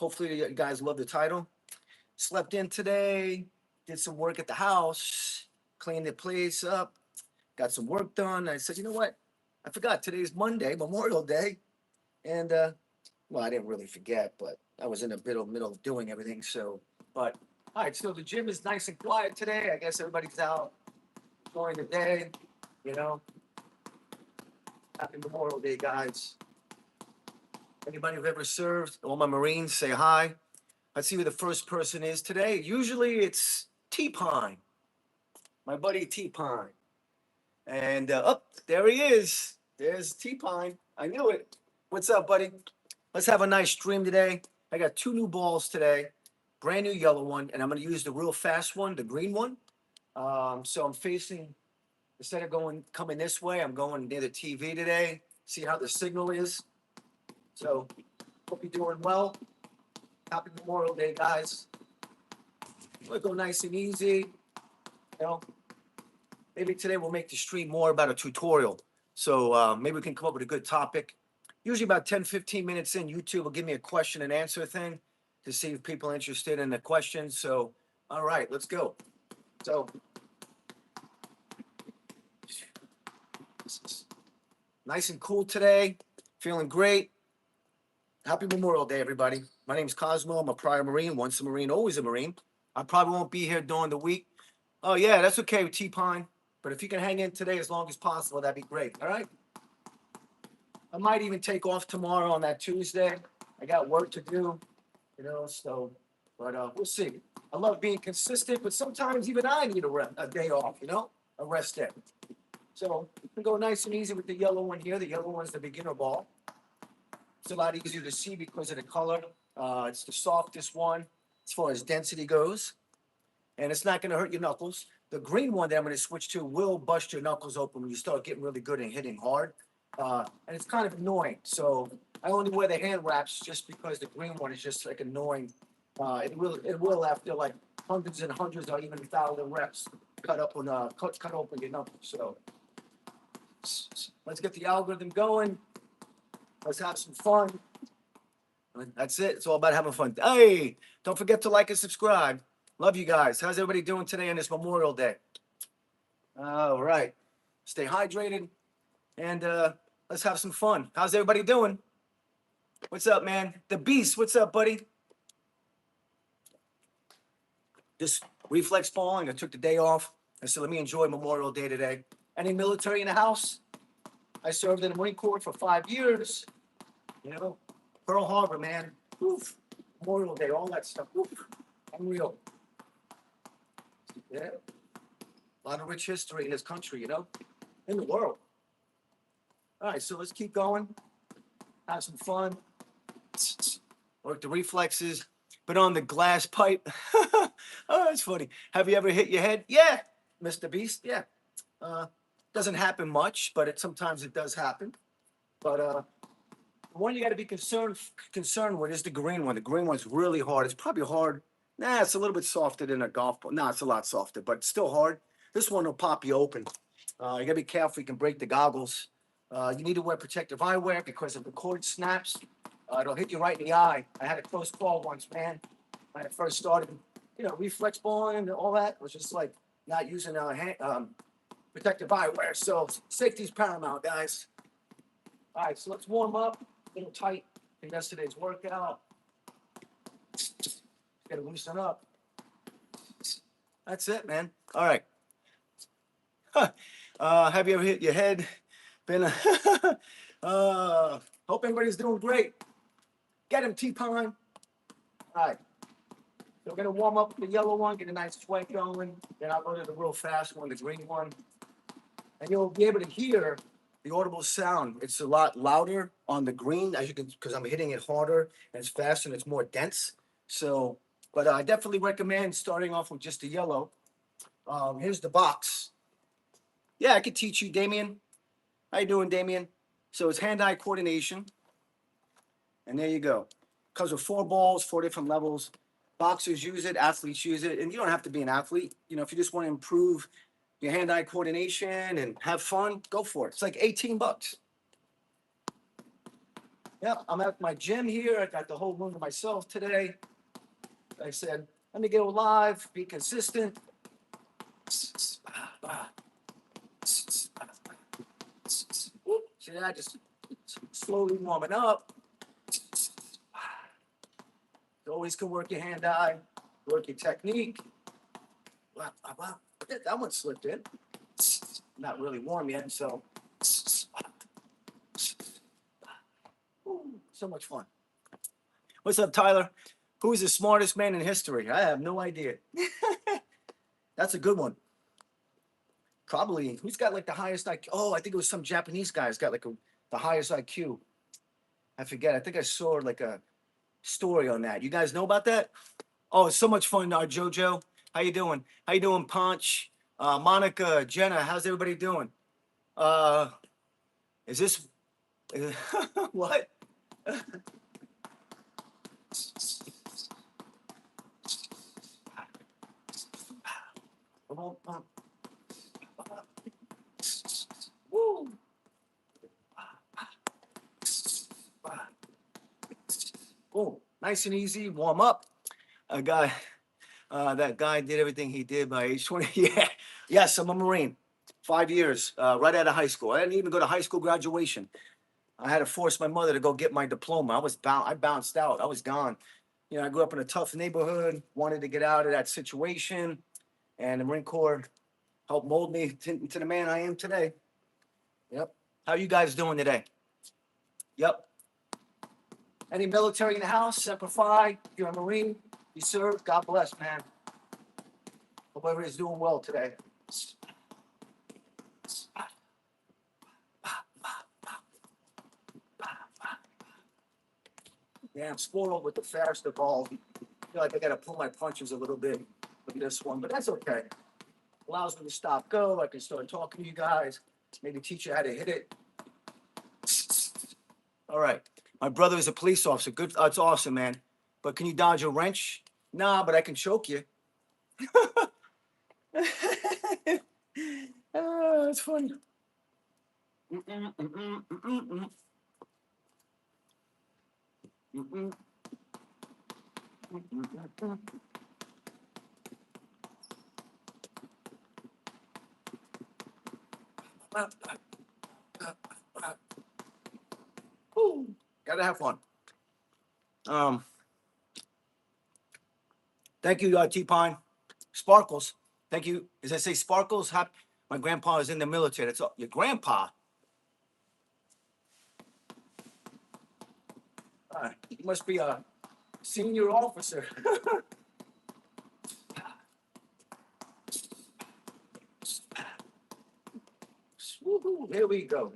Hopefully you guys love the title. Slept in today, did some work at the house, cleaned the place up, got some work done. I said, you know what? I forgot today's Monday, Memorial Day, and well, I didn't really forget, but I was in the middle of doing everything. So, but all right. So the gym is nice and quiet today. I guess everybody's out enjoying the day. You know, happy Memorial Day, guys. Anybody who've ever served, all my Marines, say hi. Let's see who the first person is today. Usually it's T Pine, my buddy T Pine. And oh, there he is. There's T Pine. I knew it. What's up, buddy? Let's have a nice stream today. I got two new balls today, brand new yellow one, and I'm going to use the real fast one, the green one. So I'm facing, instead of coming this way, I'm going near the TV today. See how the signal is. So hope you're doing well. Happy Memorial Day, guys. We'll go nice and easy. You know, maybe today we'll make the stream more about a tutorial. So maybe we can come up with a good topic. Usually about 10, 15 minutes in, YouTube will give me a question and answer thing to see if people are interested in the questions. So, all right, let's go. So, nice and cool today. Feeling great. Happy Memorial Day, everybody. My name's Cosmo. I'm a prior Marine, once a Marine, always a Marine. I probably won't be here during the week. Oh, yeah, that's okay with T-Pine. But if you can hang in today as long as possible, that'd be great. All right? I might even take off tomorrow on that Tuesday. I got work to do, so, but we'll see. I love being consistent, but sometimes even I need a day off, a rest day. So we can go nice and easy with the yellow one here. The yellow one's the beginner ball. It's a lot easier to see because of the color. It's the softest one as far as density goes, and it's not going to hurt your knuckles. The green one that I'm going to switch to will bust your knuckles open when you start getting really good and hitting hard. And it's kind of annoying. So I only wear the hand wraps just because the green one is just like annoying. It will after like hundreds and hundreds or even 1,000 reps cut open your knuckles. So let's get the algorithm going. Let's have some fun. That's it. It's all about having fun. Hey, don't forget to like and subscribe. Love you guys. How's everybody doing today on this Memorial Day? All right. Stay hydrated and let's have some fun. How's everybody doing? What's up, man? The Beast, what's up, buddy? Just reflex balling. I took the day off. I said, let me enjoy Memorial Day today. Any military in the house? I served in the Marine Corps for 5 years. Pearl Harbor, man. Oof. Memorial Day, all that stuff. Oof. Unreal. Yeah. A lot of rich history in this country, in the world. All right, so let's keep going. Have some fun. Work the reflexes. But on the glass pipe. Oh, that's funny. Have you ever hit your head? Yeah, Mr. Beast. Yeah. Doesn't happen much, but sometimes it does happen. But the one you got to be concerned with is the green one. The green one's really hard. It's probably hard. Nah, it's a little bit softer than a golf ball. Nah, it's a lot softer, but it's still hard. This one will pop you open. You got to be careful. You can break the goggles. You need to wear protective eyewear because if the cord snaps, it'll hit you right in the eye. I had a close call once, man. When I first started, reflex balling and all that. It was just like not using protective eyewear. So safety's paramount, guys. All right, so let's warm up. A little tight in yesterday's workout. Got to loosen up. That's it, man. All right. Have you ever hit your head? Hope everybody's doing great. Get him, T-Pine. All right. So we're going to warm up the yellow one, get a nice sweat going. Then I'll go to the real fast one, the green one. And you'll be able to hear the audible sound. It's a lot louder on the green, as you can, because I'm hitting it harder and it's faster and it's more dense. So, but I definitely recommend starting off with just the yellow. Here's the box. Yeah, I could teach you, Damien. How you doing, Damien? So it's hand-eye coordination. And there you go. Comes with 4 balls, 4 different levels. Boxers use it, athletes use it, and you don't have to be an athlete. If you just want to improve your hand-eye coordination and have fun, go for it. It's like $18. Yep, I'm at my gym here. I got the whole room to myself today. I said, let me go live, be consistent. See that? Just slowly warming up. You always can work your hand-eye, work your technique. That one slipped in. Not really warm yet, so. So much fun. What's up, Tyler? Who is the smartest man in history? I have no idea. That's a good one. Probably. Who's got like the highest IQ? Oh, I think it was some Japanese guy who's got like the highest IQ. I forget. I think I saw like a story on that. You guys know about that? Oh, it's so much fun, Jojo. How you doing? How you doing, Punch? Monica, Jenna, how's everybody doing? Is this what? Woo. Boom. Nice and easy. Warm up. That guy did everything he did by age 20. Yeah. Yes, I'm a Marine. 5 years, right out of high school. I didn't even go to high school graduation. I had to force my mother to go get my diploma. I bounced out. I was gone. You know, I grew up in a tough neighborhood, wanted to get out of that situation, and the Marine Corps helped mold me into the man I am today. Yep. How you guys doing today? Yep. Any military in the house? Semper Fi. If you're a Marine, you serve. God bless, man. Hope everybody's doing well today. Yeah, I'm spoiled with the faster ball. I feel like I got to pull my punches a little bit with this one, but that's okay. Allows me to stop, go. I can start talking to you guys. Maybe teach you how to hit it. All right. My brother is a police officer. Good. That's awesome, man. But can you dodge a wrench? Nah, but I can choke you. That's funny. Gotta have fun. Thank you, T-Pine. Sparkles. Thank you. As I say, Sparkles, my grandpa is in the military. That's all. Your grandpa? He must be a senior officer. Here we go.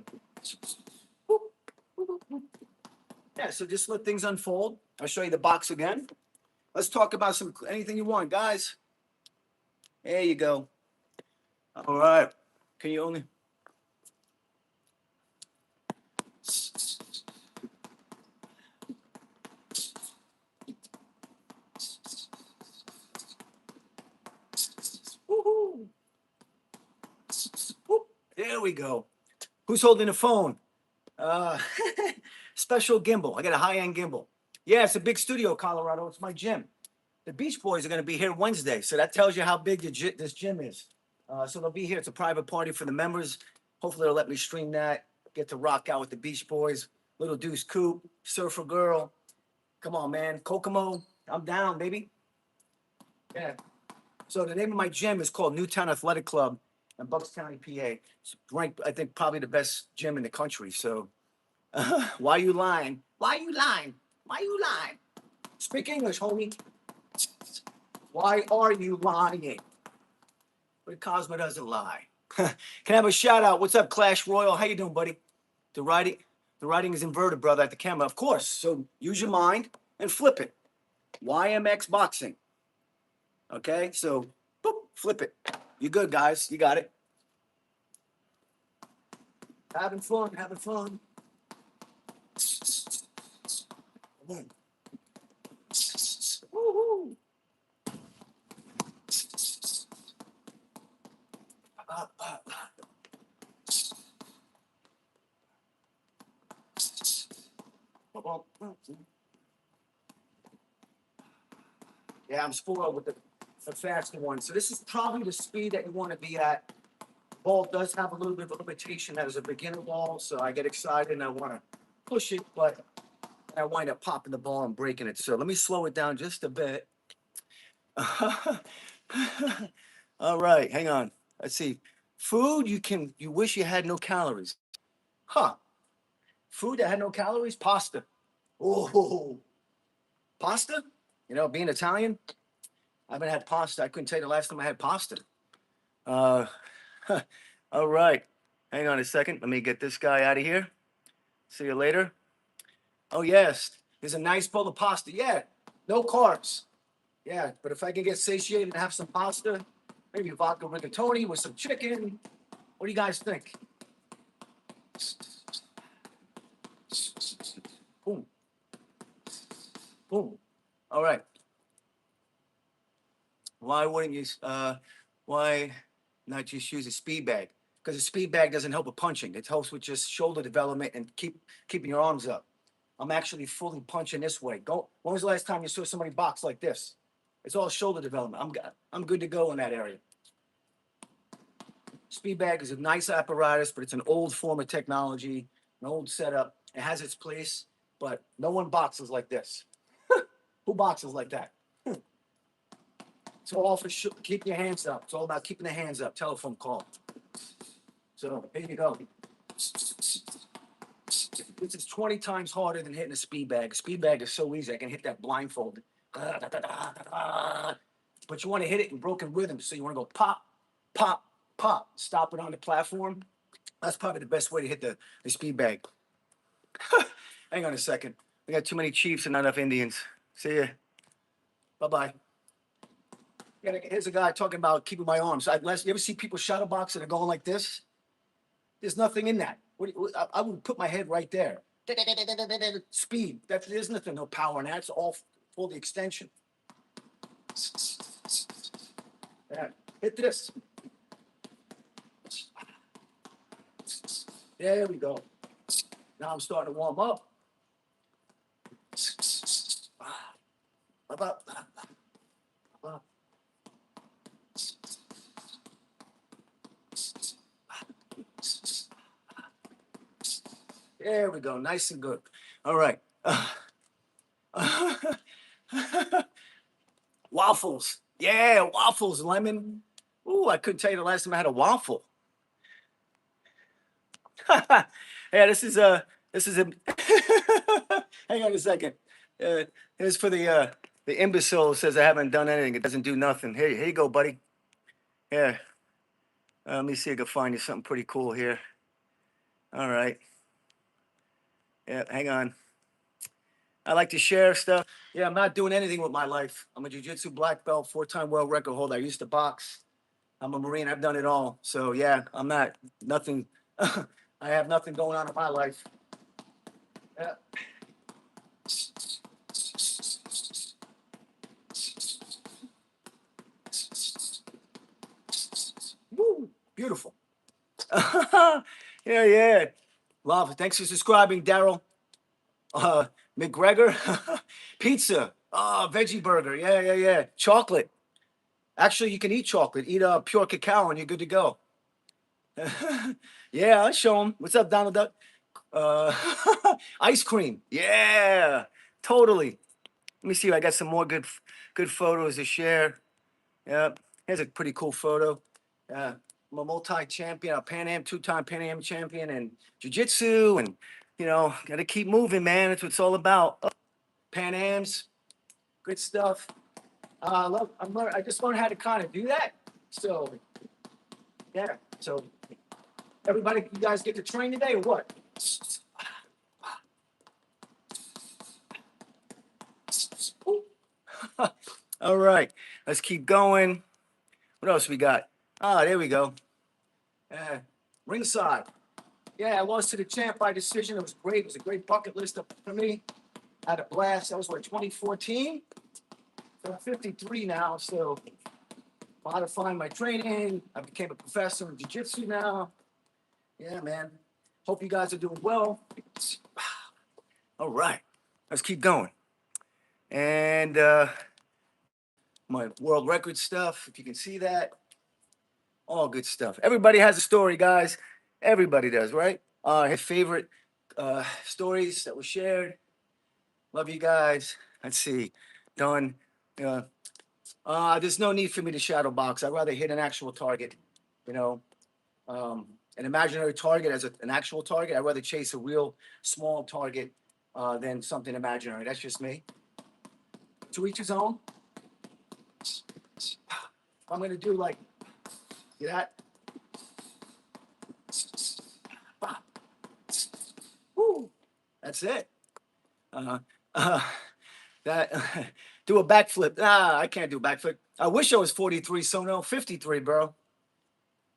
Yeah, so just let things unfold. I'll show you the box again. Let's talk about anything you want, guys. There you go. All right. Can you only? Woohoo. There we go. Who's holding the phone? Special gimbal. I got a high-end gimbal. Yeah, it's a big studio, Colorado. It's my gym. The Beach Boys are going to be here Wednesday, so that tells you how big this gym is. So they'll be here. It's a private party for the members. Hopefully they'll let me stream that. Get to rock out with the Beach Boys. Little Deuce Coupe, Surfer Girl. Come on, man. Kokomo. I'm down, baby. Yeah. So the name of my gym is called Newtown Athletic Club in Bucks County, PA. It's ranked, I think, probably the best gym in the country. So why you lying? Why you lying? Why you lying? Speak English, homie. Why are you lying? But Cosmo doesn't lie. Can I have a shout out? What's up, Clash Royal? How you doing, buddy? The writing is inverted, brother, at the camera. Of course. So use your mind and flip it. YMX Boxing. Okay, so boop, flip it. You good, guys? You got it. Having fun, having fun. Woo-hoo. bump. Yeah, I'm spoiled with the faster one. So this is probably the speed that you want to be at. Ball does have a little bit of a limitation as a beginner ball, so I get excited and I want to push it, but I wind up popping the ball and breaking it. So let me slow it down just a bit. All right, hang on. Let's see. Food you wish you had no calories. Huh. Food that had no calories? Pasta. Oh, pasta? You know, being Italian, I haven't had pasta. I couldn't tell you the last time I had pasta. Uh, all right. Hang on a second. Let me get this guy out of here. See you later. Oh, yes. There's a nice bowl of pasta. Yeah. No carbs. Yeah. But if I can get satiated and have some pasta, maybe vodka rigatoni with some chicken. What do you guys think? Boom. Boom. All right. Why wouldn't you, why not just use a speed bag? Because a speed bag doesn't help with punching. It helps with just shoulder development and keeping your arms up. I'm actually fully punching this way. Go. When was the last time you saw somebody box like this? It's all shoulder development. I'm good to go in that area. Speed bag is a nice apparatus, but it's an old form of technology, an old setup. It has its place, but no one boxes like this. Who boxes like that? It's all for keeping your hands up. It's all about keeping the hands up. Telephone call. So here you go. This is 20 times harder than hitting a speed bag. A speed bag is so easy. I can hit that blindfolded. But you want to hit it in broken rhythm. So you want to go pop, pop, pop. Stop it on the platform. That's probably the best way to hit the speed bag. Hang on a second. We got too many Chiefs and not enough Indians. See ya. Bye-bye. Yeah, here's a guy talking about keeping my arms. You ever see people shadow box and they're going like this? There's nothing in that. I would put my head right there. Speed. There's nothing, no power in that. It's all for the extension. Yeah. Hit this. There we go. Now I'm starting to warm up. There we go. Nice and good. All right. Waffles. Yeah, waffles, lemon. Ooh, I couldn't tell you the last time I had a waffle. Yeah, this is a hang on a second. Here's for the imbecile who says I haven't done anything. It doesn't do nothing. Here you go, buddy. Yeah. Let me see if I can find you something pretty cool here. All right. Yeah, hang on. I like to share stuff. Yeah, I'm not doing anything with my life. I'm a jiu-jitsu black belt, 4-time world record holder. I used to box. I'm a Marine. I've done it all. So yeah, I'm not nothing. I have nothing going on in my life. Yeah. Woo, beautiful. Yeah. Love it. Thanks for subscribing, Daryl. McGregor. Pizza. Veggie burger. Yeah. Chocolate. Actually, you can eat chocolate. Eat pure cacao and you're good to go. Yeah, I'll show him. What's up, Donald Duck? Ice cream. Yeah, totally. Let me see. I got some more good photos to share. Yep. Here's a pretty cool photo. I'm a multi-champion, a Pan Am, 2-time Pan Am champion, and jiu-jitsu, and got to keep moving, man. That's what it's all about. Pan Ams, good stuff. I just learned how to kind of do that. So, yeah. So, everybody, you guys get to train today or what? All right, let's keep going. What else we got? There we go. Ringside. Yeah, I lost to the champ by decision. It was great. It was a great bucket list for me. I had a blast. That was what, 2014? So I'm 53 now, so modifying my training. I became a professor in jiu-jitsu now. Yeah, man. Hope you guys are doing well. All right. Let's keep going. And my world record stuff, if you can see that, all good stuff. Everybody has a story, guys. Everybody does, right? His favorite stories that were shared. Love you guys. Let's see. Done. Uh, there's no need for me to shadow box. I'd rather hit an actual target, you know, an imaginary target as an actual target. I'd rather chase a real small target than something imaginary. That's just me. To each his own. I'm gonna do like that. Woo. That's it. Uh, uh, that do a backflip. Ah, I can't do a backflip. I wish I was 43, so no, 53, bro.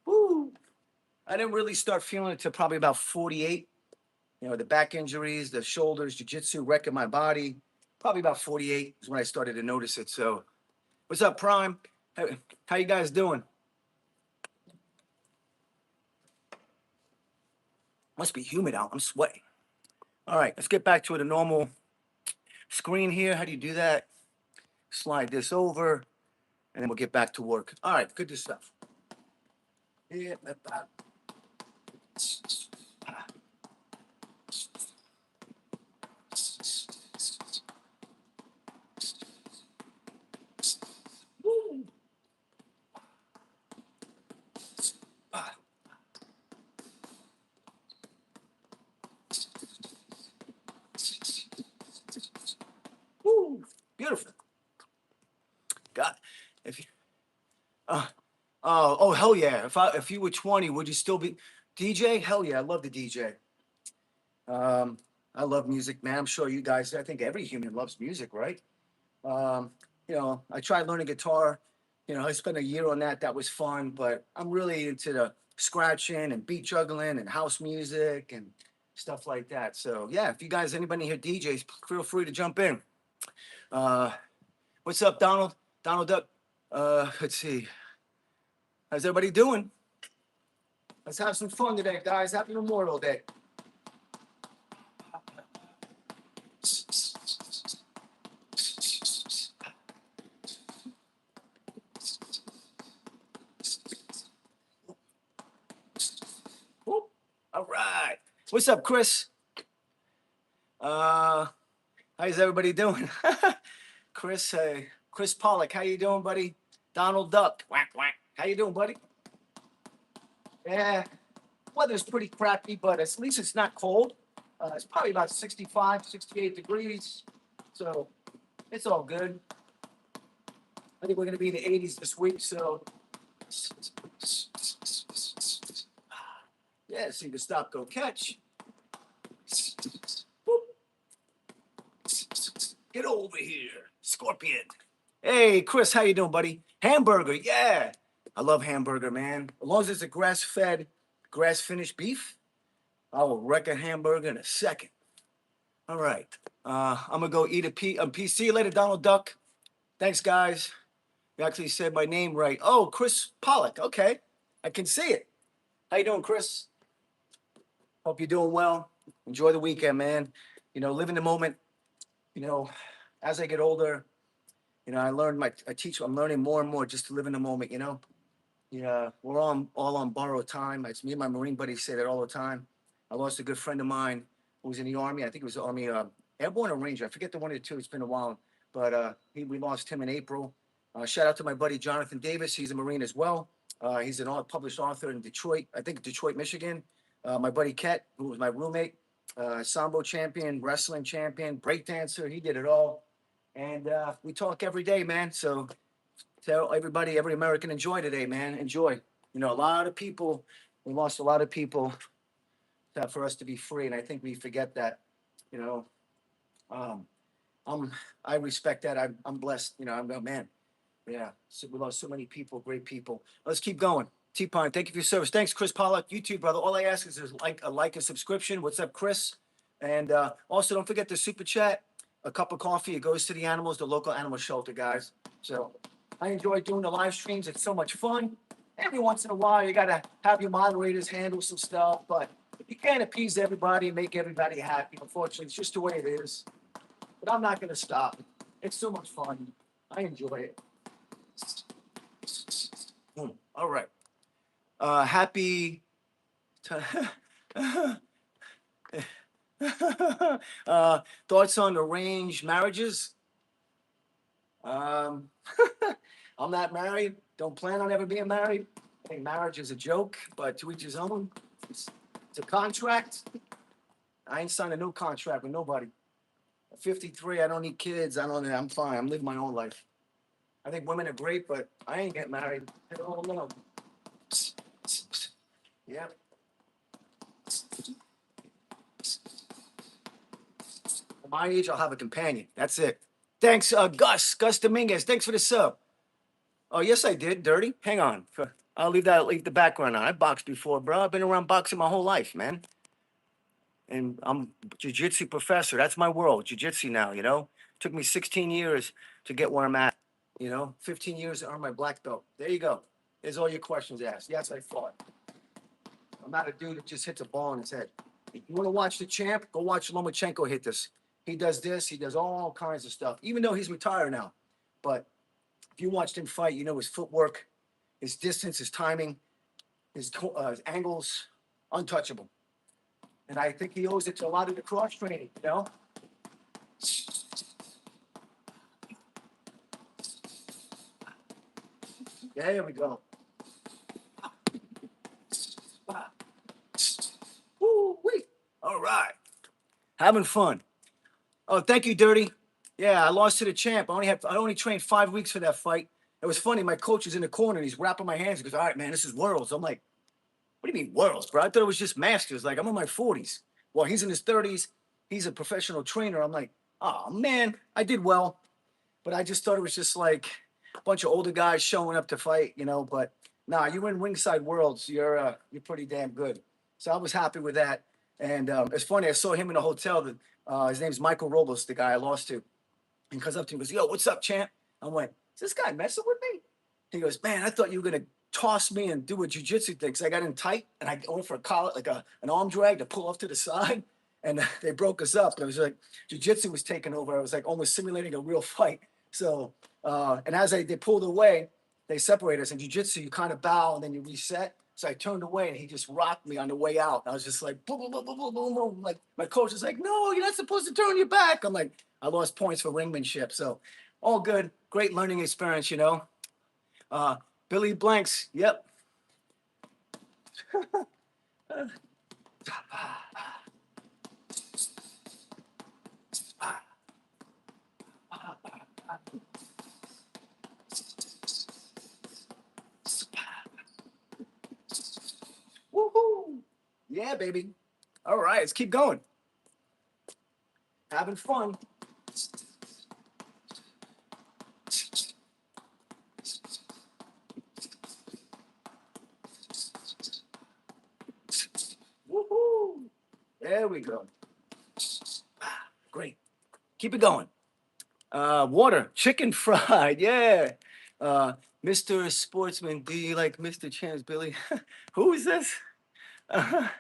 Woo. I didn't really start feeling it till probably about 48. You know, the back injuries, the shoulders, jiu-jitsu wrecking my body. Probably about 48 is when I started to notice it. So, what's up, Prime? How you guys doing? Must be humid out. I'm sweating. All right, let's get back to the normal screen here. How do you do that? Slide this over, and then we'll get back to work. All right, good stuff. Yeah, Woo. Ah. Woo. Beautiful. God, if you, uh, oh hell yeah! If you were 20, would you still be DJ? Hell yeah, I love the DJ. Um, I love music, man. I'm sure you guys. I think every human loves music, right? Um, you know, I tried learning guitar. You know, I spent a year on that. That was fun, but I'm really into the scratching and beat juggling and house music and stuff like that. So yeah, if you guys, anybody here DJs, feel free to jump in. Uh, what's up, Donald? Donald Duck. Let's see. How's everybody doing? Let's have some fun today, guys. Happy Memorial Day. Whoop. All right. What's up, Chris? How's everybody doing? Chris, Chris Pollock, how you doing, buddy? Donald Duck, whack whack. How you doing, buddy? Yeah, weather's pretty crappy, but at least it's not cold. It's probably about 65, 68 degrees, so it's all good. I think we're gonna be in the 80s this week, so yeah. See the stop, go catch. Whoop. Get over here, Scorpion. Hey, Chris, how you doing, buddy? Hamburger, yeah. I love hamburger, man. As long as it's a grass-fed, grass-finished beef, I will wreck a hamburger in a second. All right. I'm gonna go eat a piece. See you later, Donald Duck. Thanks, guys. You actually said my name right. Oh, Chris Pollock. Okay, I can see it. How you doing, Chris? Hope you're doing well. Enjoy the weekend, man. You know, live in the moment. You know, as I get older, you know, I teach. I'm learning more and more just to live in the moment. You know. Yeah, we're all on borrowed time. It's me and my Marine buddies say that all the time. I lost a good friend of mine who was in the Army. I think it was the Army Airborne or Ranger. I forget the one of the two. It's been a while, but we lost him in April. Shout out to my buddy Jonathan Davis. He's a Marine as well. He's an published author in Detroit, I think Detroit, Michigan. My buddy Ket, who was my roommate, Sambo champion, wrestling champion, breakdancer. He did it all. And we talk every day, man. So tell everybody, every American, enjoy today, man. Enjoy. You know, a lot of people, we lost a lot of people for us to be free, and I think we forget that. You know, um, I'm I respect that. I'm blessed. You know, I'm a man. Yeah, so we lost so many people, great people. Let's keep going. T-Pine, thank you for your service. Thanks, Chris Pollock. You too, brother. All I ask is like a subscription. What's up, Chris? And also, don't forget the super chat. A cup of coffee. It goes to the animals, the local animal shelter, guys. So I enjoy doing the live streams. It's so much fun. Every once in a while, you gotta have your moderators handle some stuff, but you can't appease everybody and make everybody happy. Unfortunately, it's just the way it is. but I'm not gonna stop. It's so much fun. I enjoy it. All right. Happy. Thoughts on arranged marriages? Um, I'm not married. Don't plan on ever being married. I think marriage is a joke, but to each his own. It's a contract. I ain't signed a new contract with nobody. I'm 53. I don't need kids. I don't. I'm fine. I'm living my own life. I think women are great, but I ain't getting married. I don't know. Yeah. At my age, I'll have a companion. That's it. Thanks, Gus Dominguez. Thanks for the sub. Oh, yes, I did. Dirty. Hang on. I'll leave the background on. I boxed before, bro. I've been around boxing my whole life, man. And I'm jiu-jitsu professor. That's my world, jiu-jitsu now, you know? Took me 16 years to get where I'm at, you know? 15 years to earn my black belt. There you go. There's all your questions asked. Yes, I fought. I'm not a dude that just hits a ball in his head. If you want to watch the champ, go watch Lomachenko hit this. He does this. He does all kinds of stuff, even though he's retired now. But if you watched him fight, you know his footwork, his distance, his timing, his angles, untouchable. And I think he owes it to a lot of the cross training, you know? There we go. Woo-wee. All right. Having fun. Oh, thank you, Dirty. Yeah, I lost to the champ. I only trained 5 weeks for that fight. It was funny. My coach is in the corner and he's wrapping my hands. He goes, "All right, man, this is Worlds." I'm like, "What do you mean Worlds, bro? I thought it was just Masters. Like, I'm in my 40s." Well, he's in his 30s. He's a professional trainer. I'm like, "Oh man, I did well." But I just thought it was just like a bunch of older guys showing up to fight, you know. But nah, you win Ringside Worlds. You're pretty damn good. So I was happy with that. And it's funny. I saw him in a hotel. That his name's Michael Robles, the guy I lost to. And comes up to me and goes, "Yo, what's up, champ?" I went, "Is this guy messing with me?" He goes, "Man, I thought you were gonna toss me and do a jujitsu thing." So I got in tight and I went for a collar, like an arm drag to pull off to the side. And they broke us up. And it was like jujitsu was taking over. I was like almost simulating a real fight. So and as they pulled away, they separated us. In jujitsu, you kind of bow and then you reset. So I turned away and he just rocked me on the way out. I was just like, boom, boom, boom, boom, boom, boom, boom. Like my coach is like, "No, you're not supposed to turn your back." I'm like, I lost points for ringmanship. So all good. Great learning experience, you know. Uh, Billy Blanks. Yep. Woohoo. Yeah, baby. All right, let's keep going. Having fun. Woohoo. There we go. Great. Keep it going. Water, chicken fried. Yeah. Mr. Sportsman, do you like Mr. Chance, Billy? Who is this? Hang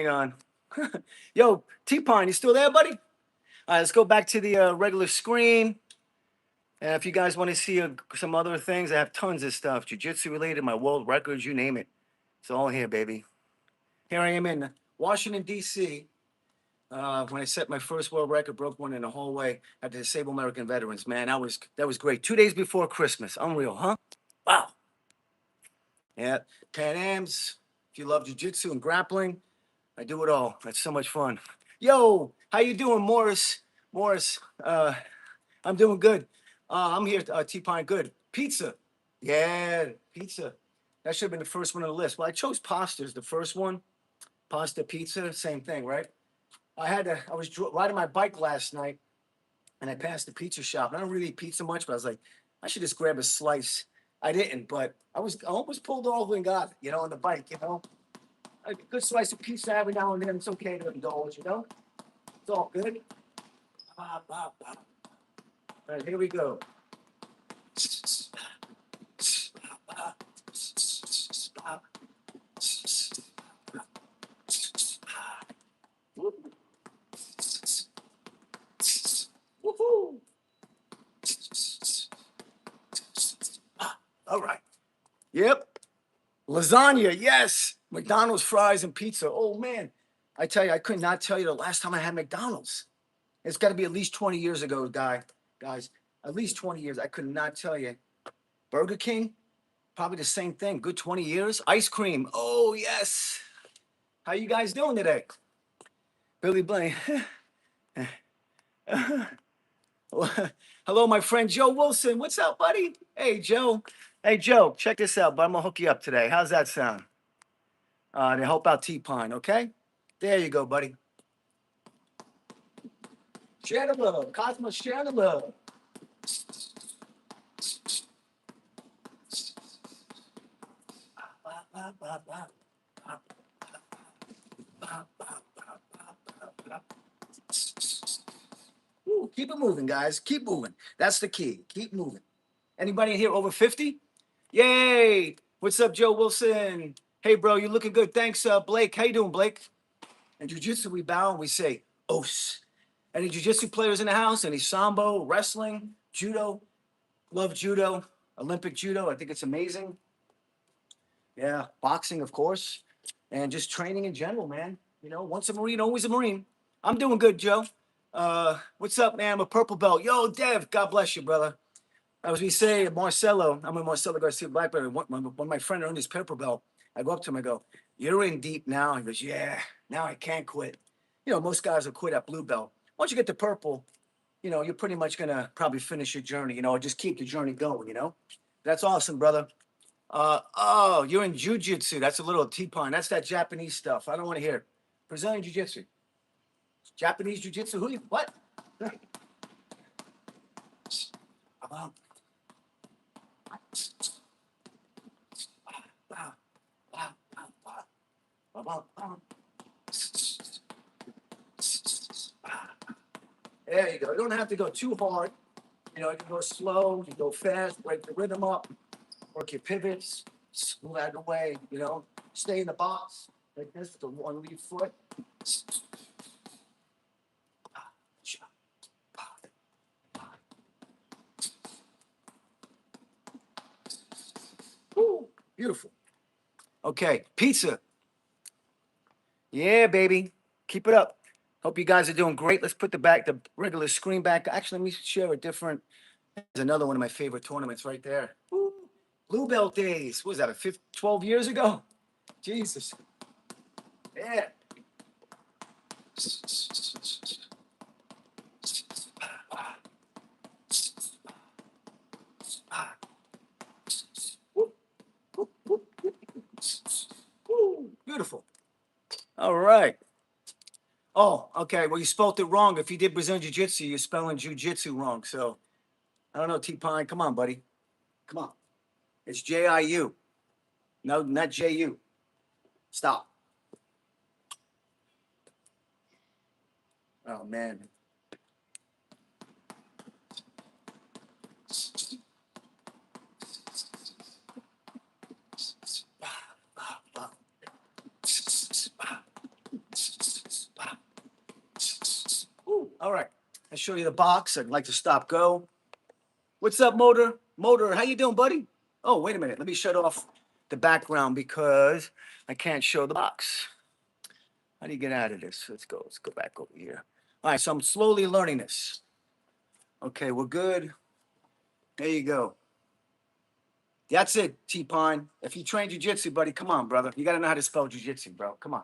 on. Yo, T-Pine, you still there, buddy? All right, let's go back to the regular screen. And if you guys want to see some other things, I have tons of stuff. Jiu-jitsu related, my world records, you name it. It's all here, baby. Here I am in Washington, D.C. When I set my first world record, broke one in the hallway at the Disabled American Veterans. Man, that was great. 2 days before Christmas. Unreal, huh? Wow. Yeah. Pan Ams. If you love jiu-jitsu and grappling, I do it all. That's so much fun. Yo, how you doing, Morris? Morris, I'm doing good. I'm here, T-Pine. Good. Pizza. Yeah, pizza. That should have been the first one on the list. Well, I chose pasta as the first one. Pasta, pizza, same thing, right? I was riding my bike last night and I passed the pizza shop. And I don't really eat pizza much, but I was like, I should just grab a slice. I didn't, but I almost pulled over and got it, on the bike, A good slice of pizza every now and then. It's okay to indulge, It's all good. All right, here we go. All right. Yep. Lasagna, yes. McDonald's fries and pizza. Oh man, I tell you, I could not tell you the last time I had McDonald's. It's got to be at least 20 years ago, guys. At least 20 years. I could not tell you. Burger King, probably the same thing. Good 20 years. Ice cream. Oh yes. How you guys doing today? Billy Blaine. Hello, my friend Joe Wilson. What's up, buddy? Hey, Joe. Hey, Joe, check this out, but I'm gonna hook you up today. How's that sound? To help out T-Pine, okay? There you go, buddy. Share the love. Cosmos, share the love. Ooh, keep it moving, guys. Keep moving. That's the key. Keep moving. Anybody in here over 50? Yay! What's up, Joe Wilson? Hey, bro, you looking good. Thanks, Blake. How you doing, Blake? In jiu-jitsu, we bow and we say, os. Any jiu-jitsu players in the house? Any sambo, wrestling, judo? Love judo, Olympic judo. I think it's amazing. Yeah, boxing, of course, and just training in general, man. You know, once a Marine, always a Marine. I'm doing good, Joe. What's up, man? I'm a purple belt. Yo, Dev, God bless you, brother. As we say, Marcelo, I'm a Marcelo Garcia Blackberry. One of my friend earned his purple belt. I go up to him, I go, "You're in deep now." He goes, "Yeah, now I can't quit." You know, most guys will quit at blue belt. Once you get to purple, you know, you're pretty much gonna probably finish your journey, you know, or just keep the journey going, you know. That's awesome, brother. Oh, you're in jujitsu. That's a little T-pine. That's that Japanese stuff. I don't want to hear it. Brazilian jiu-jitsu. Japanese jiu-jitsu. Who you what? About, there you go. You don't have to go too hard. You know, you can go slow, you go fast, break the rhythm up, work your pivots, move out of the way, you know, stay in the box like this with the one lead foot. Woo, beautiful. Okay, pizza. Yeah, baby. Keep it up. Hope you guys are doing great. Let's put the regular screen back. Actually, let me share a different. There's another one of my favorite tournaments right there. Woo. Blue Belt days. What was that, 12 years ago? Jesus. Yeah. Woo. Beautiful. All right. Oh, okay. Well, you spelled it wrong. If you did Brazilian Jiu Jitsu, you're spelling Jiu Jitsu wrong. So I don't know, T Pine. Come on, buddy. Come on. It's Jiu. No, not Ju. Stop. Oh, man. Ooh, all right. I'll show you the box. I'd like to stop, go. What's up, Motor? Motor, how you doing, buddy? Oh, wait a minute. Let me shut off the background because I can't show the box. How do you get out of this? Let's go. Let's go back over here. All right, so I'm slowly learning this. Okay, we're good. There you go. That's it, T-Pine. If you train jiu-jitsu, buddy, come on, brother. You got to know how to spell jiu-jitsu, bro. Come on.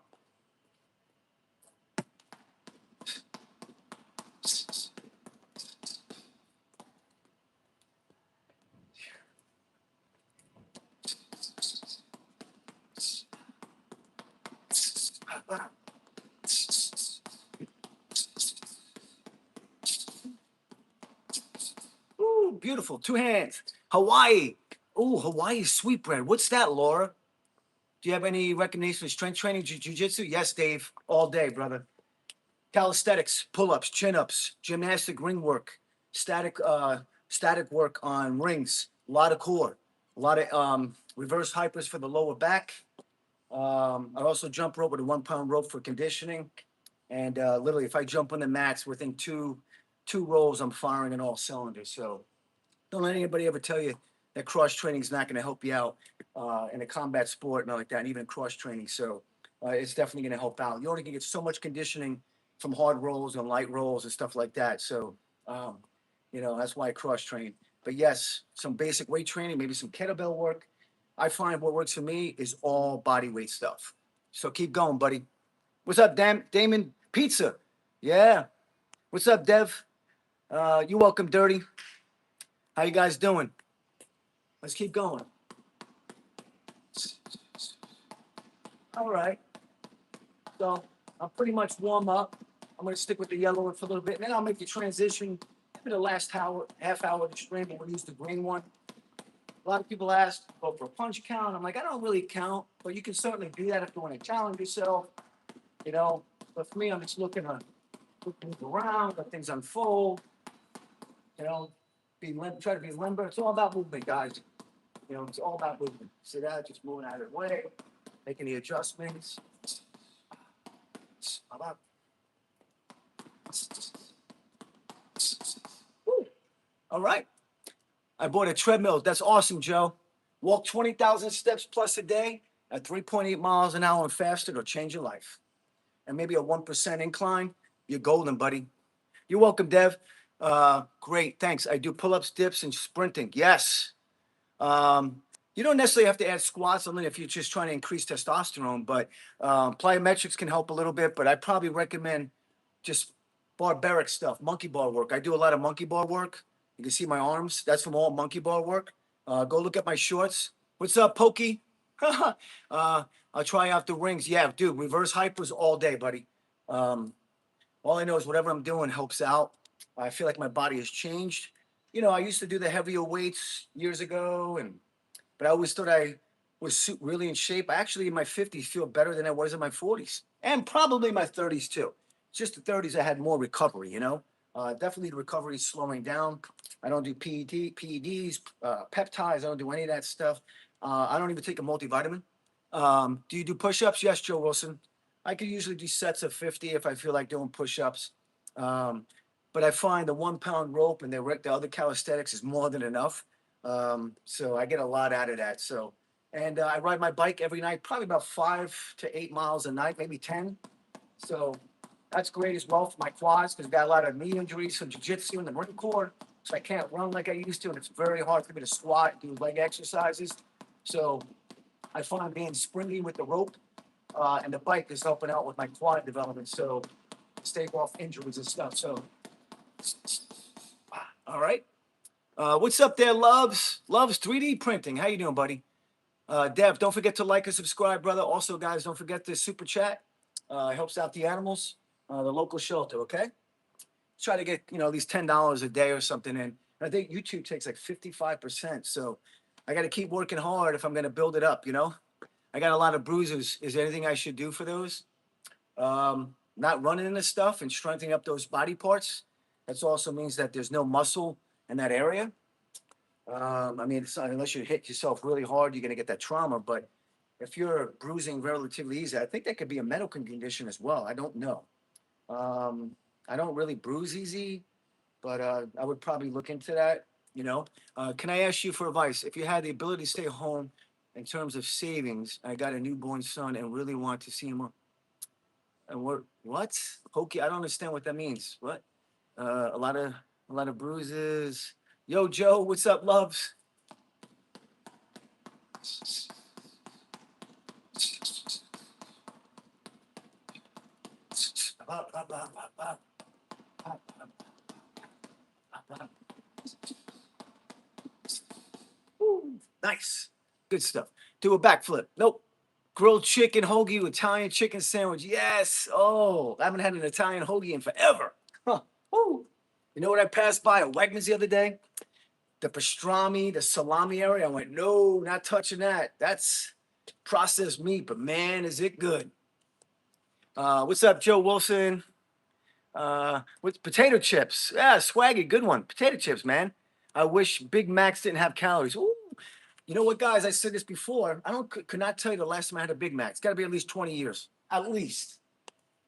Ooh, beautiful. Two hands. Hawaii. Ooh, Hawaii sweetbread. What's that, Laura? Do you have any recognition of strength training, jiu-jitsu? Yes, Dave. All day, brother. Calisthenics, pull-ups, chin-ups, gymnastic ring work, static work on rings, a lot of core, a lot of reverse hypers for the lower back. I also jump rope with a 1 pound rope for conditioning. And literally, if I jump on the mats within two rolls, I'm firing in all cylinders. So don't let anybody ever tell you that cross training is not going to help you out in a combat sport and like that, and even cross training. So it's definitely going to help out. You only can get so much conditioning from hard rolls and light rolls and stuff like that. So that's why I cross train. But yes, some basic weight training, maybe some kettlebell work. I find what works for me is all body weight stuff. So keep going, buddy. What's up, Damon Pizza? Yeah. What's up, Dev? You welcome, Dirty. How you guys doing? Let's keep going. All right. So I'm pretty much warm up. I'm going to stick with the yellow one for a little bit. And then I'll make the transition. For the last hour, half hour of the stream, we'll use the green one. A lot of people ask, go for a punch count. I'm like, I don't really count, but you can certainly do that if you want to challenge yourself. But for me, I'm just looking to move around, let things unfold. Try to be limber. It's all about movement, guys. It's all about movement. Sit out, just moving out of the way, making the adjustments. How about? Woo. All right. I bought a treadmill. That's awesome, Joe. Walk 20,000 steps plus a day at 3.8 miles an hour and faster. It'll change your life. And maybe a 1% incline. You're golden, buddy. You're welcome, Dev. Great, thanks. I do pull-ups, dips, and sprinting. Yes. You don't necessarily have to add squats only if you're just trying to increase testosterone, but plyometrics can help a little bit. But I probably recommend just barbaric stuff, monkey bar work. I do a lot of monkey bar work. You can see my arms. That's from all monkey bar work. Go look at my shorts. What's up, Pokey? I'll try out the rings. Yeah, dude, reverse hypers all day, buddy. All I know is whatever I'm doing helps out. I feel like my body has changed. I used to do the heavier weights years ago, but I always thought I was really in shape. I actually, in my 50s, feel better than I was in my 40s, and probably my 30s too. It's just the 30s I had more recovery. Definitely the recovery is slowing down. I don't do PEDs, peptides. I don't do any of that stuff. I don't even take a multivitamin. Do you do push-ups? Yes, Joe Wilson. I could usually do sets of 50 if I feel like doing push-ups. But I find the 1 pound rope and the other calisthenics is more than enough. So I get a lot out of that. And I ride my bike every night, probably about 5 to 8 miles a night, maybe 10. So that's great as well for my quads because I've got a lot of knee injuries from jiu-jitsu and the Marine Corps. So I can't run like I used to, and it's very hard for me to squat, do leg exercises. So I find being springy with the rope and the bike is helping out with my quad development. So stave off injuries and stuff. So, all right. What's up there, Loves? Loves 3D printing. How you doing, buddy? Dev, don't forget to like and subscribe, brother. Also, guys, don't forget to super chat. It helps out the animals, the local shelter, okay? Try to get, at least $10 a day or something in. I think YouTube takes like 55%. So I got to keep working hard if I'm going to build it up, I got a lot of bruises. Is there anything I should do for those? Not running into stuff and strengthening up those body parts. That also means that there's no muscle in that area. It's not, unless you hit yourself really hard, you're going to get that trauma. But if you're bruising relatively easy, I think that could be a medical condition as well. I don't know. I don't really bruise easy, but I would probably look into that. Can I ask you for advice? If you had the ability to stay home in terms of savings, I got a newborn son and really want to see him. And what? Hokey? I don't understand what that means. What? A lot of bruises. Yo, Joe, what's up, loves? Ooh, nice. Good stuff. Do a backflip. Nope. Grilled chicken hoagie, Italian chicken sandwich. Yes. Oh, I haven't had an Italian hoagie in forever. Huh. Ooh. You know what I passed by at Wegmans the other day? The pastrami, the salami area. I went, no, not touching that. That's processed meat, but man, is it good. What's up, Joe Wilson? What's potato chips? Yeah, swaggy, good one. Potato chips, man. I wish Big Macs didn't have calories. Ooh. You know what, guys? I said this before. Could not tell you the last time I had a Big Mac. It's got to be at least 20 years. At least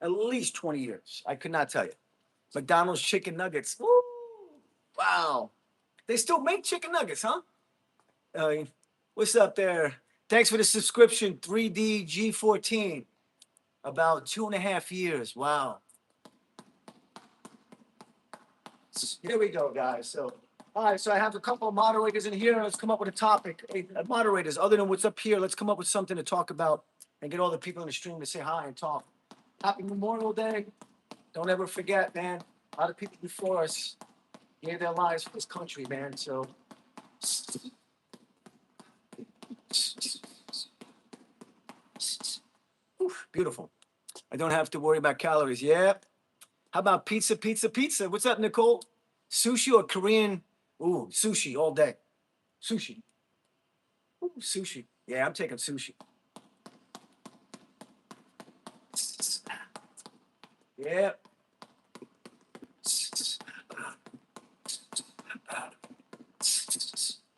20 years. I could not tell you. McDonald's chicken nuggets. Woo! Wow. They still make chicken nuggets, huh? What's up there? Thanks for the subscription, 3D G14. About 2.5 years. Wow. Here we go, guys. So, all right. So I have a couple of moderators in here. Let's come up with a topic. Hey, moderators, other than what's up here, let's come up with something to talk about and get all the people in the stream to say hi and talk. Happy Memorial Day. Don't ever forget, man. A lot of people before us gave their lives for this country, man. So, oof, beautiful. I don't have to worry about calories. Yeah. How about pizza, pizza, pizza? What's up, Nicole? Sushi or Korean? Ooh, sushi all day. Sushi. Ooh, sushi. Yeah, I'm taking sushi. Yeah.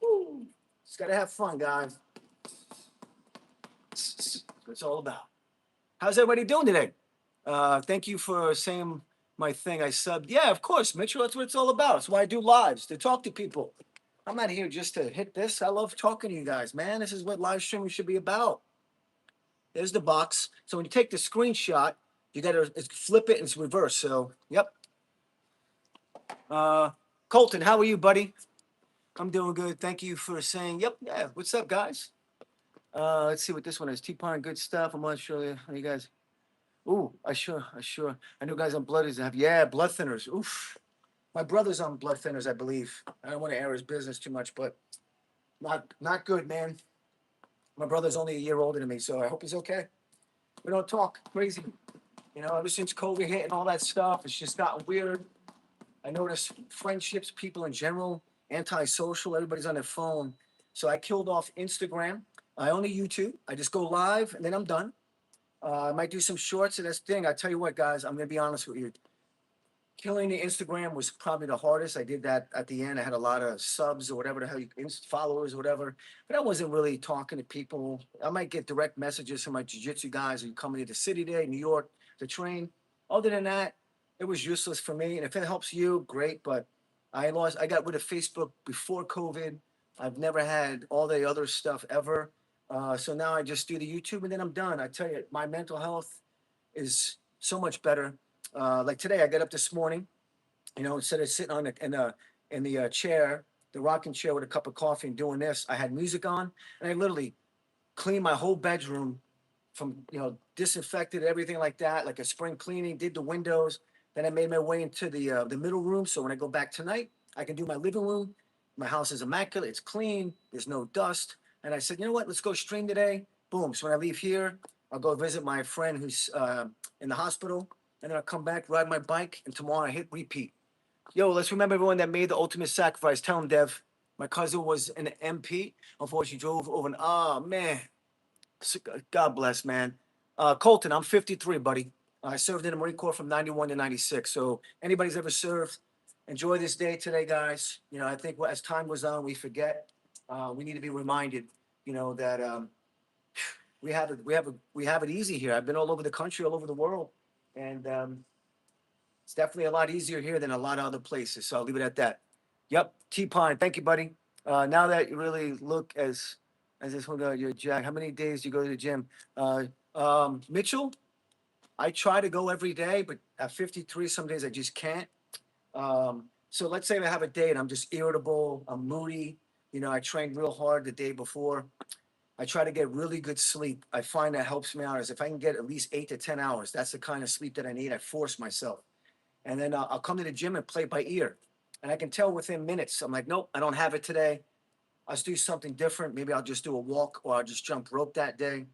Ooh. Just gotta have fun, guys. That's what it's all about. How's everybody doing today? Thank you for saying my thing. I subbed. Yeah, of course, Mitchell. That's what it's all about. That's why I do lives, to talk to people. I'm not here just to hit this. I love talking to you guys, man. This is what live streaming should be about. There's the box. So when you take the screenshot, you gotta flip it and it's reverse. So, yep. Colton, how are you, buddy? I'm doing good. Thank you for saying, yep, yeah. What's up, guys? Let's see what this one is. T-Pine, good stuff. I'm not sure how you guys. Ooh, I sure. I know guys on blood is have. Yeah, blood thinners. Oof. My brother's on blood thinners, I believe. I don't want to air his business too much, but not good, man. My brother's only a year older than me, so I hope he's okay. We don't talk crazy. You know, ever since COVID hit and all that stuff, it's just gotten weird. I notice friendships, people in general, antisocial, everybody's on their phone. So I killed off Instagram. I only YouTube. I just go live and then I'm done. I might do some shorts of this thing. I tell you what, guys, I'm gonna be honest with you. Killing the Instagram was probably the hardest. I did that at the end. I had a lot of subs or whatever the hell, followers or whatever, but I wasn't really talking to people. I might get direct messages from my jiu-jitsu guys who coming to the city today, New York, to train. Other than that, it was useless for me. And if it helps you, great. But I got rid of Facebook before COVID. I've never had all the other stuff ever. So now I just do the YouTube and then I'm done. I tell you, my mental health is so much better. Like today, I got up this morning, you know, instead of sitting on the chair, the rocking chair with a cup of coffee and doing this, I had music on, and I literally cleaned my whole bedroom from disinfected everything like that, like a spring cleaning. Did the windows, then I made my way into the middle room. So when I go back tonight, I can do my living room. My house is immaculate. It's clean. There's no dust. And I said, you know what? Let's go stream today. Boom. So when I leave here, I'll go visit my friend who's in the hospital, and then I'll come back, ride my bike, and tomorrow I hit repeat. Yo, let's remember everyone that made the ultimate sacrifice. Tell him, Dev. My cousin was an MP. Unfortunately, drove over an. Oh man, God bless, man. Colton, I'm 53, buddy. I served in the Marine Corps from 91 to 96. So anybody's ever served, enjoy this day today, guys. You know, I think as time goes on, we forget. We need to be reminded, that we have it easy here. I've been all over the country, all over the world, and it's definitely a lot easier here than a lot of other places. So I'll leave it at that. Yep, T Pine, thank you, buddy. Now that you really look as this one guy, you're Jack. How many days do you go to the gym? Mitchell, I try to go every day, but at 53, some days I just can't. So let's say I have a day and I'm just irritable, I'm moody. You know, I trained real hard the day before. I try to get really good sleep. I find that helps me out. Is if I can get at least 8 to 10 hours, that's the kind of sleep that I need. I force myself, and then I'll come to the gym and play by ear, and I can tell within minutes. I'm like, nope, I don't have it today. Let's do something different. Maybe I'll just do a walk or I'll just jump rope that day.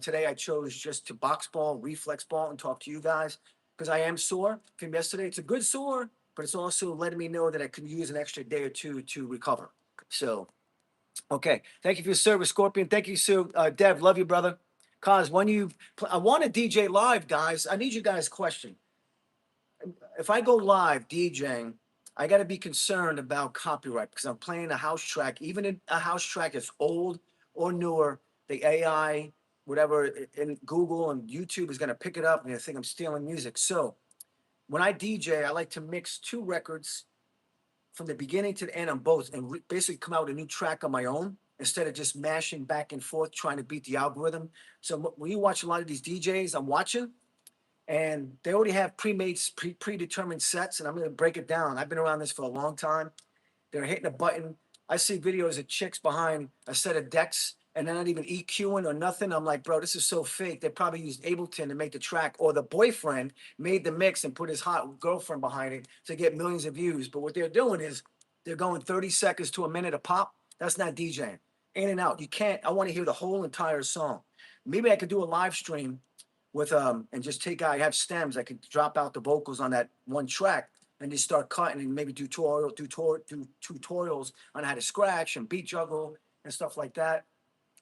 Today I chose just to box ball, reflex ball, and talk to you guys because I am sore from yesterday. It's a good sore, but it's also letting me know that I could use an extra day or two to recover. So, okay. Thank you for your service, Scorpion. Thank you, Sue. Dev, love you, brother. Cause when I want to DJ live, guys. I need you guys' question. If I go live DJing, I got to be concerned about copyright because I'm playing a house track. Even in a house track that's old or newer, the AI, whatever, in Google and YouTube is going to pick it up and they think I'm stealing music. So when I DJ, I like to mix two records from the beginning to the end on both and basically come out with a new track on my own. instead of just mashing back and forth trying to beat the algorithm. So when you watch a lot of these DJs, I'm watching, and they already have pre-made, predetermined sets, and I'm going to break it down. I've been around this for a long time. They're hitting a button. I see videos of chicks behind a set of decks and they're not even EQing or nothing. I'm like, bro, this is so fake. They probably used Ableton to make the track, or the boyfriend made the mix and put his hot girlfriend behind it to get millions of views. But what they're doing is they're going 30 seconds to a minute a pop. That's not DJing. In and out. You can't. I want to hear the whole entire song. Maybe I could do a live stream with and just take out. I have stems. I could drop out the vocals on that one track and just start cutting and maybe do tutorials on how to scratch and beat juggle and stuff like that.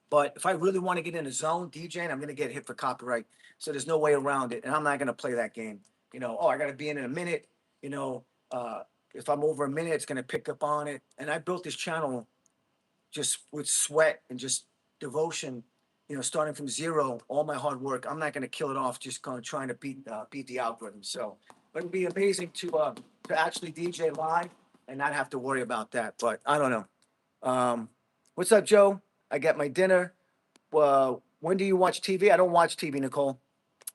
But if I really want to get in a zone DJing, I'm going to get hit for copyright. So there's no way around it. And I'm not going to play that game. Oh, I got to be in a minute. You know, if I'm over a minute, it's going to pick up on it. And I built this channel just with sweat and just devotion, starting from zero, all my hard work. I'm not going to kill it off just going trying to beat the algorithm. So it would be amazing to actually DJ live and not have to worry about that. But I don't know. What's up, Joe? I got my dinner. When do you watch TV? I don't watch TV, Nicole.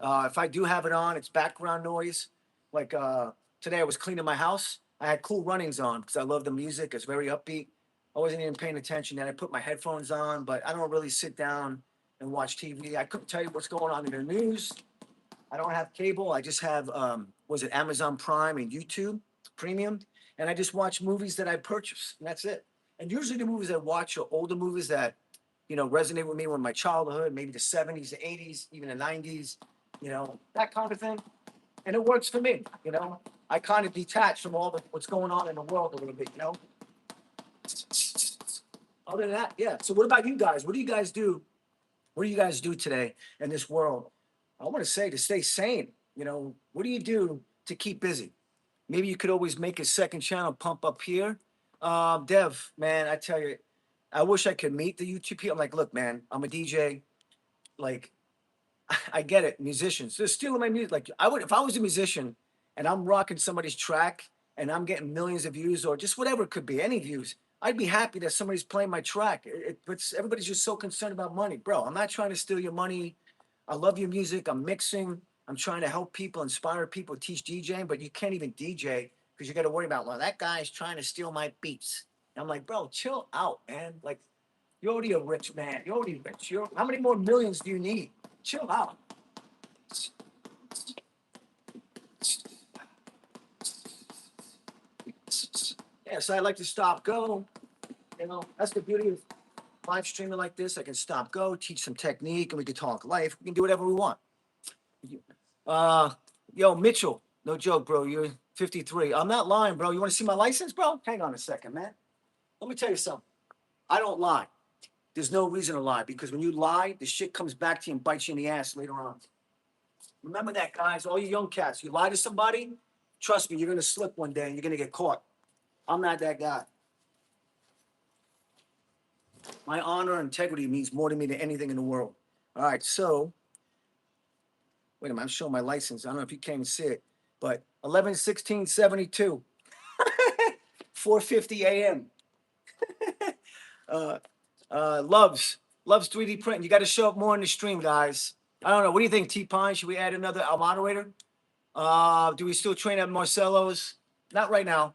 If I do have it on, it's background noise. Like today, I was cleaning my house. I had Cool Runnings on because I love the music. It's very upbeat. I wasn't even paying attention. Then I put my headphones on, but I don't really sit down and watch TV. I couldn't tell you what's going on in the news. I don't have cable. I just have was it Amazon Prime and YouTube Premium, and I just watch movies that I purchase, and that's it. And usually the movies I watch are older movies that resonate with me from my childhood, maybe the 70s, the 80s, even the 90s, that kind of thing. And it works for me. I kind of detach from all what's going on in the world a little bit. Other than that, yeah. So what about you guys? What do you guys do? What do you guys do today in this world? I want to say to stay sane. What do you do to keep busy? Maybe you could always make a second channel pump up here. Dev, man, I tell you, I wish I could meet the YouTube people. I'm like, look, man, I'm a DJ. Like, I get it. Musicians, they're stealing my music. Like, I would, if I was a musician and I'm rocking somebody's track and I'm getting millions of views or just whatever it could be, any views, I'd be happy that somebody's playing my track. But everybody's just so concerned about money, bro. I'm not trying to steal your money. I love your music. I'm mixing. I'm trying to help people, inspire people, teach DJing, but you can't even DJ because you got to worry about, well, that guy's trying to steal my beats. And I'm like, bro, chill out, man. Like, you're already a rich man. You're already rich. How many more millions do you need? Chill out. Yeah, so I like to stop, go. That's the beauty of live streaming like this. I can stop, go, teach some technique, and we can talk life. We can do whatever we want. Yo, Mitchell, no joke, bro. You're 53. I'm not lying, bro. You want to see my license, bro? Hang on a second, man. Let me tell you something. I don't lie. There's no reason to lie because when you lie, the shit comes back to you and bites you in the ass later on. Remember that, guys. All you young cats, you lie to somebody, trust me, you're going to slip one day and you're going to get caught. I'm not that guy. My honor and integrity means more to me than anything in the world. All right, so wait a minute, I'm showing my license. I don't know if you can't see it, but 11/16/72, 4:50 a.m. Loves 3D printing. You got to show up more in the stream, guys. I don't know. What do you think, T-Pine? Should we add another moderator? Do we still train at Marcelo's? Not right now.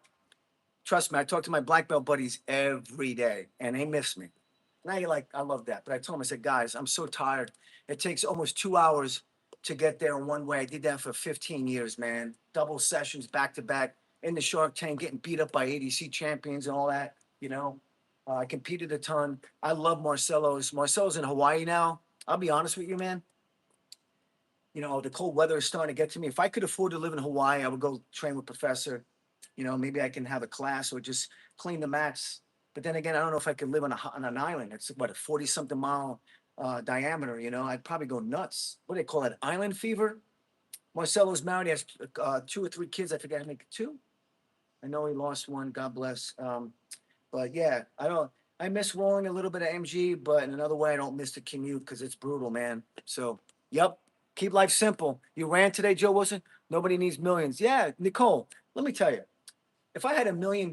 Trust me, I talk to my black belt buddies every day, and they miss me. Now you're like, I love that. But I told them, I said, guys, I'm so tired. It takes almost 2 hours to get there in one way. I did that for 15 years, man. Double sessions, back to back, in the Shark Tank, getting beat up by ADC champions and all that. I competed a ton. I love Marcelo's. Marcelo's in Hawaii now. I'll be honest with you, man. The cold weather is starting to get to me. If I could afford to live in Hawaii, I would go train with Professor. Maybe I can have a class or just clean the mats. But then again, I don't know if I could live on an island. It's what, a 40-something mile diameter. I'd probably go nuts. What do they call that? Island fever. Marcelo's married. He has 2 or 3 kids. I forget. I think 2. I know he lost one. God bless. But yeah, I miss rolling a little bit of MG, but in another way, I don't miss the commute because it's brutal, man. So, yep. Keep life simple. You ran today, Joe Wilson? Nobody needs millions. Yeah, Nicole, let me tell you. If I had $1 million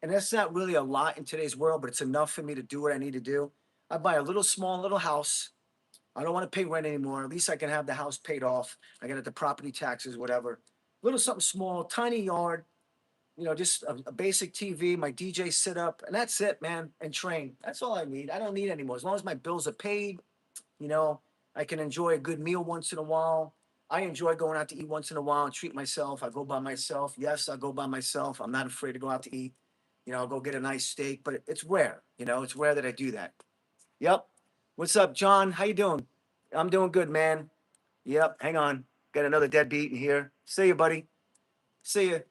and that's not really a lot in today's world, but it's enough for me to do what I need to do. I buy a little small little house. I don't want to pay rent anymore. At least I can have the house paid off. I got the property taxes, whatever. Little something small, tiny yard, just a basic TV, my DJ sit up, and that's it, man. And train. That's all I need. I don't need anymore. As long as my bills are paid, you know, I can enjoy a good meal once in a while. I enjoy going out to eat once in a while and treat myself. I go by myself. Yes, I go by myself. I'm not afraid to go out to eat. I'll go get a nice steak, but it's rare. It's rare that I do that. Yep. What's up, John? How you doing? I'm doing good, man. Yep. Hang on. Got another deadbeat in here. See you, buddy. See you.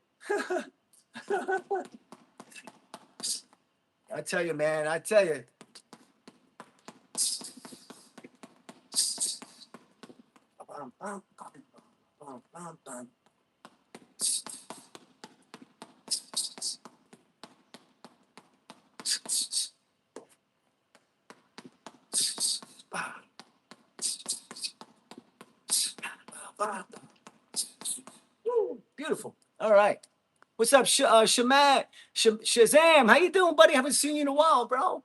I tell you, man. I tell you. Beautiful. All right. What's up, Shazam? How you doing, buddy? Haven't seen you in a while, bro.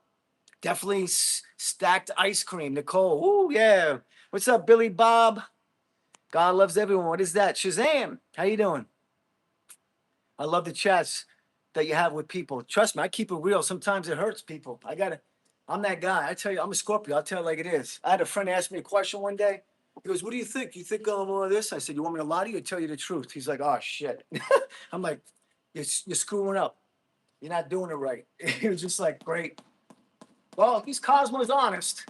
Definitely stacked ice cream, Nicole. Ooh, yeah. What's up, Billy Bob? God loves everyone. What is that? Shazam. How you doing? I love the chats that you have with people. Trust me, I keep it real. Sometimes it hurts people. I'm that guy. I tell you, I'm a Scorpio. I'll tell you like it is. I had a friend ask me a question one day. He goes, "What do you think? You think I'm all this?" I said, "You want me to lie to you or tell you the truth?" He's like, "Oh, shit." I'm like, you're screwing up. You're not doing it right. He was just like, "Great." Well, these Cosmo's honest.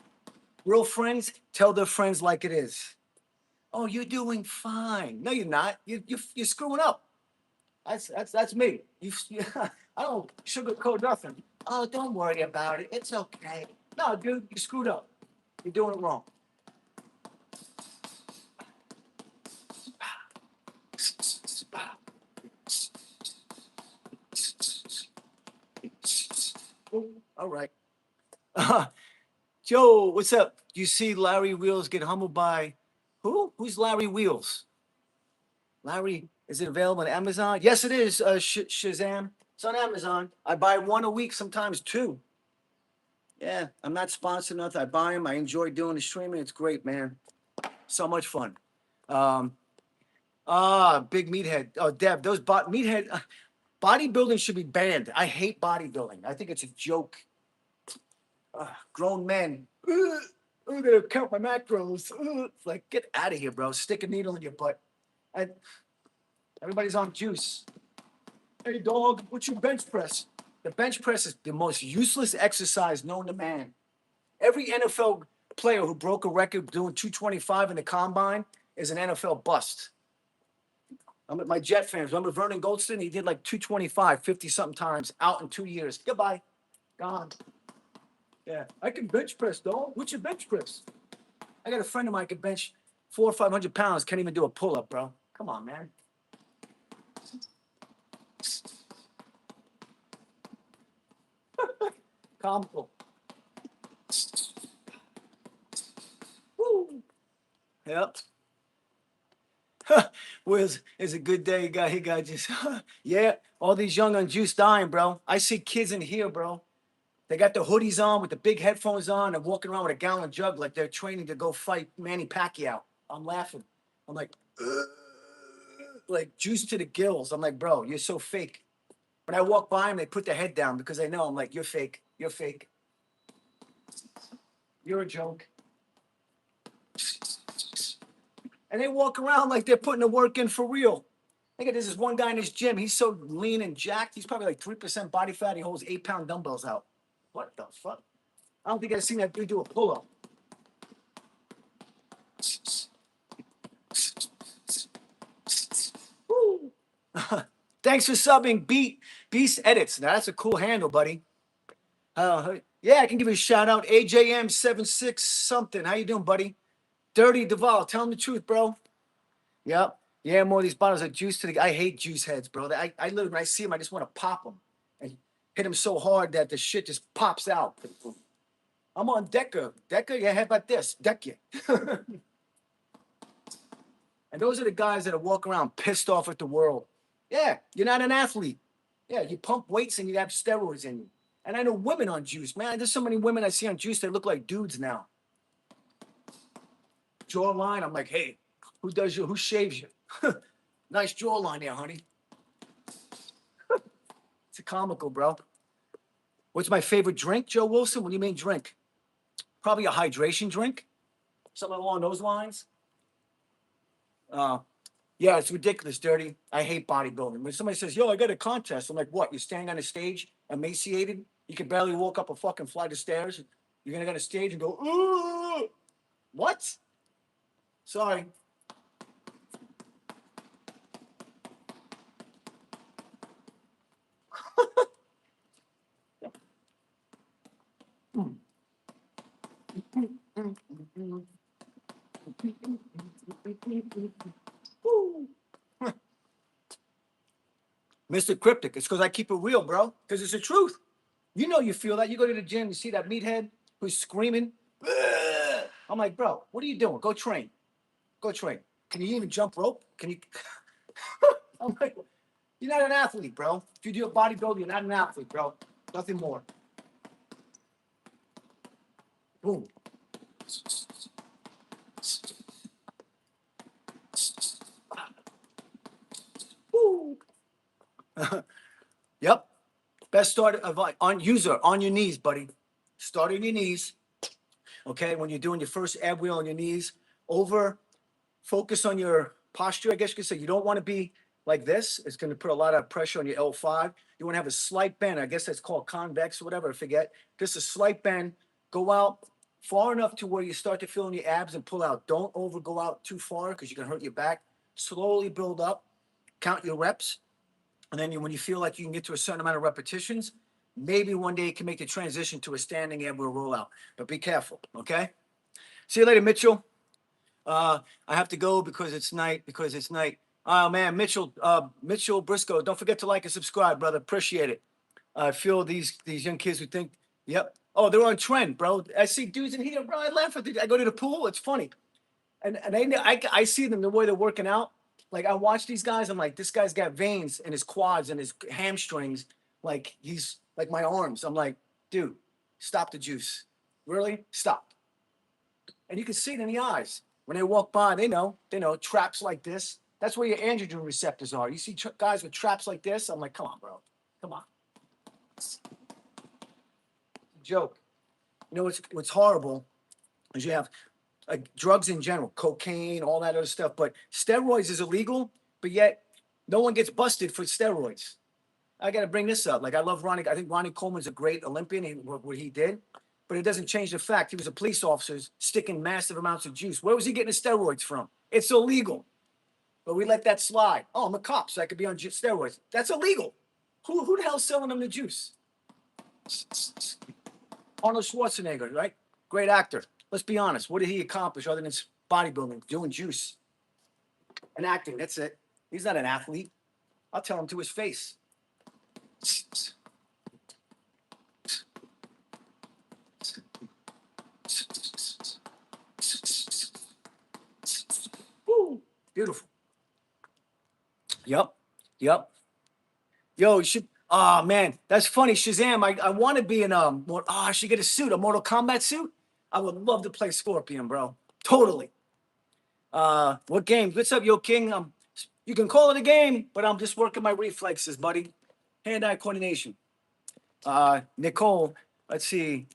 Real friends tell their friends like it is. "Oh, you're doing fine." No, you're not. You're screwing up. That's me. I don't sugarcoat nothing. "Oh, don't worry about it. It's okay." No, dude, you screwed up. You're doing it wrong. All right. Joe, what's up? You see Larry Wheels get humbled by who? Who's Larry Wheels? Larry, is it available on Amazon? Yes, it is. Shazam. It's on Amazon. I buy one a week, sometimes two. Yeah, I'm not sponsored nothing. I buy them. I enjoy doing the streaming. It's great, man. So much fun. Um, Big meathead. Oh, Deb, those meathead bodybuilding should be banned. I hate bodybuilding. I think it's a joke. Grown men. I'm gonna count my macros. It's like, get out of here, bro. Stick a needle in your butt. And everybody's on juice. Hey, dog, what's your bench press? The bench press is the most useless exercise known to man. Every NFL player who broke a record doing 225 in the combine is an NFL bust. My Jet fans. Remember Vernon Goldstein? He did like 225, 50 something times out in 2 years. Goodbye. Gone. Yeah. I can bench press, dog. What's your bench press? I got a friend of mine can bench 400 or 500 pounds. Can't even do a pull up, bro. Come on, man. Comical. Woo. Yep. Was is a good day, he got just yeah. All these young on juice dying, bro. I see kids in here, bro. They got the hoodies on with the big headphones on and walking around with a gallon jug like they're training to go fight Manny Pacquiao. I'm laughing. I'm like juice to the gills. I'm like, bro, you're so fake. When I walk by them, they put their head down because they know I'm like, you're fake. You're fake. You're a joke. And they walk around like they're putting the work in for real. Look at this. There's one guy in his gym. He's so lean and jacked. He's probably like 3% body fat. He holds 8-pound dumbbells out. What the fuck? I don't think I've seen that dude do a pull up. Thanks for subbing, Beast Edits. Now that's a cool handle, buddy. Yeah, I can give you a shout out. AJM76 something. How you doing, buddy? Dirty Duval. Tell him the truth, bro. Yep. Yeah, more of these bottles of juice to the. I hate juice heads, bro. I literally, when I see them, I just want to pop them and hit them so hard that the shit just pops out. I'm on Decker. Decker, yeah, how about this? Deck you. And those are the guys that are walking around pissed off at the world. Yeah, you're not an athlete. Yeah, you pump weights and you have steroids in you. And I know women on juice, man. There's so many women I see on juice that look like dudes now. Jawline, I'm like, hey, who shaves you? Nice jawline there, honey. It's a comical, bro. What's my favorite drink, Joe Wilson? What do you mean drink? Probably a hydration drink, something along those lines. Uh, yeah, it's ridiculous, Dirty. I hate bodybuilding. When somebody says, yo, I got a contest, I'm like, what? You're standing on a stage, emaciated? You can barely walk up a fucking flight of stairs. You're gonna go on a stage and go, ooh, what? Sorry. Mr. Cryptic, it's because I keep it real, bro. Because it's the truth. You know you feel that. You go to the gym, you see that meathead who's screaming. "Ugh." I'm like, bro, what are you doing? Go train. Go train. Can you even jump rope? Can you? I'm like, you're not an athlete, bro. If you do a bodybuilder, you're not an athlete, bro. Nothing more. Boom. Woo. Yep. Best start of on user on your knees, buddy. Start on your knees. Okay, when you're doing your first ab wheel on your knees, over focus on your posture. I guess you could say you don't want to be like this. It's going to put a lot of pressure on your L5. You want to have a slight bend. I guess that's called convex or whatever. I forget. Just a slight bend. Go out far enough to where you start to feel in your abs and pull out. Don't over go out too far because you can hurt your back. Slowly build up. Count your reps. And then when you feel like you can get to a certain amount of repetitions, maybe one day you can make the transition to a standing ab wheel rollout. But be careful, okay? See you later, Mitchell. I have to go because it's night. Oh man, Mitchell Briscoe. Don't forget to like and subscribe, brother. Appreciate it. I feel these young kids who think, yep. Oh, they're on trend, bro. I see dudes in here, bro. I laugh at I go to the pool. It's funny, and I see them the way they're working out. Like I watch these guys. I'm like, this guy's got veins in his quads and his hamstrings. Like he's like my arms. I'm like, dude, stop the juice. Really, stop. And you can see it in the eyes. When they walk by, they know traps like this. That's where your androgen receptors are. You see guys with traps like this. I'm like, come on, bro, come on. It's a joke. You know what's horrible is you have drugs in general, cocaine, all that other stuff. But steroids is illegal, but yet no one gets busted for steroids. I got to bring this up. Like I love Ronnie. I think Ronnie Coleman's a great Olympian. What he did, but it doesn't change the fact he was a police officer sticking massive amounts of juice. Where was he getting his steroids from? It's illegal. But we let that slide. Oh, I'm a cop, so I could be on steroids. That's illegal. Who the hell's selling them the juice? Arnold Schwarzenegger, right? Great actor. Let's be honest. What did he accomplish other than bodybuilding, doing juice, and acting? That's it. He's not an athlete. I'll tell him to his face. Woo. Beautiful. Yep. Yep. Yo, you should. Oh man, that's funny. Shazam. I want to be in I should get a suit, a Mortal Kombat suit. I would love to play Scorpion, bro. Totally. What game? What's up, Yo King? You can call it a game, but I'm just working my reflexes, buddy. Hand-eye coordination. Nicole, let's see.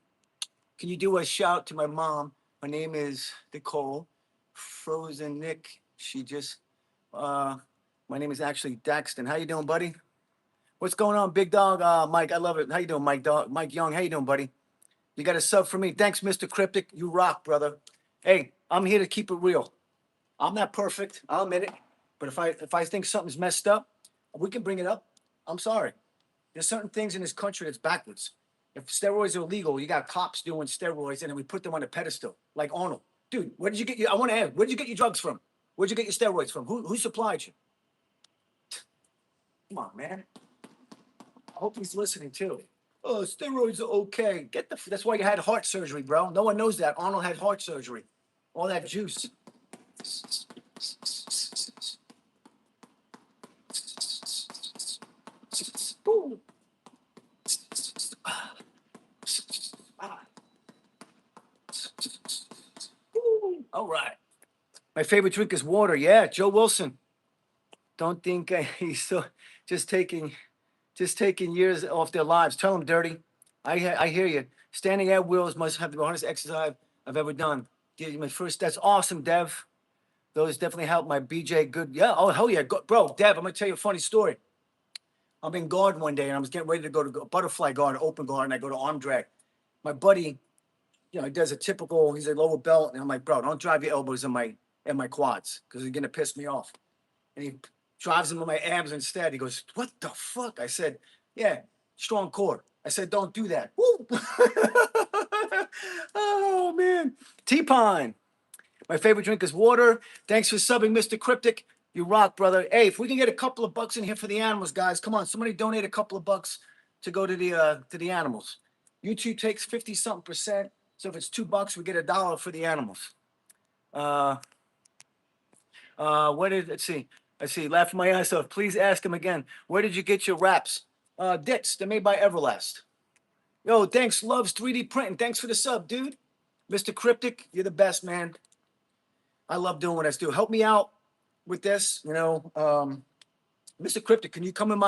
Can you do a shout to my mom? Her name is Nicole. Frozen Nick. She just my name is actually Daxton. How you doing, buddy? What's going on, big dog? Mike, I love it. How you doing, Mike Dog? Mike Young, how you doing, buddy? You got a sub for me. Thanks, Mr. Cryptic. You rock, brother. Hey, I'm here to keep it real. I'm not perfect. I'll admit it. But if I think something's messed up, we can bring it up. I'm sorry. There's certain things in this country that's backwards. If steroids are illegal, you got cops doing steroids, and then we put them on a pedestal, like Arnold. Dude, where did you get your? I want to ask, where did you get your drugs from? Where'd you get your steroids from? Who supplied you? Come on, man. I hope he's listening too. Oh, steroids are okay. That's why you had heart surgery, bro. No one knows that. Arnold had heart surgery. All that juice. Woo. All right. My favorite drink is water. Yeah, Joe Wilson. Don't think he's still just taking just taking years off their lives. Tell them, Dirty. I hear you. Standing at wheels must have the hardest exercise I've ever done. My first. That's awesome, Dev. Those definitely helped my BJ good. Yeah. Oh hell yeah, bro. Dev, I'm gonna tell you a funny story. I'm in guard one day and I was getting ready to go to butterfly guard, open guard, and I go to arm drag. My buddy, he does a typical. He's a lower belt, and I'm like, bro, don't drive your elbows in my quads because you're gonna piss me off. And he drives them in my abs instead. He goes, what the fuck? I said, yeah, strong core. I said, don't do that. Woo! Oh man, T-Pine. My favorite drink is water. Thanks for subbing, Mr. Cryptic. You rock, brother. Hey, if we can get a couple of bucks in here for the animals, guys, come on. Somebody donate a couple of bucks to go to the animals. YouTube takes 50 something percent. So if it's $2, we get $1 for the animals. Let's see. Laugh my ass off. Please ask him again. Where did you get your wraps? Dicks. They're made by Everlast. Yo, thanks, Loves 3D Printing. Thanks for the sub, dude. Mr. Cryptic, you're the best, man. I love doing what I do. Help me out with this. Mr. Cryptic, can you come in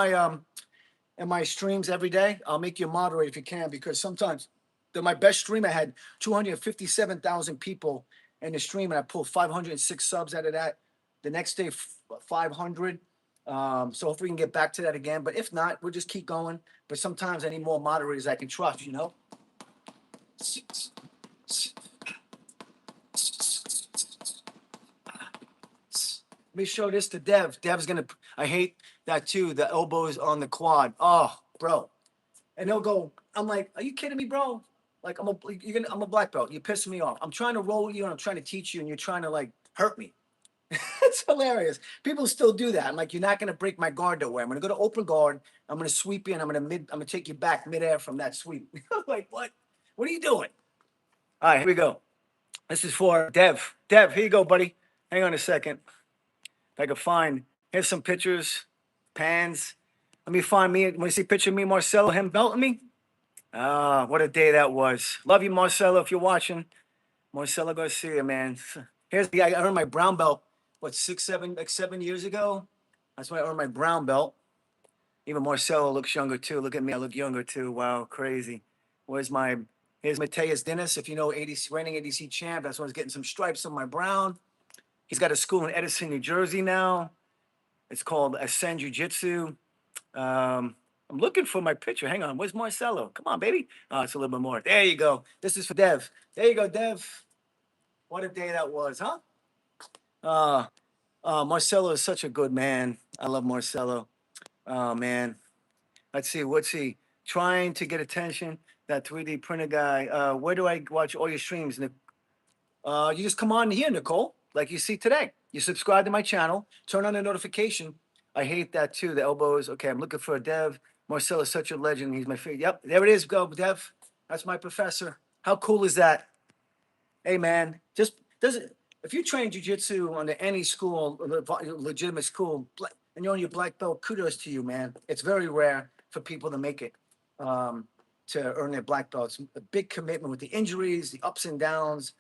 my streams every day? I'll make you a moderator if you can, because sometimes my best stream I had 257,000 people in the stream, and I pulled 506 subs out of that. The next day, 500. So hopefully we can get back to that again. But if not, we'll just keep going. But sometimes I need more moderators I can trust, Let me show this to Dev. Dev's gonna. I hate that too. The elbows on the quad. Oh, bro. And they'll go. I'm like, are you kidding me, bro? Like I'm a black belt. You're pissing me off. I'm trying to roll you and I'm trying to teach you, and you're trying to like hurt me. It's hilarious. People still do that. I'm like, you're not gonna break my guard that way. I'm gonna go to open guard. I'm gonna sweep you, and I'm gonna take you back midair from that sweep. Like what? What are you doing? All right, here we go. This is for Dev. Dev, here you go, buddy. Hang on a second. If I could find, here's some pictures, pans. Let me find me. Want to see a picture of me, Marcelo, him belting me? Ah, what a day that was. Love you, Marcelo, if you're watching. Marcelo Garcia, man. Here's the guy. I earned my brown belt, what, 7 years ago? That's when I earned my brown belt. Even Marcelo looks younger too. Look at me, I look younger too. Wow, crazy. Here's Mateus Dennis, if you know, reigning ADC champ. That's when I was getting some stripes on my brown. He's got a school in Edison, New Jersey now. It's called Ascend Jiu-Jitsu. I'm looking for my picture. Hang on. Where's Marcelo? Come on, baby. Oh, it's a little bit more. There you go. This is for Dev. There you go, Dev. What a day that was, huh? Marcelo is such a good man. I love Marcelo. Oh, man. Let's see. What's he? Trying to get attention. That 3D printer guy. Where do I watch all your streams? You just come on here, Nicole, like you see today. You subscribe to my channel. Turn on the notification. I hate that too. The elbows. Okay, I'm looking for a Dev. Marcel is such a legend. He's my favorite. Yep, there it is. Go, Dev. That's my professor. How cool is that? Hey, man, just doesn't. If you train jujitsu under any school, legitimate school, and you're on your black belt, kudos to you, man. It's very rare for people to make it to earn their black belts. A big commitment with the injuries, the ups and downs.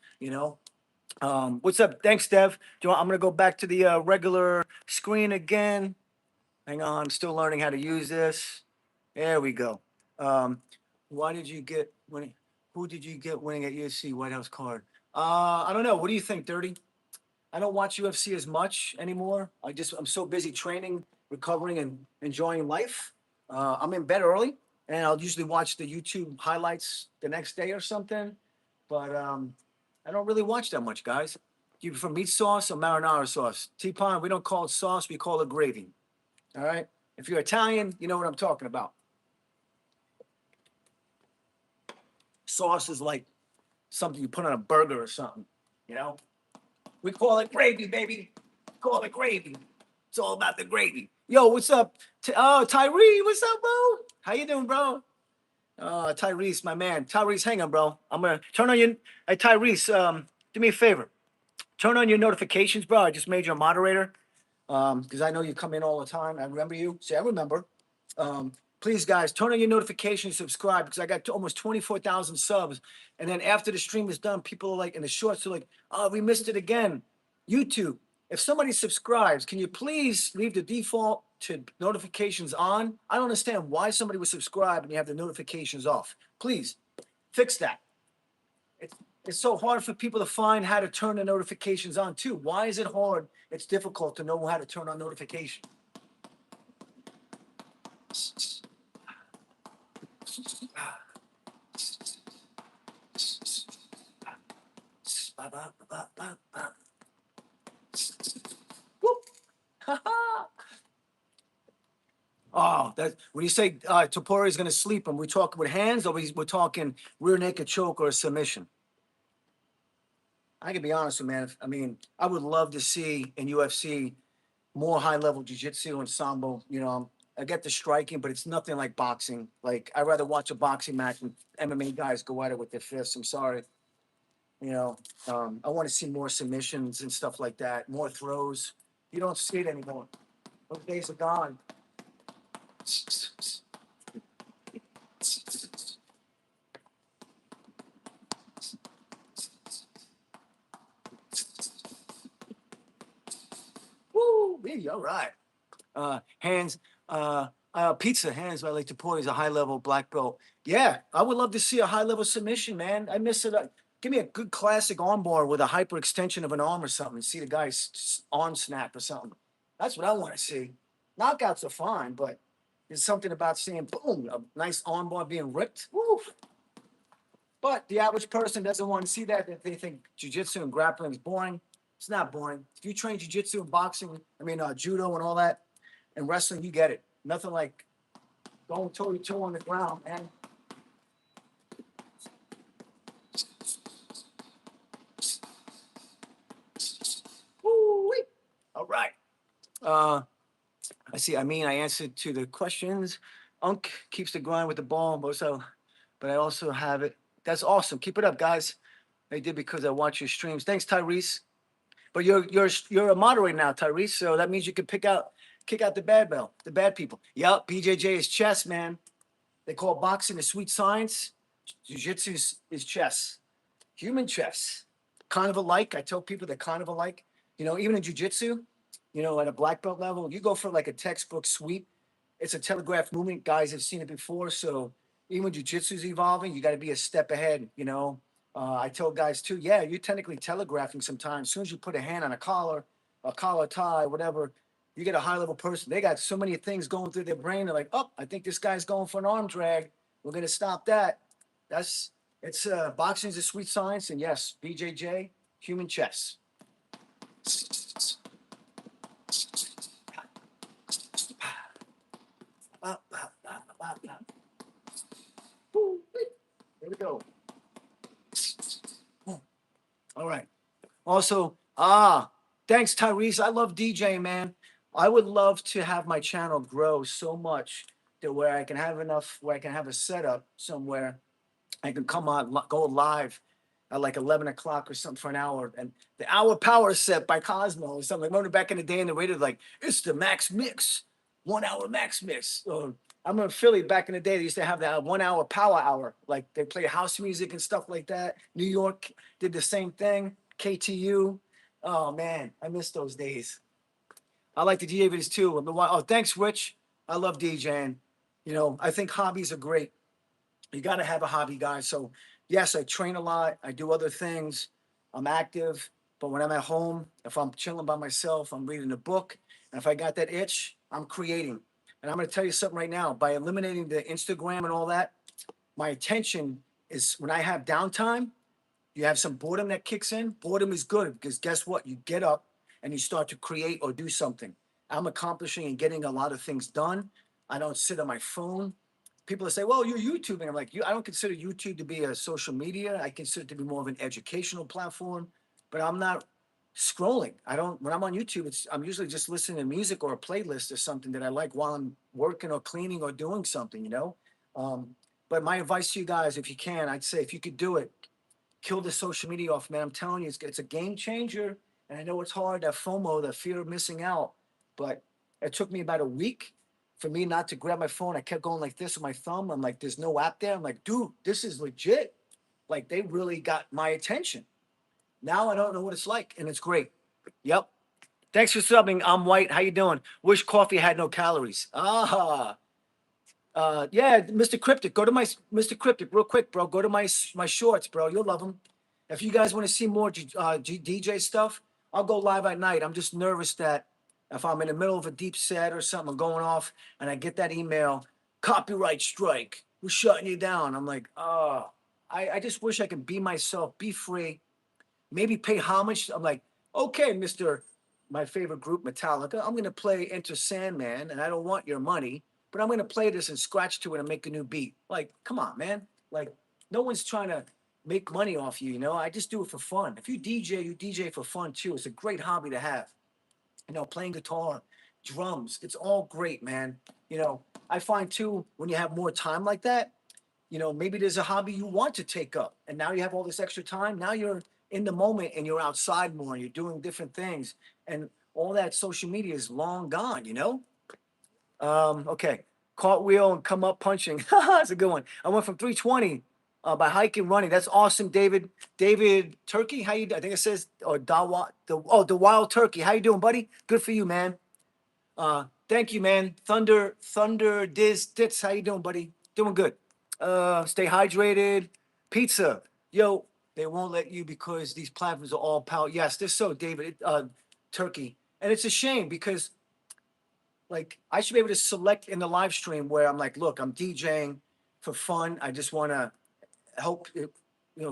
What's up? Thanks, Dev. I'm gonna go back to the regular screen again. Hang on, I'm still learning how to use this. There we go. Why did you get winning? Who did you get winning at UFC White House card? I don't know. What do you think, Dirty? I don't watch UFC as much anymore. I'm so busy training, recovering, and enjoying life. I'm in bed early, and I'll usually watch the YouTube highlights the next day or something. But I don't really watch that much, guys. Do you prefer meat sauce or marinara sauce? T-Pine, we don't call it sauce, we call it gravy. All right? If you're Italian, you know what I'm talking about. Sauce is like something you put on a burger or something, We call it gravy, baby. Call it gravy. It's all about the gravy. Yo, what's up? Tyree, what's up, bro? How you doing, bro? Tyrese, my man. Tyrese, hang on, bro. I'm gonna turn on your. Hey, Tyrese, do me a favor. Turn on your notifications, bro. I just made you a moderator because I know you come in all the time. I remember you. See, I remember. Please, guys, turn on your notifications, subscribe, because I got almost 24,000 subs. And then after the stream is done, people are like in the shorts are like, "Oh, we missed it again." YouTube, if somebody subscribes, can you please leave the default to notifications on? I don't understand why somebody would subscribe and you have the notifications off. Please fix that. It's, it's so hard for people to find how to turn the notifications on too. Why is it hard? It's difficult to know how to turn on notifications. Oh, that when you say Topuria is going to sleep, and we talking with hands, or we're talking rear naked choke or a submission. I can be honest with you, man. I mean, I would love to see in UFC more high level jiu-jitsu and sambo. You know, I get the striking, but it's nothing like boxing. Like I'd rather watch a boxing match and MMA guys go at it with their fists. I'm sorry. You know, I want to see more submissions and stuff like that, more throws. You don't see it anymore. Those days are gone. Woo, baby, all right. Hands, pizza hands by Lake Tapoy is a high level black belt. Yeah, I would love to see a high level submission, man. I miss it. Give me a good classic armbar with a hyperextension of an arm or something. See the guy's arm snap or something. That's what I want to see. Knockouts are fine, but there's something about seeing boom, a nice armbar being ripped. Woo. But the average person doesn't want to see that. If they think jujitsu and grappling is boring, it's not boring. If you train jujitsu and boxing, judo and all that, and wrestling, you get it. Nothing like going toe to toe on the ground, man. Woo-wee. All right. I see. I answered to the questions. Unk keeps the grind with the ball, but I also have it. That's awesome. Keep it up, guys. I did because I watch your streams. Thanks, Tyrese. But you're a moderator now, Tyrese. So that means you can kick out the the bad people. Yep, BJJ is chess, man. They call boxing the sweet science. Jiu-jitsu is chess, human chess. Kind of alike. I tell people they're kind of alike. You know, even in jiu-jitsu, you know, at a black belt level, you go for like a textbook sweep. It's a telegraph movement. Guys have seen it before. So even when jiu-jitsu is evolving, you got to be a step ahead, you know. I tell guys too, yeah, you're technically telegraphing sometimes. As soon as you put a hand on a collar tie, whatever, you get a high level person. They got so many things going through their brain. They're like, oh, I think this guy's going for an arm drag. We're gonna stop that. That's it's boxing is a sweet science, and yes, BJJ, human chess. Here we go. All right. Also, thanks, Tyrese. I love DJing, man. I would love to have my channel grow so much that where I can have enough, where I can have a setup somewhere. I can come on, go live at like 11 o'clock or something for an hour. And the hour power set by Cosmo or something. I remember back in the day in the radio, like, it's the max mix, 1 hour max mix. Or I'm in Philly back in the day. They used to have that 1 hour power hour. Like they play house music and stuff like that. New York did the same thing. KTU. Oh man, I miss those days. I like the DJ videos too. Oh, thanks, Rich. I love DJing. You know, I think hobbies are great. You got to have a hobby, guys. So, yes, I train a lot. I do other things. I'm active. But when I'm at home, if I'm chilling by myself, I'm reading a book. And if I got that itch, I'm creating. And I'm going to tell you something right now. By eliminating the Instagram and all that, my attention is when I have downtime, you have some boredom that kicks in. Boredom is good because guess what? You get up and you start to create or do something. I'm accomplishing and getting a lot of things done. I don't sit on my phone. People say, well, you're YouTubing. I'm like, I don't consider YouTube to be a social media. I consider it to be more of an educational platform, but I'm not scrolling. When I'm on YouTube, I'm usually just listening to music or a playlist or something that I like while I'm working or cleaning or doing something, you know? But my advice to you guys, if you can, I'd say if you could do it, kill the social media off, man. I'm telling you, it's a game changer. And I know it's hard, that FOMO, that fear of missing out. But it took me about a week for me not to grab my phone. I kept going like this with my thumb. I'm like, there's no app there. I'm like, dude, this is legit. Like they really got my attention. Now I don't know what it's like, and it's great. Yep. Thanks for subbing. I'm White. How you doing? Wish coffee had no calories. Ah, yeah, Mr. Cryptic. Go to my Mr. Cryptic real quick, bro. Go to my shorts, bro. You'll love them. If you guys want to see more DJ stuff, I'll go live at night. I'm just nervous that if I'm in the middle of a deep set or something going off, and I get that email, copyright strike, we're shutting you down. I'm like, oh, I just wish I could be myself, be free, maybe pay homage. I'm like, okay, Mr. My favorite group, Metallica, I'm gonna play Enter Sandman, and I don't want your money, but I'm gonna play this and scratch to it and make a new beat. Like, come on, man. Like, no one's trying to make money off you, you know. I just do it for fun. If you DJ for fun too. It's a great hobby to have. You know, playing guitar, drums, it's all great, man. You know, I find too when you have more time like that, you know, maybe there's a hobby you want to take up, and now you have all this extra time. Now you're in the moment and you're outside more and you're doing different things, and all that social media is long gone, you know. Okay, cartwheel and come up punching. That's a good one. I went from 320 by hiking, running. That's awesome, David. David Turkey, how you? I think it says or Dawa. The Wild Turkey. How you doing, buddy? Good for you, man. Thank you, man. Thunder Diz Dits. How you doing, buddy? Doing good. Stay hydrated. Pizza. Yo, they won't let you because these platforms are all power. Yes, they're so, David. Turkey. And it's a shame because like I should be able to select in the live stream where I'm like, look, I'm DJing for fun. I just want to help,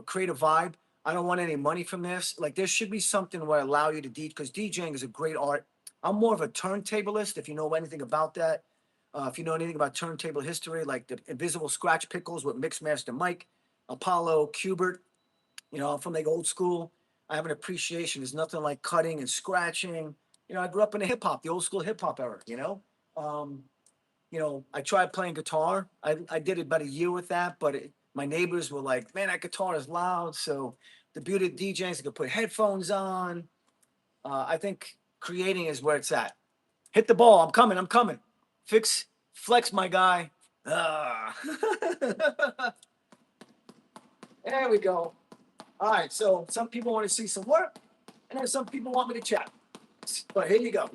create a vibe. I don't want any money from this. Like there should be something where I allow you to DJ because DJing is a great art. I'm more of a turntablist. If you know anything about that, if you know anything about turntable history, like the Invisible Scratch Pickles with Mixmaster Mike, Apollo, Cubert, you know, I'm from like old school. I have an appreciation. There's nothing like cutting and scratching. You know, I grew up in the hip hop, the old school hip hop era. Um, I tried playing guitar. I did about a year with that, but my neighbors were like, "Man, that guitar is loud." So the beauty of DJing is you can put headphones on. I think creating is where it's at. Hit the ball. I'm coming. I'm coming. Flex, my guy. Ah. There we go. All right, so some people want to see some work, and then some people want me to chat. But here you go.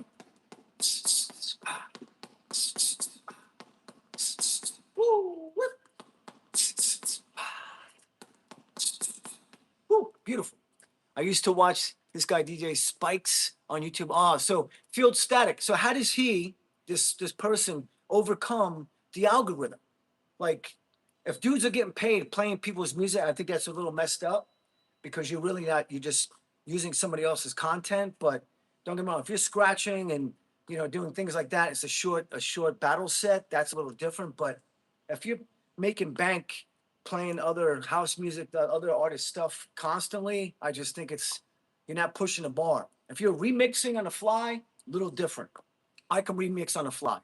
Woo, whoop. Woo, beautiful. I used to watch this guy DJ Spikes on YouTube. So Field Static. So how does this person, overcome the algorithm? Like, if dudes are getting paid playing people's music, I think that's a little messed up because you're really not. You're just using somebody else's content. But don't get me wrong. If you're scratching and doing things like that, it's a short battle set. That's a little different. But if you're making bank playing other house music, the other artist stuff constantly, I just think you're not pushing the bar. If you're remixing on the fly, little different. I can remix on the fly.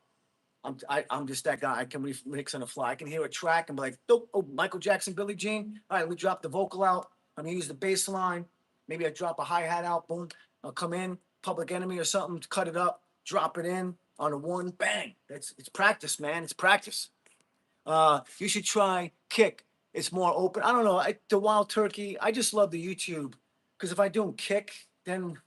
I'm just that guy. I can remix on the fly. I can hear a track and be like, oh, Michael Jackson, Billie Jean. All right, let me drop the vocal out. I'm gonna use the bass line. Maybe I drop a hi hat out. Boom. I'll come in, Public Enemy or something, cut it up, drop it in on a one, bang. It's practice, man. It's practice. You should try Kick. It's more open. I don't know. The Wild Turkey. I just love the YouTube because if I do Kick, then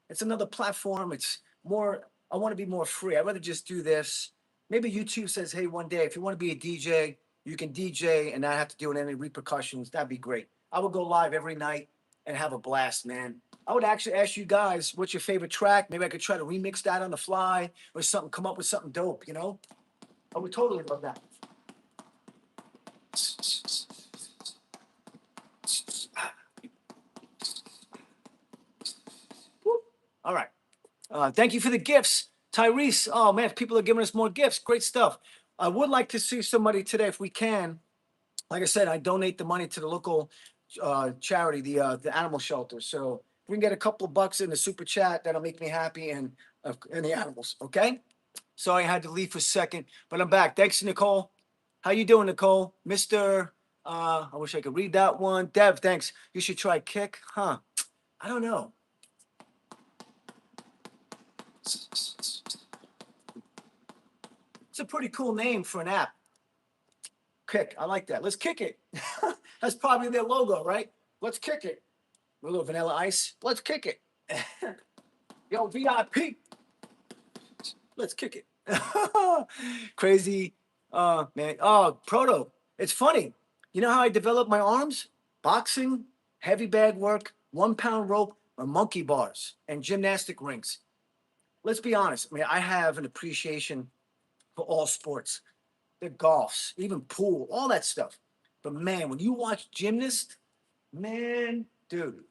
it's another platform. It's more. I want to be more free. I'd rather just do this. Maybe YouTube says, "Hey, one day, if you want to be a DJ, you can DJ and not have to deal with any repercussions." That'd be great. I would go live every night and have a blast, man. I would actually ask you guys, what's your favorite track? Maybe I could try to remix that on the fly or something. Come up with something dope. I would totally love that. All right. Thank you for the gifts, Tyrese. Oh man, people are giving us more gifts. Great stuff. I would like to see somebody today, if we can. Like I said, I donate the money to the local charity, the animal shelter. So if we can get a couple of bucks in the super chat, that'll make me happy, and the animals. Okay. Sorry, I had to leave for a second, but I'm back. Thanks, Nicole. How you doing, Nicole? Mister. I wish I could read that one. Dev, thanks. You should try Kick, huh? I don't know. It's a pretty cool name for an app. Kick. I like that. Let's kick it. That's probably their logo, right? Let's kick it. A little Vanilla Ice. Let's kick it. Yo, VIP. Let's kick it. Crazy. Man. Oh, Proto. It's funny. You know how I developed my arms? Boxing, heavy bag work, 1 pound rope, or monkey bars, and gymnastic rings. Let's be honest. I mean, I have an appreciation for all sports, the golfs, even pool, all that stuff. But man, when you watch gymnasts, man, dude,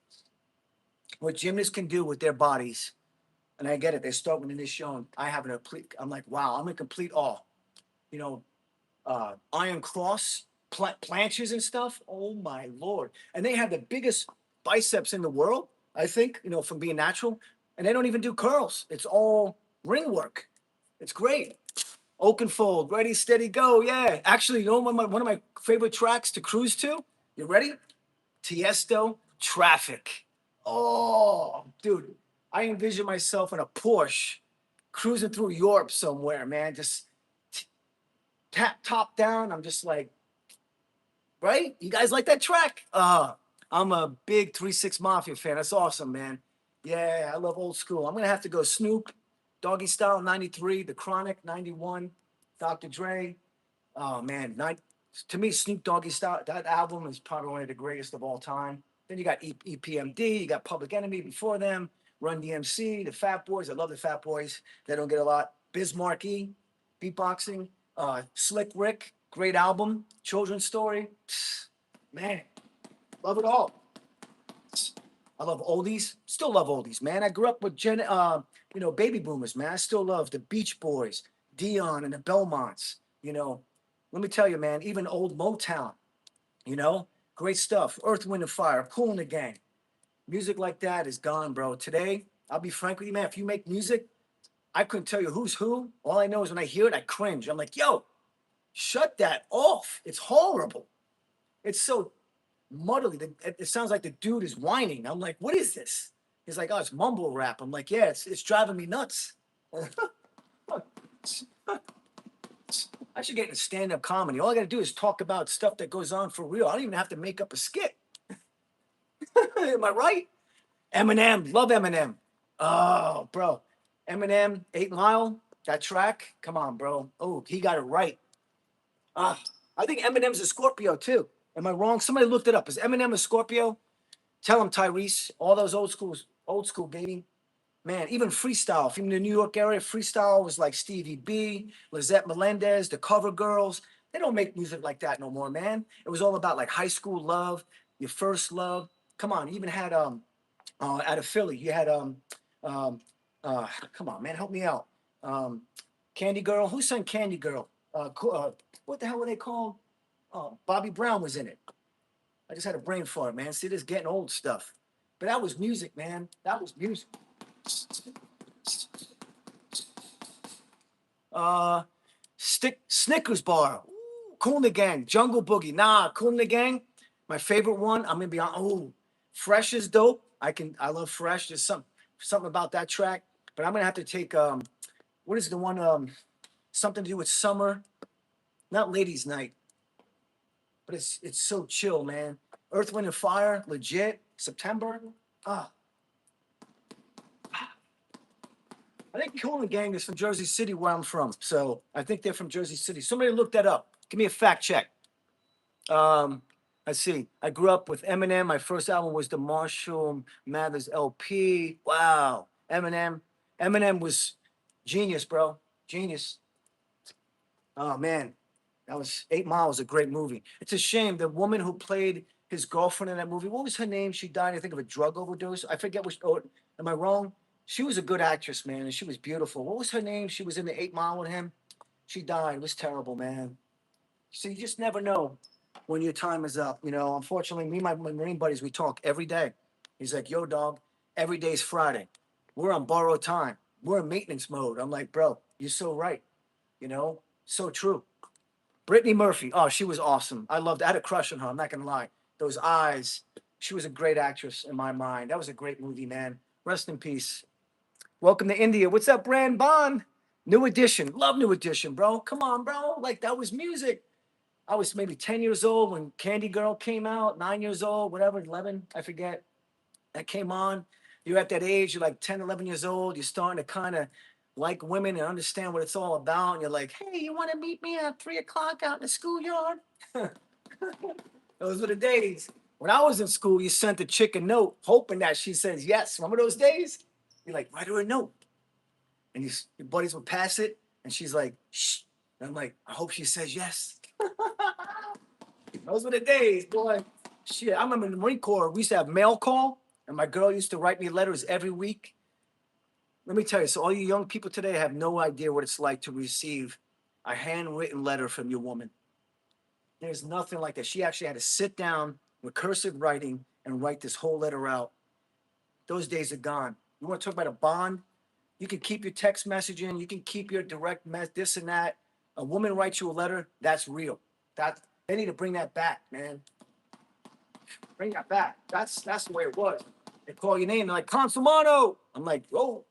what gymnasts can do with their bodies, and I get it. They start with this show. I have an complete. I'm like, wow, I'm in complete awe. You know, iron cross planches and stuff. Oh my lord! And they have the biggest biceps in the world. I think from being natural, and they don't even do curls. It's all ring work. It's great. Oakenfold, ready, steady, go. Yeah. Actually, one of my favorite tracks to cruise to? You ready? Tiesto, Traffic. Oh, dude. I envision myself in a Porsche cruising through Europe somewhere, man. Just tap top down. I'm just like, right? You guys like that track? I'm a big 3 6 Mafia fan. That's awesome, man. Yeah, I love old school. I'm gonna have to go Snoop, Doggy Style 93, The Chronic 91, Dr. Dre. Oh man, to me, Snoop Doggy Style, that album is probably one of the greatest of all time. Then you got EPMD, you got Public Enemy before them, Run DMC, the Fat Boys. I love the Fat Boys. They don't get a lot. Biz Markie, beatboxing. Slick Rick, great album. Children's Story. Man, love it all. I love oldies. Still love oldies, man. I grew up with baby boomers, man. I still love the Beach Boys, Dion, and the Belmonts. Let me tell you, man. Even old Motown. Great stuff. Earth, Wind, and Fire, Kool and the Gang. Music like that is gone, bro. Today, I'll be frank with you, man. If you make music, I couldn't tell you who's who. All I know is when I hear it, I cringe. I'm like, yo, shut that off. It's horrible. It's so muddly. It sounds like the dude is whining. I'm like, what is this? He's like, oh, it's mumble rap. I'm like, yeah, it's driving me nuts. I should get into stand-up comedy. All I got to do is talk about stuff that goes on for real. I don't even have to make up a skit. Am I right? Eminem, love Eminem. Oh, bro. Eminem, 8 Mile, that track. Come on, bro. Oh, he got it right. I think Eminem's a Scorpio too. Am I wrong? Somebody looked it up. Is Eminem a Scorpio? Tell him, Tyrese. All those old school baby. Man, even freestyle from the New York area, freestyle was like Stevie B, Lizette Melendez, the Cover Girls. They don't make music like that no more, man. It was all about like high school love, your first love. Come on, you even had out of Philly, you had um come on, man, help me out. Candy Girl. Who sang Candy Girl? What the hell were they called? Bobby Brown was in it. I just had a brain fart, man. See, this getting old stuff. But that was music, man. That was music. Uh, Snickers bar. Ooh, Kool and the Gang. Jungle Boogie. Nah, Kool and the Gang. My favorite one. I'm gonna be on. Oh, Fresh is dope. I love Fresh. There's something about that track. But I'm gonna have to take what is the one something to do with summer? Not Ladies Night, but it's so chill, man. Earth, Wind, and Fire, legit. September. Ah, I think Kool and the Gang is from Jersey City, where I'm from. So I think they're from Jersey City. Somebody look that up. Give me a fact check. Let's see. I grew up with Eminem. My first album was the Marshall Mathers LP. Wow, Eminem. Eminem was genius, bro. Genius. Oh man, that was 8 Mile. Was a great movie. It's a shame the woman who played his girlfriend in that movie. What was her name? She died, I think, of a drug overdose. I forget which. Oh, am I wrong? She was a good actress, man, and she was beautiful. What was her name? She was in the 8 Mile with him. She died. It was terrible, man. So you just never know when your time is up. Unfortunately, me and my Marine buddies, we talk every day. He's like, yo, dog, every day's Friday. We're on borrowed time. We're in maintenance mode. I'm like, bro, you're so right. So true. Brittany Murphy. Oh, she was awesome. I loved. I had a crush on her. I'm not gonna lie. Those eyes. She was a great actress in my mind. That was a great movie, man. Rest in peace. Welcome to India. What's up, Brand Bond? New Edition, love New Edition, bro. Come on, bro. Like that was music. I was maybe 10 years old when Candy Girl came out, 9 years old, whatever, 11, I forget. That came on. You're at that age, you're like 10, 11 years old. You're starting to kind of like women and understand what it's all about. And you're like, hey, you want to meet me at 3 o'clock out in the schoolyard? Those were the days. When I was in school, you sent a chick a note hoping that she says yes. Remember those days? You're like, write her a note. And your buddies would pass it, and she's like, shh. And I'm like, I hope she says yes. Those were the days, boy. Shit, I remember in the Marine Corps, we used to have mail call, and my girl used to write me letters every week. Let me tell you, so all you young people today have no idea what it's like to receive a handwritten letter from your woman. There's nothing like that. She actually had to sit down with cursive writing and write this whole letter out. Those days are gone. You want to talk about a bond? You can keep your text messaging. You can keep your direct this and that. A woman writes you a letter. That's real. They need to bring that back, man. Bring that back. That's the way it was. They call your name. They're like Consumano. I'm like, oh,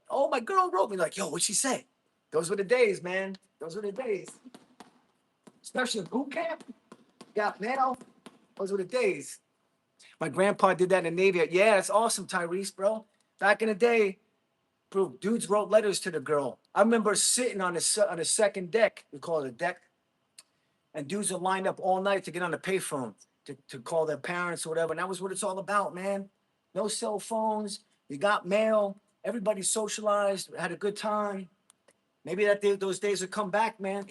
oh, my girl wrote me. Like, yo, what'd she say? Those were the days, man. Those were the days. Especially in boot camp. Got mail. Those were the days. My grandpa did that in the Navy. Yeah, it's awesome, Tyrese, bro. Back in the day, bro, dudes wrote letters to the girl. I remember sitting on the second deck. We call it a deck. And dudes are lined up all night to get on the payphone to call their parents or whatever. And that was what it's all about, man. No cell phones. You got mail. Everybody socialized, had a good time. Maybe those days will come back, man.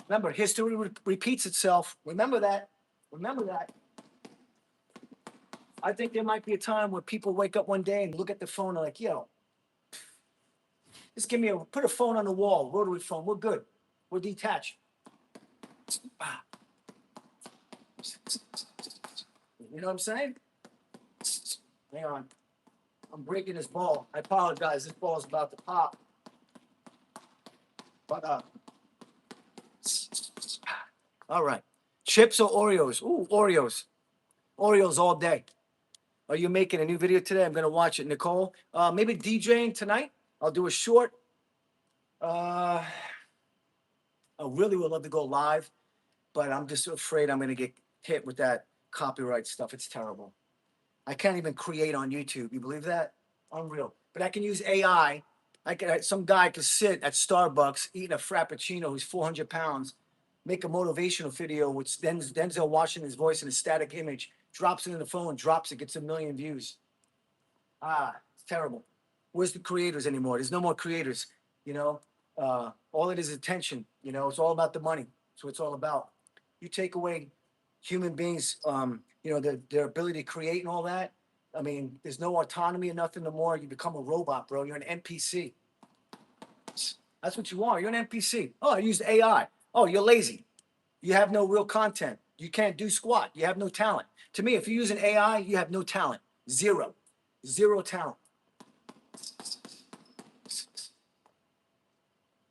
Remember, history repeats itself. Remember that. Remember that. I think there might be a time where people wake up one day and look at the phone and like, yo, just put a phone on the wall, rotary phone. We're good. We're detached. You know what I'm saying? Hang on. I'm breaking this ball. I apologize. This ball is about to pop. But all right. Chips or Oreos? Ooh, Oreos. Oreos all day. Are you making a new video today? I'm gonna watch it, Nicole. Maybe DJing tonight. I'll do a short. I really would love to go live, but I'm just afraid I'm gonna get hit with that copyright stuff. It's terrible. I can't even create on YouTube. You believe that? Unreal. But I can use AI. Some guy could sit at Starbucks eating a Frappuccino who's 400 pounds, make a motivational video with Denzel Washington's voice in a static image, drops it in the phone, drops it, gets 1 million views. It's terrible. Where's the creators anymore? There's no more creators. You know, all it is attention. You know, it's all about the money. That's what it's all about. You take away human beings, their ability to create and all that. I mean, there's no autonomy or nothing no more. You become a robot, bro. You're an NPC. That's what you are. You're an NPC. Oh, I used AI. Oh, you're lazy. You have no real content. You can't do squat. You have no talent. To me, if you use an AI, you have no talent. Zero. Zero talent.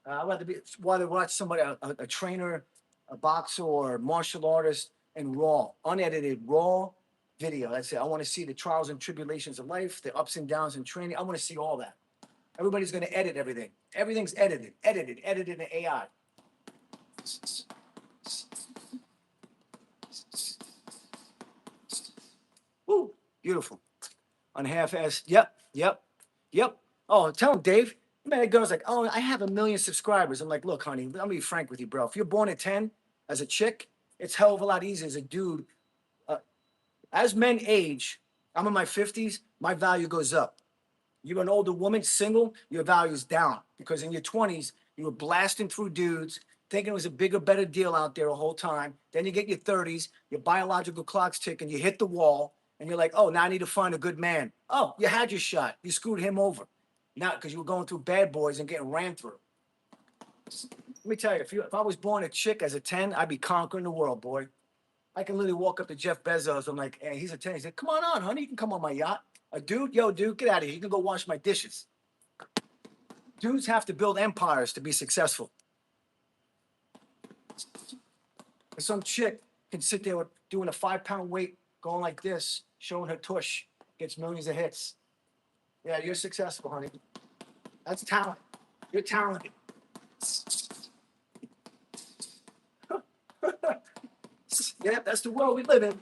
I'd rather watch somebody, a trainer, a boxer, or martial artist in raw, unedited, raw video. That's it. I want to see the trials and tribulations of life, the ups and downs in training. I want to see all that. Everybody's going to edit everything. Everything's edited in AI. Woo, beautiful. On half-assed. Yep. Oh, tell him, Dave. Man, that girl's like, oh, I have 1 million subscribers. I'm like, look, honey, let me be frank with you, bro. If you're born at 10 as a chick, it's hell of a lot easier as a dude. As men age, I'm in my 50s, my value goes up. You're an older woman, single, your value's down. Because in your 20s, you were blasting through dudes, thinking it was a bigger, better deal out there the whole time. Then you get your 30s, your biological clock's ticking, you hit the wall, and you're like, oh, now I need to find a good man. Oh, you had your shot. You screwed him over. Not because you were going through bad boys and getting ran through. Let me tell you, if I was born a chick as a 10, I'd be conquering the world, boy. I can literally walk up to Jeff Bezos. I'm like, hey, he's a 10. He said, come on, honey. You can come on my yacht. A dude, get out of here. You can go wash my dishes. Dudes have to build empires to be successful. Some chick can sit there doing a 5-pound weight, going like this, showing her tush, gets millions of hits. Yeah, you're successful, honey. That's talent. You're talented. Yeah, that's the world we live in.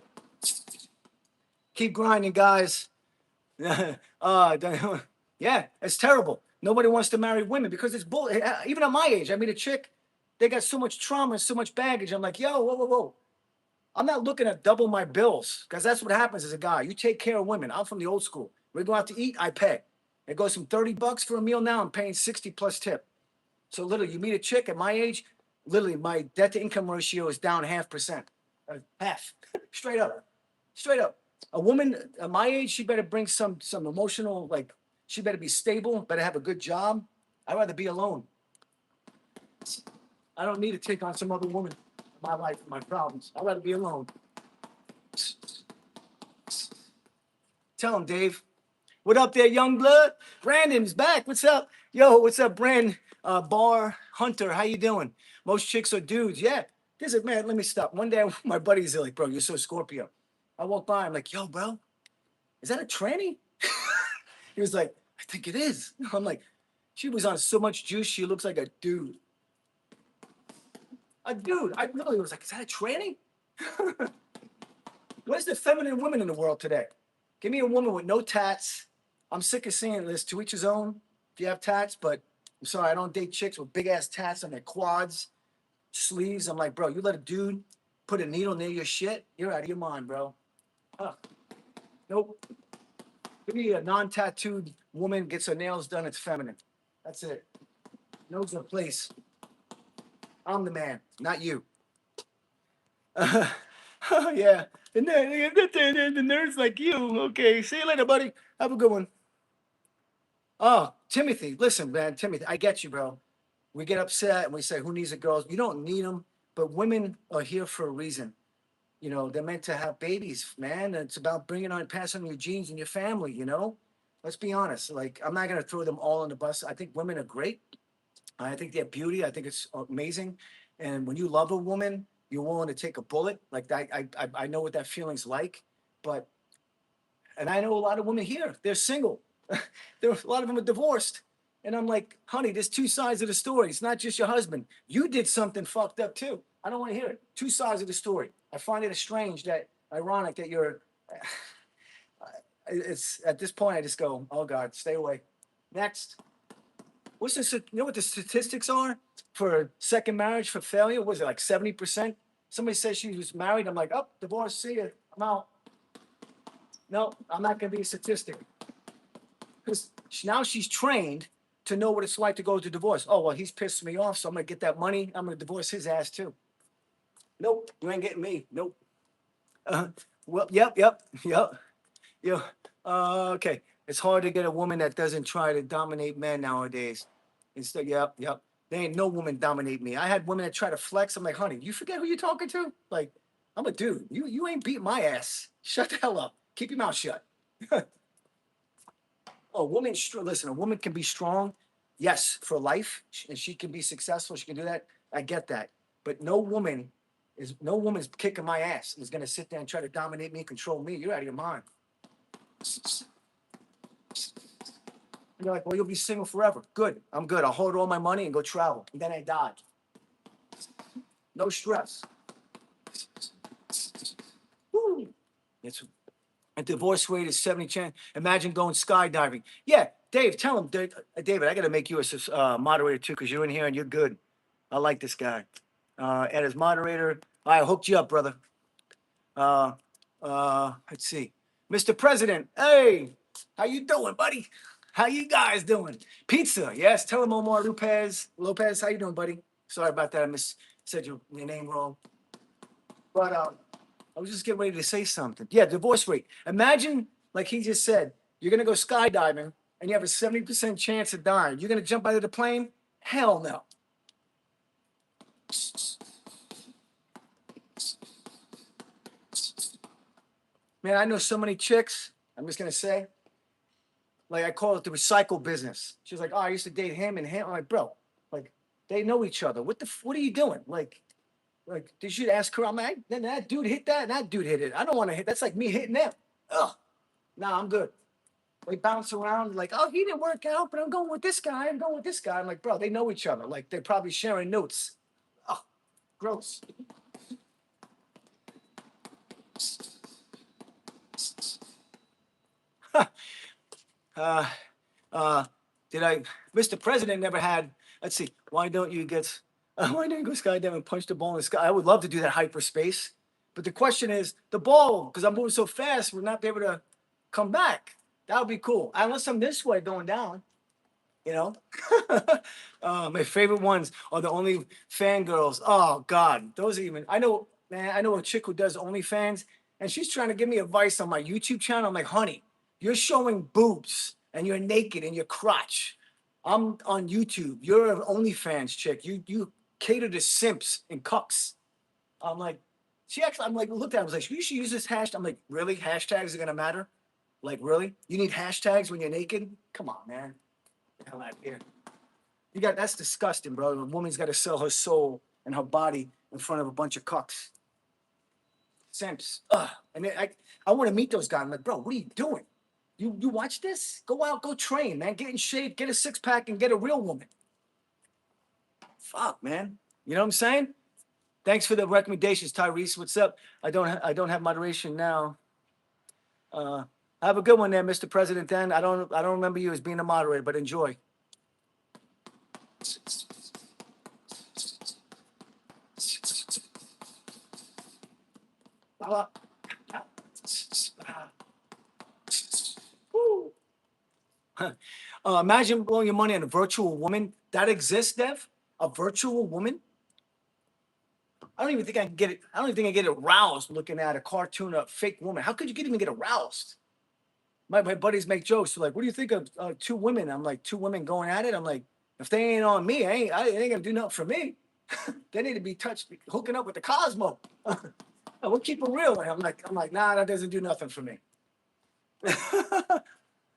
Keep grinding, guys. Yeah, it's terrible. Nobody wants to marry women because it's bull. Even at my age, I meet a chick, they got so much trauma and so much baggage. I'm like, yo, whoa, whoa, whoa. I'm not looking to double my bills because that's what happens as a guy. You take care of women. I'm from the old school. We go out to eat, I pay. It goes from $30 for a meal now. I'm paying 60 plus tip. So literally, you meet a chick at my age, literally my debt to income ratio is down 0.5%. Half. Straight up. Straight up. A woman at my age, she better bring some emotional, like she better be stable, better have a good job. I'd rather be alone. I don't need to take on some other woman in my life, my problems. I'd rather be alone. Tell him, Dave. What up there, young blood? Brandon's back. What's up? Yo, what's up, Brand? Bar Hunter, how you doing? Most chicks are dudes. Yeah. There's a man, let me stop. One day my buddy's like, bro, you're so Scorpio. I walk by, I'm like, yo, bro, is that a tranny? He was like, I think it is. I'm like, she was on so much juice, she looks like a dude. A dude. I literally was like, is that a tranny? Where's the feminine women in the world today? Give me a woman with no tats. I'm sick of seeing this. To each his own. If you have tats, but I'm sorry, I don't date chicks with big ass tats on their quads, sleeves. I'm like, bro, you let a dude put a needle near your shit, you're out of your mind, bro. Nope. Give me a non-tattooed woman gets her nails done. It's feminine. That's it. Knows her place. I'm the man, not you. Yeah. The nerds like you. Okay. See you later, buddy. Have a good one. Oh, Timothy, listen, man, Timothy, I get you, bro. We get upset and we say, who needs a girl? You don't need them, but women are here for a reason. You know, they're meant to have babies, man. It's about bringing on, passing on your genes and your family, you know? Let's be honest. Like, I'm not going to throw them all on the bus. I think women are great. I think they have beauty. I think it's amazing. And when you love a woman, you're willing to take a bullet. Like that, I know what that feeling's like. But, and I know a lot of women here, they're single. There a lot of them are divorced. And I'm like, honey, there's two sides of the story. It's not just your husband. You did something fucked up too. I don't want to hear it. Two sides of the story. I find it strange that ironic that you're it's at this point I just go, oh God, stay away. Next. What's this? You know what the statistics are for second marriage for failure? Was it like 70%? Somebody says she was married. I'm like, oh, divorce, see ya. I'm out. No, I'm not gonna be a statistic. Because now she's trained to know what it's like to go to divorce. Oh, well, he's pissed me off, so I'm going to get that money. I'm going to divorce his ass too. Nope, you ain't getting me. Nope. Well, yep. Yeah. Okay. It's hard to get a woman that doesn't try to dominate men nowadays. Instead, yep. There ain't no woman dominate me. I had women that try to flex. I'm like, honey, you forget who you're talking to? Like, I'm a dude. You ain't beat my ass. Shut the hell up. Keep your mouth shut. A woman, listen, a woman can be strong, yes, for life, and she can be successful. She can do that. I get that, but no woman's kicking my ass and is going to sit there and try to dominate me, control me. You're out of your mind. You're like, well, you'll be single forever. Good, I'm good. I'll hold all my money and go travel, and then I die. No stress. Woo. It's a divorce rate is 70%. Imagine going skydiving. Yeah, Dave, tell him, David, I got to make you a moderator too because you're in here and you're good. I like this guy. And as moderator, I hooked you up, brother. Let's see. Mr. President, hey, how you doing, buddy? How you guys doing? Pizza, yes. Tell him Omar Lopez, how you doing, buddy? Sorry about that. I said your name wrong. But I was just getting ready to say something. Yeah, divorce rate. Imagine, like he just said, you're gonna go skydiving and you have a 70% chance of dying. You're gonna jump out of the plane? Hell no. Man, I know so many chicks. I'm just gonna say, like I call it the recycle business. She's like, oh, I used to date him and him. I'm like, bro, like they know each other. What are you doing? Like they should ask her. I'm like, then that dude hit that, and that dude hit it. I don't want to hit. That's like me hitting them. Ugh. Nah, I'm good. They bounce around like, oh, he didn't work out, but I'm going with this guy. I'm going with this guy. I'm like, bro, they know each other. Like they're probably sharing notes. Oh, gross. uh, uh, did I, Mr. President never had, let's see, why don't you get, why don't you go skydive and punch the ball in the sky? I would love to do that hyperspace. But the question is, the ball, because I'm moving so fast, we're not able to come back. That would be cool. Unless I'm this way going down, you know? My favorite ones are the only fangirls. Oh, God. Those are even, I know, man, I know a chick who does OnlyFans, and she's trying to give me advice on my YouTube channel. I'm like, honey, you're showing boobs and you're naked in your crotch. I'm on YouTube. You're an OnlyFans chick. You cater to simps and cucks. I'm like, she actually, I'm like, looked at her, I was like, you should use this hashtag. I'm like, really? Hashtags are gonna matter? Like, really? You need hashtags when you're naked? Come on, man. Get the hell out of here. You got that's disgusting, bro. A woman's got to sell her soul and her body in front of a bunch of cucks. Simps. Ugh. And then I want to meet those guys. I'm like, bro, what are you doing? You watch this? Go out, go train, man. Get in shape, get a six pack, and get a real woman. Fuck, man. You know what I'm saying? Thanks for the recommendations, Tyrese. What's up? I don't have moderation now. Have a good one there, Mr. President. Then I don't remember you as being a moderator, but enjoy. Imagine blowing your money on a virtual woman. That exists, Dev? A virtual woman? I don't even think I can get it. I don't even think I get aroused looking at a cartoon of a fake woman. How could you even get aroused? My buddies make jokes. They're like, what do you think of two women? I'm like, two women going at it? I'm like, if they ain't on me, they ain't gonna do nothing for me. They need to be hooking up with the Cosmo. We'll keep it real. I'm like, nah, that doesn't do nothing for me.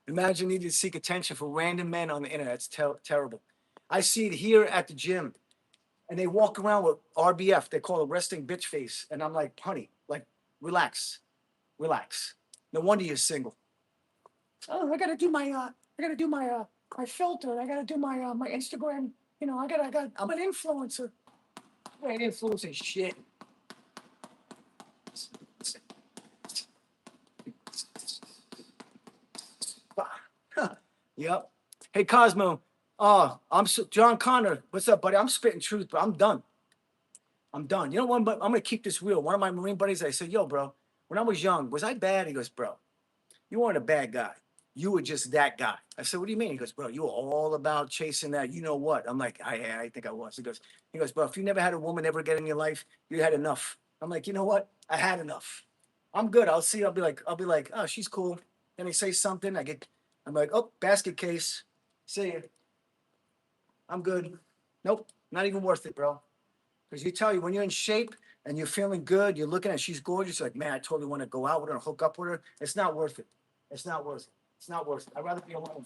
Imagine needing to seek attention for random men on the internet. It's terrible. I see it here at the gym, and they walk around with RBF. They call it resting bitch face, and I'm like, honey, like, relax, relax. No wonder you're single. Oh, I gotta do my filter. I gotta do my Instagram. You know, I'm an influencer. I ain't influencing shit. Yep. Hey, Cosmo. John Connor. What's up, buddy? I'm spitting truth, but I'm done. I'm done. You know what? But I'm gonna keep this real. One of my Marine buddies, I said, yo, bro, when I was young, was I bad? He goes, bro, you weren't a bad guy. You were just that guy. I said, what do you mean? He goes, bro, you were all about chasing that. You know what? I'm like, I think I was. He goes, bro, if you never had a woman ever again in your life, you had enough. I'm like, you know what? I had enough. I'm good. I'll see. I'll be like, oh, she's cool. Then they say something. I'm like, oh, basket case. See ya. I'm good. Nope, not even worth it, bro. Because you tell you when you're in shape and you're feeling good, you're looking at she's gorgeous. Like, man, I totally want to go out with her and hook up with her. It's not worth it. It's not worth it. It's not worth it. I'd rather be alone.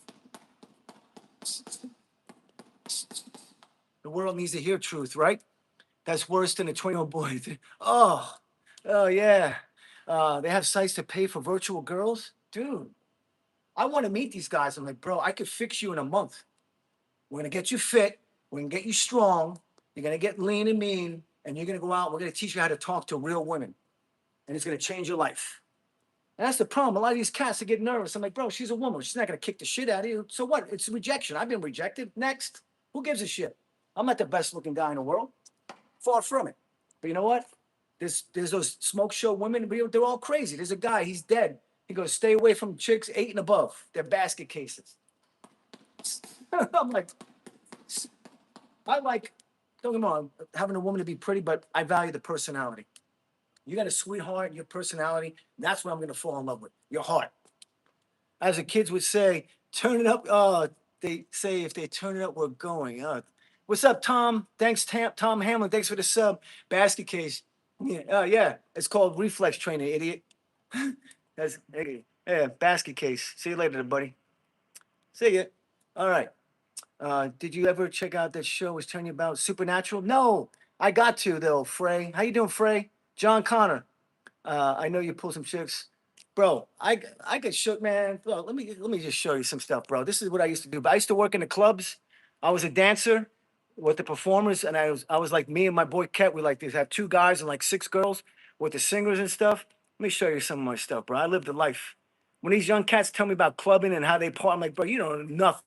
The world needs to hear truth, right? That's worse than a 20-year-old boy. Oh yeah. They have sites to pay for virtual girls, dude. I want to meet these guys. I'm like, bro, I could fix you in a month. We're gonna get you fit. We're gonna get you strong. You're gonna get lean and mean, and you're gonna go out. We're gonna teach you how to talk to real women, and it's gonna change your life. And that's the problem. A lot of these cats, they get nervous. I'm like, bro, she's a woman. She's not gonna kick the shit out of you. So what? It's rejection. I've been rejected. Next. Who gives a shit? I'm not the best looking guy in the world. Far from it. But you know what? There's those smoke show women. They're all crazy. There's a guy. He's dead. He goes, stay away from chicks 8 and above. They're basket cases. I'm like, don't get me wrong, having a woman to be pretty, but I value the personality. You got a sweetheart, your personality, that's what I'm going to fall in love with, your heart. As the kids would say, turn it up. They say if they turn it up, we're going. What's up, Tom? Thanks, Tom Hamlin. Thanks for the sub. Basket case. Yeah. It's called reflex training, idiot. Yeah, basket case. See you later, buddy. See ya. All right. Did you ever check out that show I was telling you about, Supernatural? No, I got to though. Frey, how you doing, Frey? John Connor. I know you pull some chicks. bro. I get shook, man. Bro, let me just show you some stuff, bro. This is what I used to do. But I used to work in the clubs. I was a dancer with the performers, and I was like me and my boy Ket. We like to have two guys and like six girls with the singers and stuff. Let me show you some of my stuff, bro. I lived the life. When these young cats tell me about clubbing and how they party, I'm like, bro, you don't know nothing.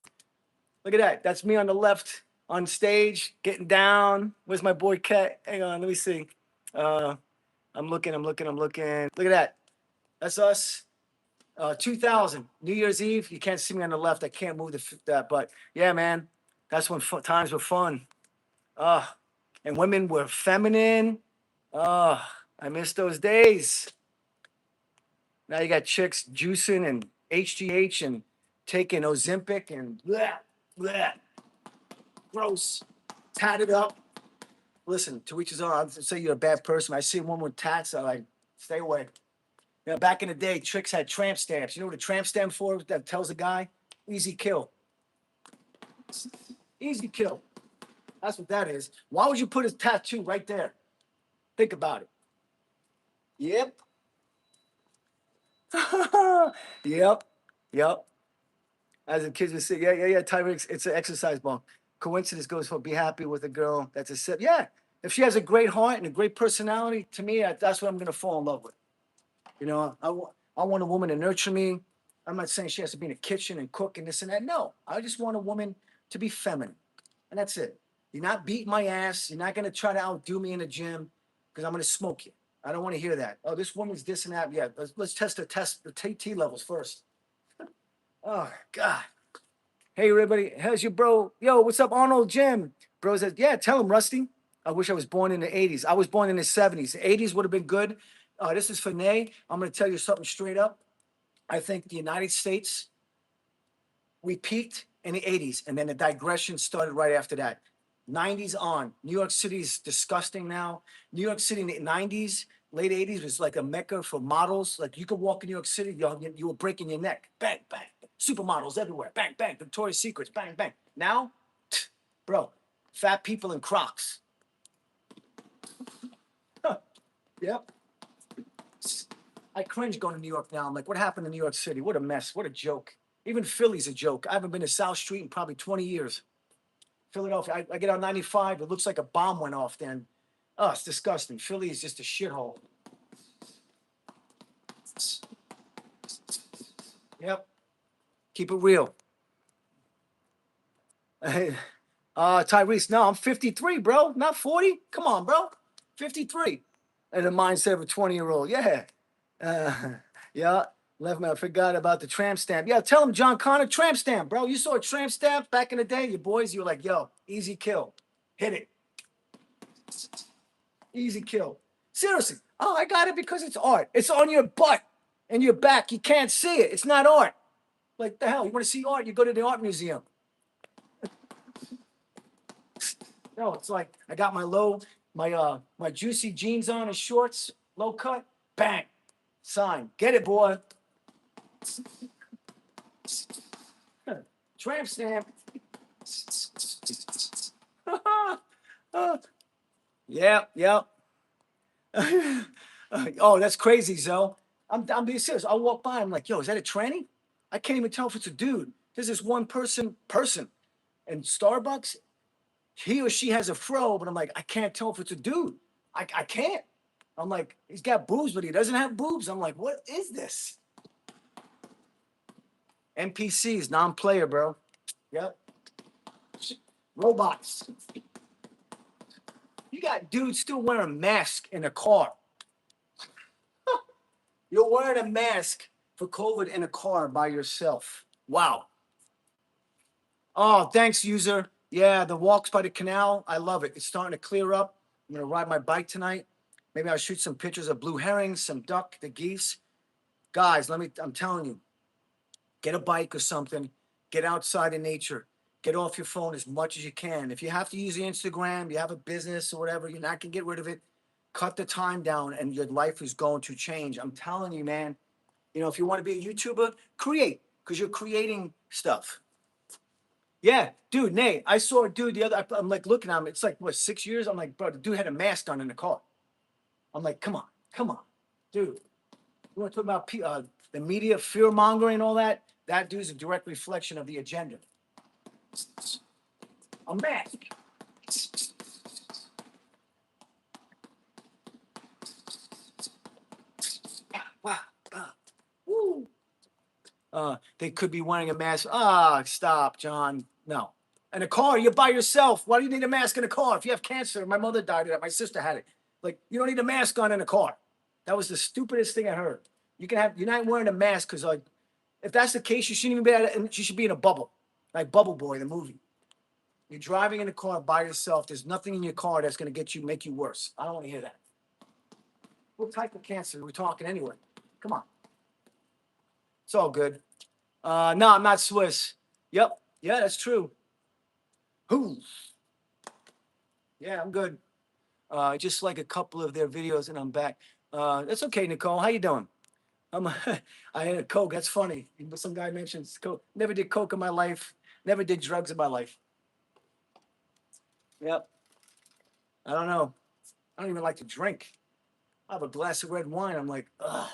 Look at that. That's me on the left on stage, getting down. Where's my boy Ket? Hang on, let me see. Uh, I'm looking. Look at that. That's us. 2000 New Year's Eve. You can't see me on the left. I can't move that, but yeah, man, that's when times were fun. Uh, and women were feminine. I miss those days. Now you got chicks juicing and HGH and taking Ozempic and blah, gross, tatted up. Listen, to each his own. I'll say you're a bad person. I see a woman with tats. I like stay away. You know, back in the day, tricks had tramp stamps. You know what a tramp stamp for? That tells a guy, easy kill. Easy kill. That's what that is. Why would you put a tattoo right there? Think about it. Yep. Yep. Yep. As the kids would say, yeah, Tyreek, it's an exercise ball. Coincidence goes for be happy with a girl. That's a sip. Yeah. If she has a great heart and a great personality, to me, that's what I'm going to fall in love with. You know, I want a woman to nurture me. I'm not saying she has to be in the kitchen and cook and this and that. No, I just want a woman to be feminine. And that's it. You're not beating my ass. You're not going to try to outdo me in the gym because I'm going to smoke you. I don't want to hear that. Oh, this woman's this and that. Yeah, let's test the T levels first. Oh, God. Hey, everybody. How's your bro? Yo, what's up, Arnold Jim? Bro says, yeah, tell him, Rusty. I wish I was born in the 80s. I was born in the 70s. The 80s would have been good. This is for Nay. I'm going to tell you something straight up. I think the United States, we peaked in the 80s, and then the digression started right after that. 90s on. New York City is disgusting now. New York City in the 90s, late 80s was like a mecca for models. Like you could walk in New York City, you were breaking your neck. Bang, bang. Supermodels everywhere. Bang, bang. Victoria's Secrets. Bang, bang. Now, bro, fat people in Crocs. Huh. Yep. I cringe going to New York now. I'm like, what happened to New York City? What a mess. What a joke. Even Philly's a joke. I haven't been to South Street in probably 20 years. Philadelphia, I get on 95. It looks like a bomb went off then. Oh, it's disgusting. Philly is just a shithole. Yep. Keep it real. Tyrese, no, I'm 53, bro. Not 40. Come on, bro. 53. And the mindset of a 20-year-old. Yeah. Uh, yeah. Left me. I forgot about the tramp stamp. Yeah, tell him, John Connor, tramp stamp, bro. You saw a tramp stamp back in the day, your boys, you were like, yo, easy kill. Hit it. Easy kill. Seriously. Oh, I got it because it's art. It's on your butt and your back. You can't see it. It's not art. Like the hell, you want to see art? You go to the art museum. No, it's like I got my juicy jeans on and shorts, low cut, bang, sign. Get it, boy. Tramp stamp. Yeah, yeah. Oh, that's crazy, Zoe. I'm being serious. I'll walk by. I'm like, yo, is that a tranny? I can't even tell if it's a dude. There's this one person, and Starbucks. He or she has a fro, but I'm like, I can't tell if it's a dude. I can't. I'm like, he's got boobs, but he doesn't have boobs. I'm like, what is this? NPCs, non-player, bro. Yep. Robots. You got dudes still wearing masks in a car. You're wearing a mask for COVID in a car by yourself. Wow. Oh, thanks, user. Yeah, the walks by the canal. I love it. It's starting to clear up. I'm gonna ride my bike tonight. Maybe I'll shoot some pictures of blue herrings, some duck, the geese. Guys, I'm telling you, get a bike or something. Get outside in nature. Get off your phone as much as you can. If you have to use the Instagram, you have a business or whatever, you're not gonna get rid of it. Cut the time down and your life is going to change. I'm telling you, man. You know, if you want to be a YouTuber, create, because you're creating stuff. Yeah, dude, Nate, I saw a dude the other, I'm like looking at him, it's like, what, 6 years? I'm like, bro, the dude had a mask on in the car. I'm like, come on, dude. You want to talk about the media fear mongering and all that? That dude's a direct reflection of the agenda. A mask. Wow. Woo. They could be wearing a mask. Stop, John. No. In a car, you're by yourself. Why do you need a mask in a car? If you have cancer, my mother died of that. My sister had it. Like, you don't need a mask on in a car. That was the stupidest thing I heard. You're not wearing a mask because, like, if that's the case, you shouldn't even be and she should be in a bubble, like Bubble Boy, the movie. You're driving in a car by yourself. There's nothing in your car that's going to make you worse. I don't want to hear that. What type of cancer are we talking anyway? Come on. It's all good. No, I'm not Swiss. Yep. Yeah, that's true. Who? Yeah, I'm good. Just like a couple of their videos, and I'm back. That's okay, Nicole. How you doing? I had a Coke. That's funny. Some guy mentions Coke. Never did Coke in my life. Never did drugs in my life. Yep. I don't know. I don't even like to drink. I have a glass of red wine. I'm like, ugh.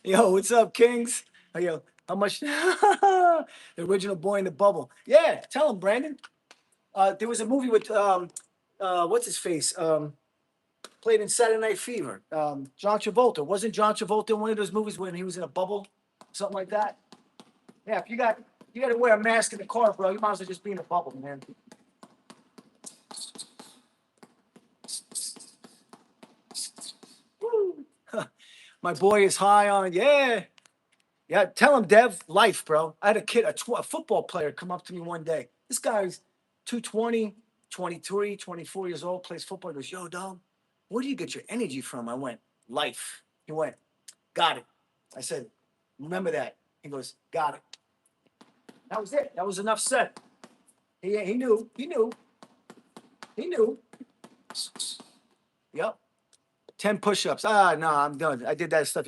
Yo, what's up, Kings? Yo, how much? The original Boy in the Bubble. Yeah, tell him, Brandon. There was a movie with what's his face? Played in Saturday Night Fever. John Travolta. Wasn't John Travolta in one of those movies when he was in a bubble, something like that? Yeah. If you got to wear a mask in the car, bro, you might as well just be in a bubble, man. Woo. My boy is high on, yeah. Yeah, tell him, Dev, life, bro. I had a kid, a football player come up to me one day. This guy's 220, 23, 24 years old, plays football. He goes, yo, dog, where do you get your energy from? I went, life. He went, got it. I said, remember that. He goes, got it. That was it. That was enough said. He knew. He knew. He knew. Yep. 10 push-ups. No, I'm done. I did that stuff.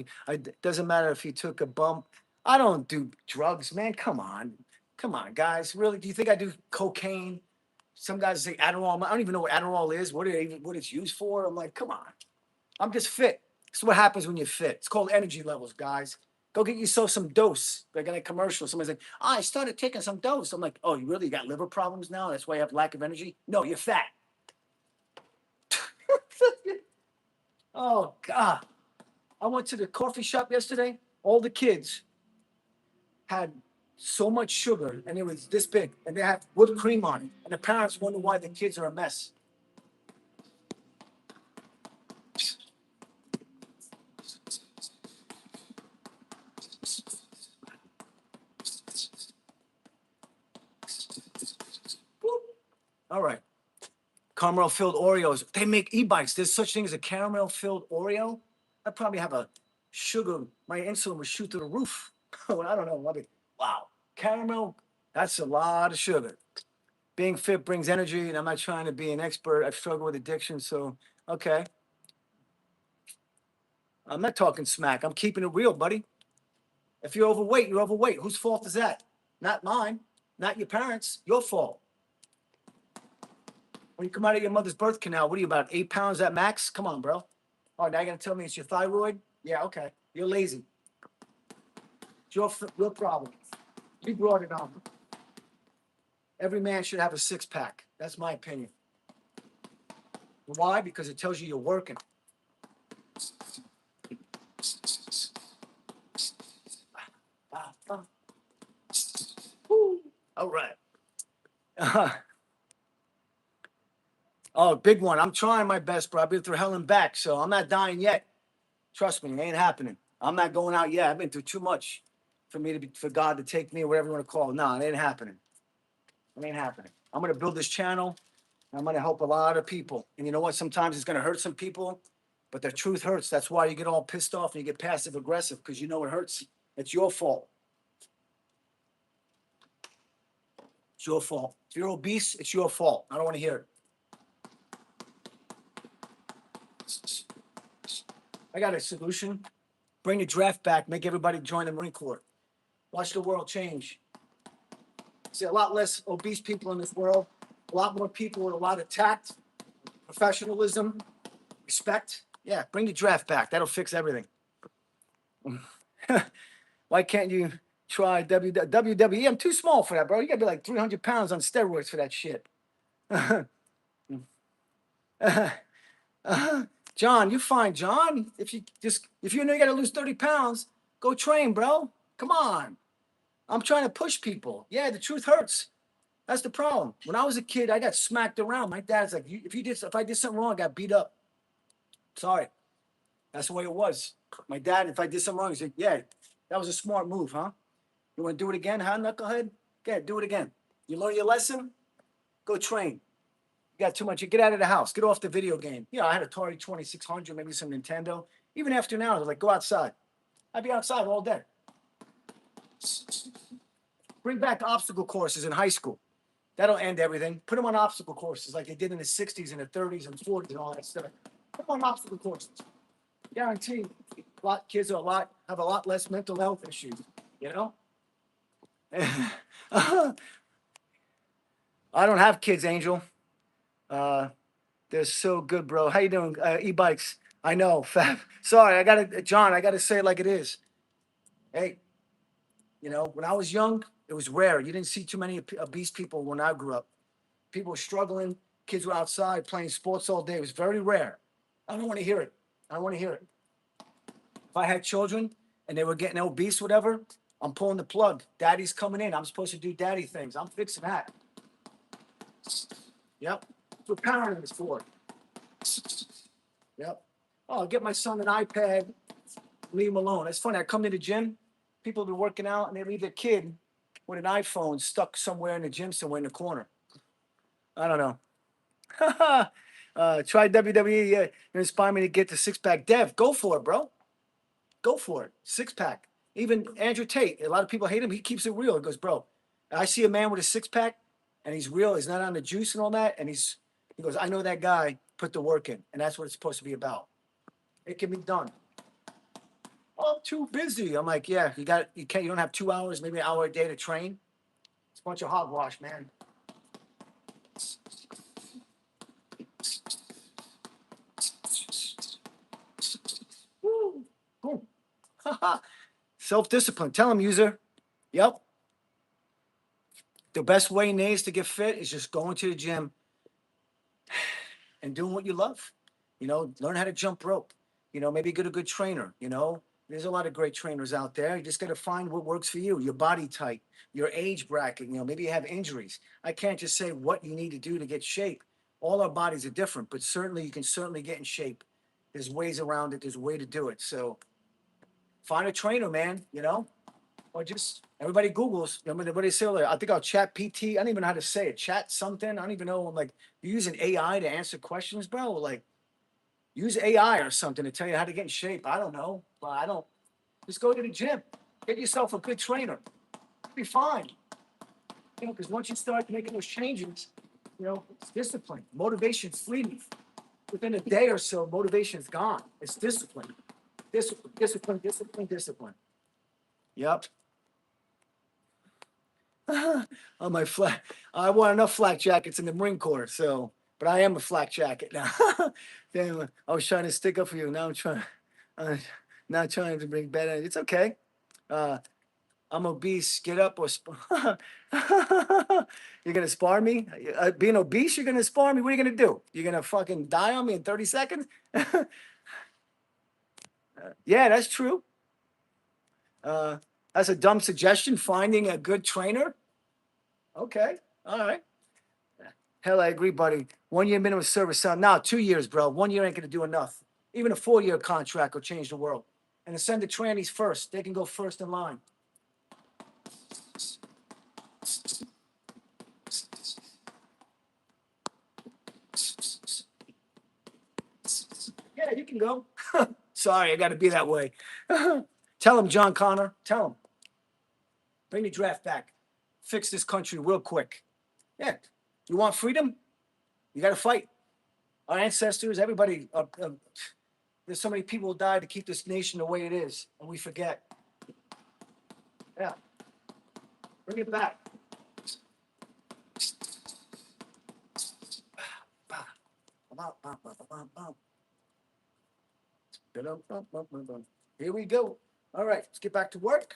Doesn't matter if he took a bump. I don't do drugs, man. Come on. Come on, guys. Really? Do you think I do cocaine? Some guys say Adderall. I don't even know what Adderall is, what it's used for. I'm like, come on. I'm just fit. This is what happens when you're fit. It's called energy levels, guys. Go get yourself some dose. They're going to commercial. Somebody's like, I started taking some dose. I'm like, oh, you really got liver problems now? That's why you have lack of energy? No, you're fat. Oh, God. I went to the coffee shop yesterday. All the kids had so much sugar, and it was this big, and they had whipped cream on it. And the parents wonder why the kids are a mess. All right. Caramel filled Oreos. They make e-bikes. There's such thing as a caramel filled Oreo. I probably have a sugar. My insulin would shoot through the roof. I don't know. Wow. Caramel, that's a lot of sugar. Being fit brings energy, and I'm not trying to be an expert. I've struggled with addiction, so okay. I'm not talking smack. I'm keeping it real, buddy. If you're overweight, you're overweight. Whose fault is that? Not mine. Not your parents. Your fault. When you come out of your mother's birth canal, what are you, about 8 pounds at max? Come on, bro. Oh, now you're going to tell me it's your thyroid? Yeah, okay. You're lazy. It's your problem. You brought it on. Every man should have a six-pack. That's my opinion. Why? Because it tells you you're working. All right. Oh, big one. I'm trying my best, bro. I've been through hell and back, so I'm not dying yet. Trust me, it ain't happening. I'm not going out yet. I've been through too much for God to take me, or whatever you want to call it. No, it ain't happening. It ain't happening. I'm gonna build this channel. I'm gonna help a lot of people. And you know what? Sometimes it's gonna hurt some people, but the truth hurts. That's why you get all pissed off and you get passive aggressive, because you know it hurts. It's your fault. It's your fault. If you're obese, it's your fault. I don't want to hear it. I got a solution. Bring the draft back. Make everybody join the Marine Corps. Watch the world change. See a lot less obese people in this world. A lot more people with a lot of tact, professionalism, respect. Yeah, bring the draft back. That'll fix everything. Why can't you try WWE? I'm too small for that, bro. You gotta be like 300 pounds on steroids for that shit. John, you fine, John. If you know you gotta lose 30 pounds, go train, bro. Come on. I'm trying to push people. Yeah, the truth hurts. That's the problem. When I was a kid, I got smacked around. My dad's like, if I did something wrong, I got beat up. Sorry. That's the way it was. My dad, if I did something wrong, he said, yeah, that was a smart move, huh? You want to do it again, huh, knucklehead? Yeah, do it again. You learn your lesson? Go train. You got too much. You get out of the house. Get off the video game. You know, I had Atari 2600, maybe some Nintendo. Even after now, I was like, go outside. I'd be outside all day. Bring back obstacle courses in high school. That'll end everything. Put them on obstacle courses like they did in the 60s and the 30s and 40s and all that stuff. Put them on obstacle courses. Guarantee kids have a lot less mental health issues, you know? I don't have kids, Angel. They're so good, bro. How you doing? E-bikes. I know, Fab. Sorry, John, I gotta say it like it is. Hey, you know, when I was young, it was rare. You didn't see too many obese people when I grew up. People were struggling. Kids were outside playing sports all day. It was very rare. I don't want to hear it. I don't want to hear it. If I had children and they were getting obese, whatever, I'm pulling the plug. Daddy's coming in. I'm supposed to do daddy things. I'm fixing that. Yep. That's what parenting is for. Yep. Oh, I'll get my son an iPad, leave him alone. It's funny. I come to the gym, people be working out, and they leave their kid with an iPhone stuck somewhere in the gym, somewhere in the corner. I don't know. Try WWE. Yeah, you inspire me to get the six pack. Dev, go for it, bro. Go for it. Six pack. Even Andrew Tate. A lot of people hate him. He keeps it real. He goes, bro. I see a man with a six pack, and he's real. He's not on the juice and all that. And he goes, I know that guy put the work in, and that's what it's supposed to be about. It can be done. Oh, I'm too busy. I'm like, yeah, you don't have 2 hours, maybe an hour a day to train. It's a bunch of hogwash, man. Woo. Boom. Self-discipline. Tell him, user. Yep. The best way nowadays to get fit is just going to the gym and doing what you love. You know, learn how to jump rope. You know, maybe get a good trainer. You know, there's a lot of great trainers out there. You just got to find what works for you, your body type, your age bracket. You know, maybe you have injuries. I can't just say what you need to do to get shape. All our bodies are different, but certainly you can certainly get in shape. There's ways around it. There's a way to do it. So find a trainer, man. You know, or just everybody Googles. Remember everybody say earlier, I think I'll chat PT. I don't even know how to say it. Chat something. I don't even know. I'm like, you're using AI to answer questions, bro. Like, use AI or something to tell you how to get in shape. I don't know. But I don't. Just go to the gym. Get yourself a good trainer. You'll be fine. You know, because once you start making those changes, you know, it's discipline. Motivation's fleeting. Within a day or so, motivation's gone. It's discipline. Discipline, discipline, discipline, discipline. Yep. On my flat, I want enough flak jackets in the Marine Corps. So, but I am a flak jacket now. Damn, I was trying to stick up for you. Now I'm trying, uh, not trying to bring bad. It's okay. Uh, I'm obese. Get up or you're gonna spar me? Being obese, you're gonna spar me? What are you gonna do? You're gonna fucking die on me in 30 seconds? Yeah, that's true. Uh, that's a dumb suggestion. Finding a good trainer. Okay. All right. Hell, I agree, buddy. 1 year minimum service sound. Now, 2 years, bro. 1 year ain't gonna do enough. Even a 4 year contract will change the world. And to send the trannies first. They can go first in line. Yeah, you can go. Sorry, I got to be that way. Tell him, John Connor. Tell him. Bring the draft back. Fix this country real quick. Yeah. You want freedom? You got to fight. Our ancestors, everybody, there's so many people who died to keep this nation the way it is, and we forget. Yeah. Bring it back. Here we go. All right, let's get back to work.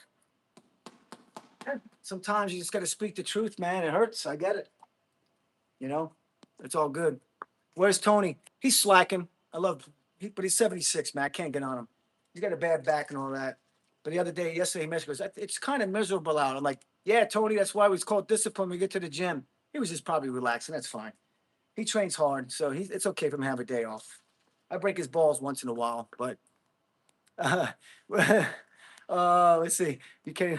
Sometimes you just got to speak the truth, man. It hurts. I get it. You know, it's all good. Where's Tony? He's slacking. But he's 76, man. I can't get on him. He's got a bad back and all that. But yesterday, he goes, it's kind of miserable out. I'm like, yeah, Tony, that's why we call it discipline. We get to the gym. He was just probably relaxing. That's fine. He trains hard, so it's okay for him to have a day off. I break his balls once in a while, but uh, let's see. You can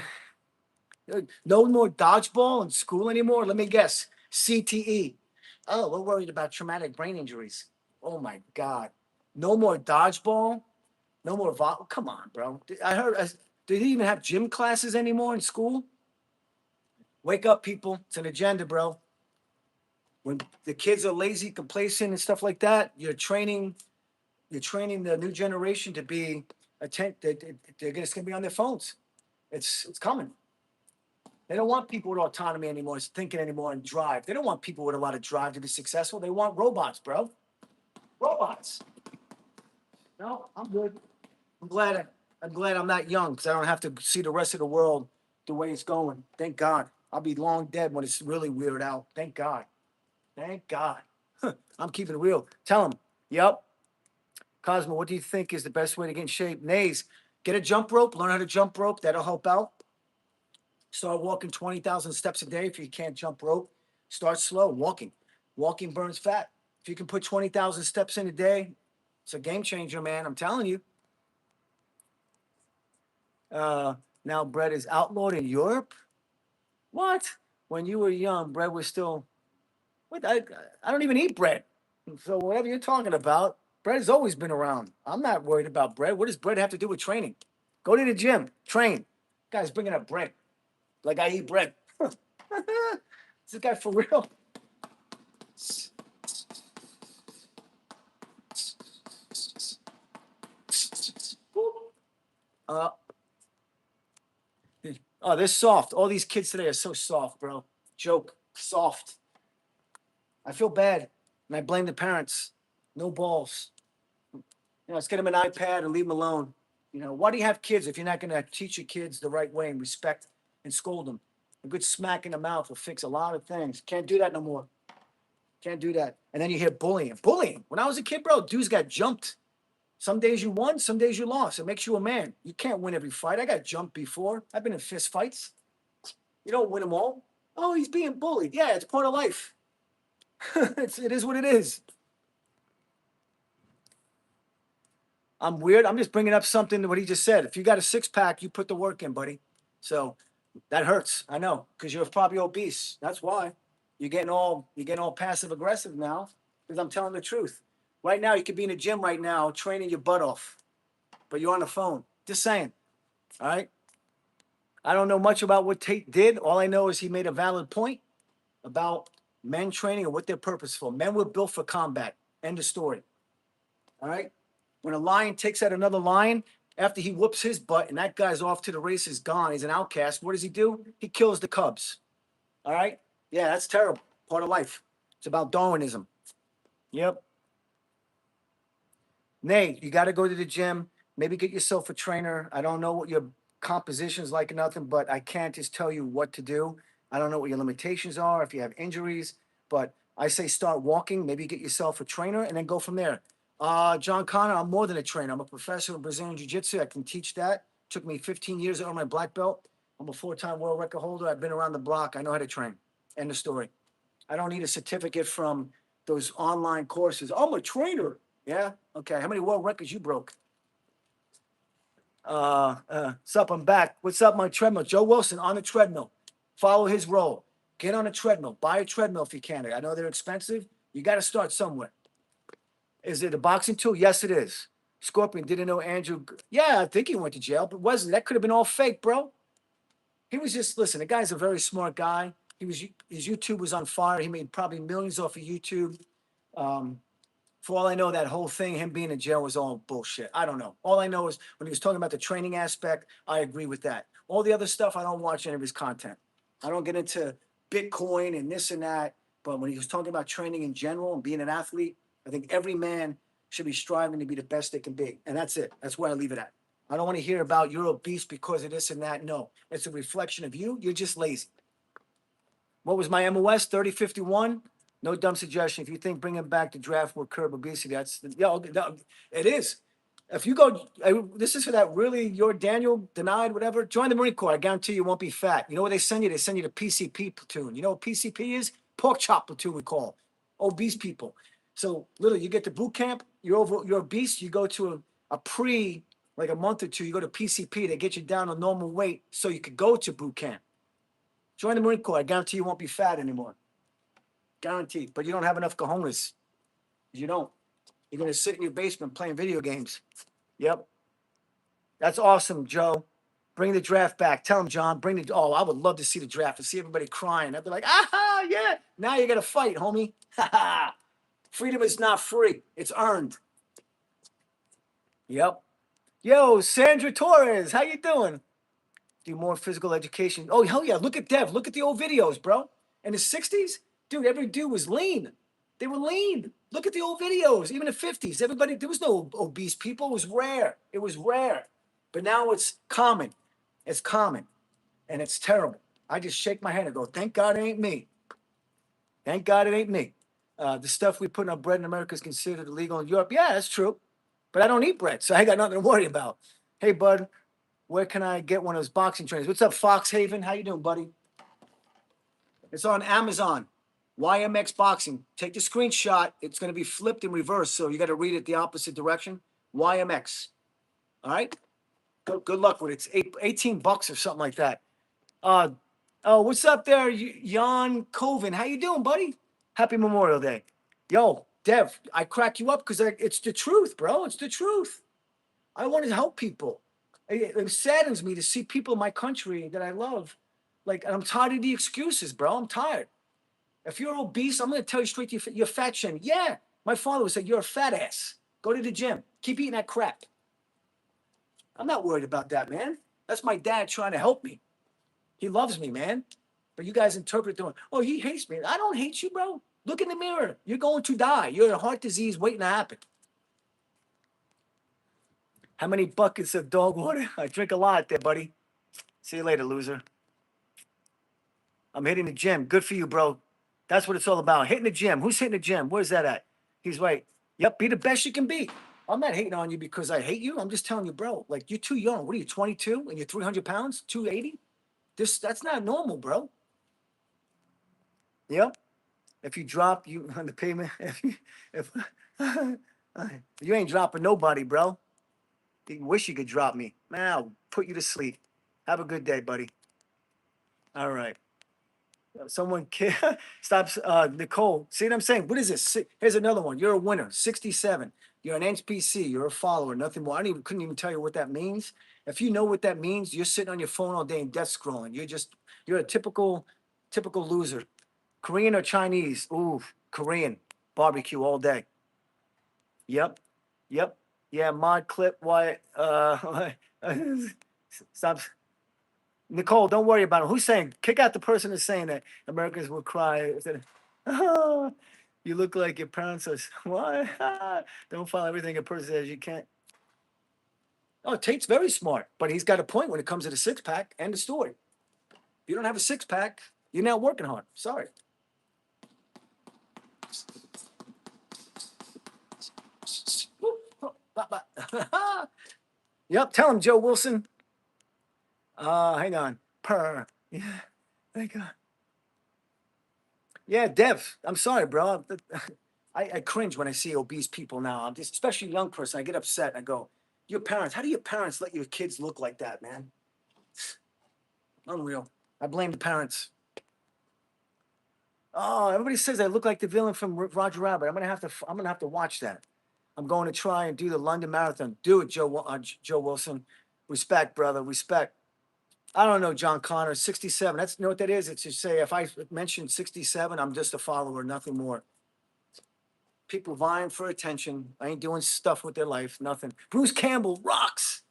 no more dodgeball in school anymore. Let me guess. CTE. Oh, we're worried about traumatic brain injuries. Oh my God. No more dodgeball. No more Come on, bro. I heard. Did he even have gym classes anymore in school? Wake up, people. It's an agenda, bro. When the kids are lazy, complacent, and stuff like that, you're training the new generation to be they're just gonna be on their phones. It's coming. They don't want people with autonomy anymore, thinking anymore, and drive. They don't want people with a lot of drive to be successful. They want robots, bro. Robots. No, I'm good. I'm glad. I'm glad I'm not young because I don't have to see the rest of the world the way it's going. Thank God. I'll be long dead when it's really weird out. Thank God. Thank God. I'm keeping it real. Tell him. Yep. Cosmo, what do you think is the best way to get in shape? Nays, get a jump rope. Learn how to jump rope. That'll help out. Start walking 20,000 steps a day if you can't jump rope. Start slow, walking. Walking burns fat. If you can put 20,000 steps in a day, it's a game changer, man. I'm telling you. Now bread is outlawed in Europe. What? When you were young, bread was still. What? I don't even eat bread. So whatever you're talking about, bread has always been around. I'm not worried about bread. What does bread have to do with training? Go to the gym, train. Guy's bringing up bread. Like I eat bread. Is this guy for real? Uh, oh, they're soft. All these kids today are so soft, bro. Joke, soft. I feel bad, and I blame the parents. No balls. Let's get them an iPad and leave them alone. Why do you have kids if you're not going to teach your kids the right way and respect and scold them? A good smack in the mouth will fix a lot of things. Can't do that no more. Can't do that. And then you hear bullying. Bullying. When I was a kid, bro, dudes got jumped. Some days you won, some days you lost. It makes you a man. You can't win every fight. I got jumped before. I've been in fist fights. You don't win them all. Oh, he's being bullied. Yeah, it's part of life. It is what it is. I'm weird. I'm just bringing up something to what he just said. If you got a six pack, you put the work in, buddy. So that hurts. I know, because you're probably obese. That's why you're getting all passive aggressive now. Because I'm telling the truth. Right now, you could be in the gym right now training your butt off, but you're on the phone. Just saying. All right. I don't know much about what Tate did. All I know is he made a valid point about men training and what they're purposeful. Men were built for combat. End of story. All right. When a lion takes out another lion, after he whoops his butt and that guy's off to the races, gone, he's an outcast. What does he do? He kills the cubs. All right? Yeah, that's terrible. Part of life. It's about Darwinism. Yep. Nay, you got to go to the gym. Maybe get yourself a trainer. I don't know what your composition is like or nothing, but I can't just tell you what to do. I don't know what your limitations are, if you have injuries, but I say start walking. Maybe get yourself a trainer and then go from there. John Connor, I'm more than a trainer. I'm a professor of Brazilian Jiu-Jitsu. I can teach that. Took me 15 years to earn my black belt. I'm a four-time world record holder. I've been around the block. I know how to train. End of story. I don't need a certificate from those online courses. I'm a trainer. Yeah? Okay. How many world records you broke? What's up? I'm back. What's up, my treadmill? Joe Wilson on the treadmill. Follow his role. Get on a treadmill. Buy a treadmill if you can. I know they're expensive. You got to start somewhere. Is it a boxing tool? Yes, it is. Scorpion didn't know Andrew. Yeah, I think he went to jail, but wasn't. That could have been all fake, bro. He was just listen. The guy's a very smart guy. His YouTube was on fire. He made probably millions off of YouTube. Um, for all I know, that whole thing, him being in jail, was all bullshit. I don't know. All I know is when he was talking about the training aspect, I agree with that. All the other stuff, I don't watch any of his content. I don't get into Bitcoin and this and that. But when he was talking about training in general and being an athlete, I think every man should be striving to be the best they can be. And that's it. That's where I leave it at. I don't want to hear about you're obese because of this and that. No, it's a reflection of you. You're just lazy. What was my MOS? 3051. No dumb suggestion. If you think bringing back the draft will curb obesity, that's yeah, okay, no, it is. If you go, this is for that really your Daniel denied whatever. Join the Marine Corps. I guarantee you won't be fat. You know what they send you? They send you the PCP platoon. You know what PCP is? Pork chop platoon we call obese people. So literally, you get to boot camp. You're obese. You go to a pre like a month or two. You go to PCP. They get you down to normal weight so you could go to boot camp. Join the Marine Corps. I guarantee you won't be fat anymore. Guaranteed. But you don't have enough cojones. You don't. You're going to sit in your basement playing video games. Yep. That's awesome, Joe. Bring the draft back. Tell him, John, bring the. Oh, I would love to see the draft and see everybody crying. I'd be like, aha, yeah. Now you got to fight, homie. Freedom is not free, it's earned. Yep. Yo, Sandra Torres, how you doing? Do more physical education. Oh, hell yeah. Look at Dev. Look at the old videos, bro. In the 60s, dude, every dude was lean. They were lean. Look at the old videos, even the 50s. Everybody, there was no obese people. It was rare. It was rare. But now it's common. It's common. And it's terrible. I just shake my head and go, thank God it ain't me. Thank God it ain't me. The stuff we put in our bread in America is considered illegal in Europe. Yeah, that's true. But I don't eat bread, so I got nothing to worry about. Hey, bud, where can I get one of those boxing trainers? What's up, Fox Haven? How you doing, buddy? It's on Amazon. YMX Boxing. Take the screenshot. It's going to be flipped in reverse, so you got to read it the opposite direction. YMX. All right? Good luck with it. It's 18 bucks or something like that. Oh, what's up there, Jan Coven? How you doing, buddy? Happy Memorial Day. Yo, Dev, I crack you up because it's the truth, bro. It's the truth. I want to help people. It saddens me to see people in my country that I love. Like, I'm tired of the excuses, bro. I'm tired. If you're obese, I'm going to tell you straight, you're fat shaming. Yeah, my father would say, you're a fat ass. Go to the gym. Keep eating that crap. I'm not worried about that, man. That's my dad trying to help me. He loves me, man. But you guys interpret doing, oh, he hates me. I don't hate you, bro. Look in the mirror. You're going to die. You're a heart disease waiting to happen. How many buckets of dog water? I drink a lot there, buddy. See you later, loser. I'm hitting the gym. Good for you, bro. That's what it's all about. Hitting the gym. Who's hitting the gym? Where's that at? He's right. Yep, be the best you can be. I'm not hating on you because I hate you. I'm just telling you, bro, like you're too young. What are you, 22 and you're 300 pounds, 280? That's not normal, bro. Yep. If you drop you on the pavement, if you ain't dropping nobody, bro. You wish you could drop me. Man, I'll put you to sleep. Have a good day, buddy. All right. Someone stops Nicole. See what I'm saying? What is this? Here's another one. You're a winner. 67. You're an NPC. You're a follower. Nothing more. Couldn't even tell you what that means. If you know what that means, you're sitting on your phone all day and death scrolling. You're a typical loser. Korean or Chinese? Ooh, Korean. Barbecue all day. Yep. Yep. Yeah, mod clip. Why? Stop. Nicole, don't worry about it. Who's saying? Kick out the person who's saying that Americans will cry. Oh, you look like your parents are. What? Don't follow everything a person says. You can't. Oh, Tate's very smart, but he's got a point when it comes to the six pack and the story. If you don't have a six pack, you're not working hard. Sorry. Yep. Tell him, Joe Wilson. Hang on. Yeah. Thank God. Yeah, Dev. I'm sorry, bro. I cringe when I see obese people now. I'm just, especially a young person. I get upset. I go, your parents, how do your parents let your kids look like that, man? Unreal. I blame the parents. Oh, everybody says I look like the villain from Roger Rabbit. I'm gonna have to watch that. I'm going to try and do the London Marathon. Do it, Joe Wilson. Respect, brother. Respect. I don't know, John Connor. 67. That's, you know what that is? It's to say if I mention 67, I'm just a follower, nothing more. People vying for attention. I ain't doing stuff with their life. Nothing. Bruce Campbell rocks.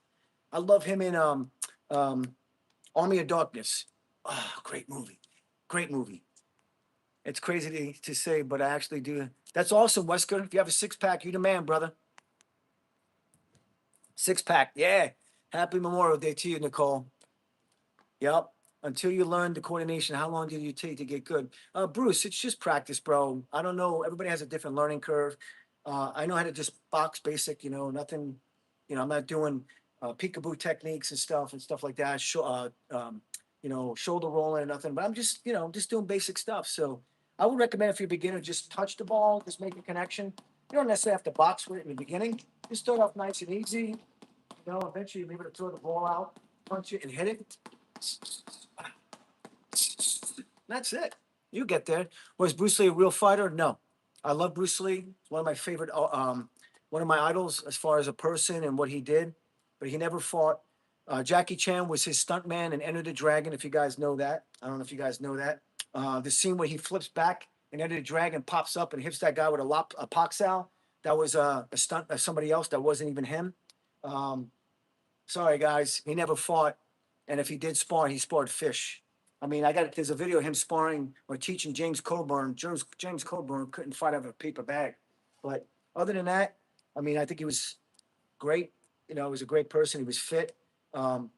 I love him in Army of Darkness. Oh, great movie. Great movie. It's crazy to say, but I actually do. That's awesome, Wesker. If you have a six pack, you the man, brother. Six pack, yeah. Happy Memorial Day to you, Nicole. Yep. Until you learn the coordination, how long did you take to get good? Bruce, it's just practice, bro. I don't know. Everybody has a different learning curve. I know how to just box basic, nothing, I'm not doing peekaboo techniques and stuff like that. Shoulder rolling or nothing, but I'm just, just doing basic stuff. So I would recommend if you're a beginner, just touch the ball, just make a connection. You don't necessarily have to box with it in the beginning. Just start off nice and easy. Eventually you'll be able to throw the ball out, punch it, and hit it. That's it. You get there. Was Bruce Lee a real fighter? No. I love Bruce Lee. He's one of my favorite, one of my idols as far as a person and what he did. But he never fought. Jackie Chan was his stuntman in Enter the Dragon. If you guys know that, I don't know if you guys know that. The scene where he flips back and Enter the Dragon pops up and hits that guy with a poxal. That was a stunt of somebody else. That wasn't even him. Sorry guys, he never fought. And if he did spar, he sparred fish. I mean, there's a video of him sparring or teaching James Coburn. James Coburn couldn't fight out of a paper bag. But other than that, I mean, I think he was great. He was a great person. He was fit. I don't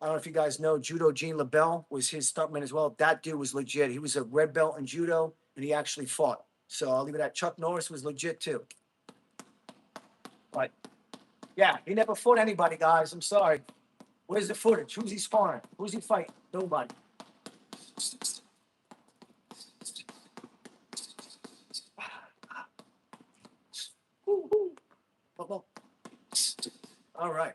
know if you guys know, Judo Gene LaBelle was his stuntman as well. That dude was legit. He was a red belt in judo, and he actually fought. So I'll leave it at Chuck Norris was legit too. But yeah, he never fought anybody, guys. I'm sorry. Where's the footage? Who's he sparring? Who's he fighting? Nobody. All right.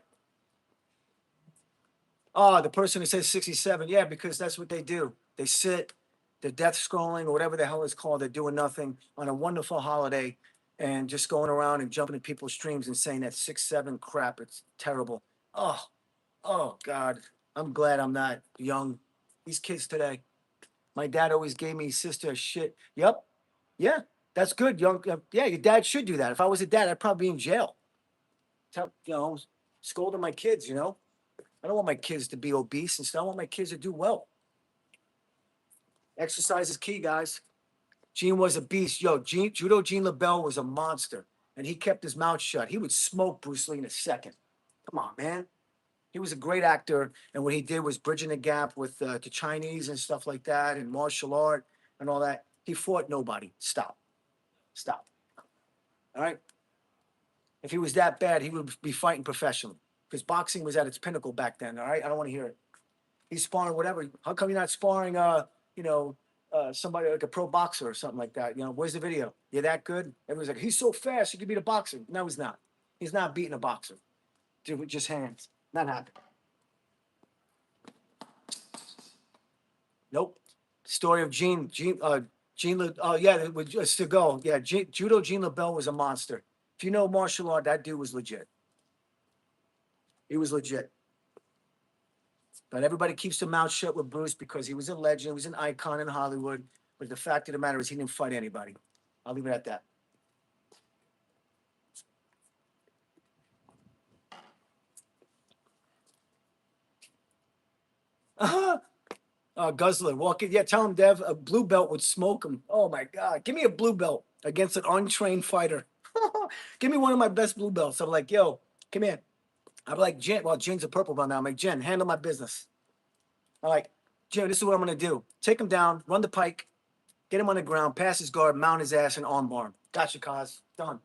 Oh, the person who says 67. Yeah, because that's what they do. They sit, they're death scrolling or whatever the hell it's called. They're doing nothing on a wonderful holiday and just going around and jumping in people's streams and saying that 6-7 crap. It's terrible. Oh, oh God. I'm glad I'm not young. These kids today. My dad always gave me sister shit. Yep. Yeah. That's good. Young. Yeah, your dad should do that. If I was a dad, I'd probably be in jail. Scolding my kids, I don't want my kids to be obese and stuff. I want my kids to do well. Exercise is key, guys. Gene was a beast. Judo Gene LaBelle was a monster. And he kept his mouth shut. He would smoke Bruce Lee in a second. Come on, man. He was a great actor. And what he did was bridging the gap with the Chinese and stuff like that and martial art and all that. He fought nobody. Stop. Stop. All right. If he was that bad, he would be fighting professionally because boxing was at its pinnacle back then. All right. I don't want to hear it. He's sparring whatever. How come you're not sparring, somebody like a pro boxer or something like that? Where's the video? You're that good? Everyone's like, he's so fast, he could beat a boxer. No, he's not. He's not beating a boxer. Dude, with just hands. Not happening. Nope. Story of Gene. Oh yeah, just to go. Yeah, Judo Gene LaBelle was a monster. If you know martial art, that dude was legit. He was legit. But everybody keeps their mouth shut with Bruce because he was a legend, he was an icon in Hollywood. But the fact of the matter is he didn't fight anybody. I'll leave it at that. Guzzler, walk in. Yeah, tell him, Dev, a blue belt would smoke him. Oh my God. Give me a blue belt against an untrained fighter. Give me one of my best blue belts. I'm like, yo, come in. I'm like, Jen, well, Jen's a purple belt now. I'm like, Jen, handle my business. I'm like, Jim, this is what I'm going to do. Take him down, run the pike, get him on the ground, pass his guard, mount his ass, and armbar him. Gotcha, Kaz. Done.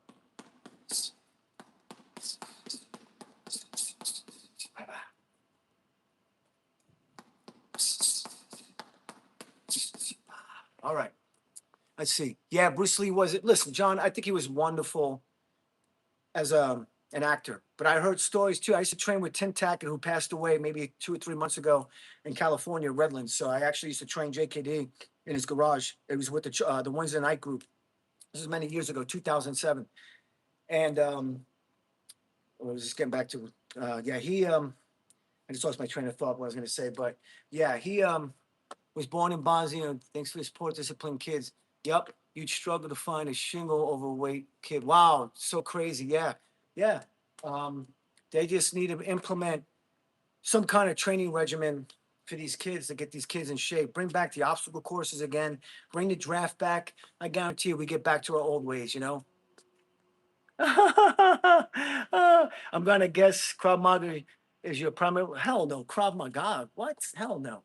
All right. Let's see. Yeah, Bruce Lee was it. Listen, John, I think he was wonderful as an actor. But I heard stories too. I used to train with Tim Tackett, who passed away maybe 2 or 3 months ago in California, Redlands. So I actually used to train JKD in his garage. It was with the Wednesday Night Group. This is many years ago, 2007. And I was just getting back to, I just lost my train of thought what I was going to say. But yeah, he was born in Bosnia. Thanks for the sport discipline kids. Yep, you'd struggle to find a shingle overweight kid. Wow, so crazy. Yeah, yeah. They just need to implement some kind of training regimen for these kids to get these kids in shape. Bring back the obstacle courses again. Bring the draft back. I guarantee you, we get back to our old ways. I'm gonna guess Krav Maga is your primary. Hell no, Krav Maga. What? Hell no.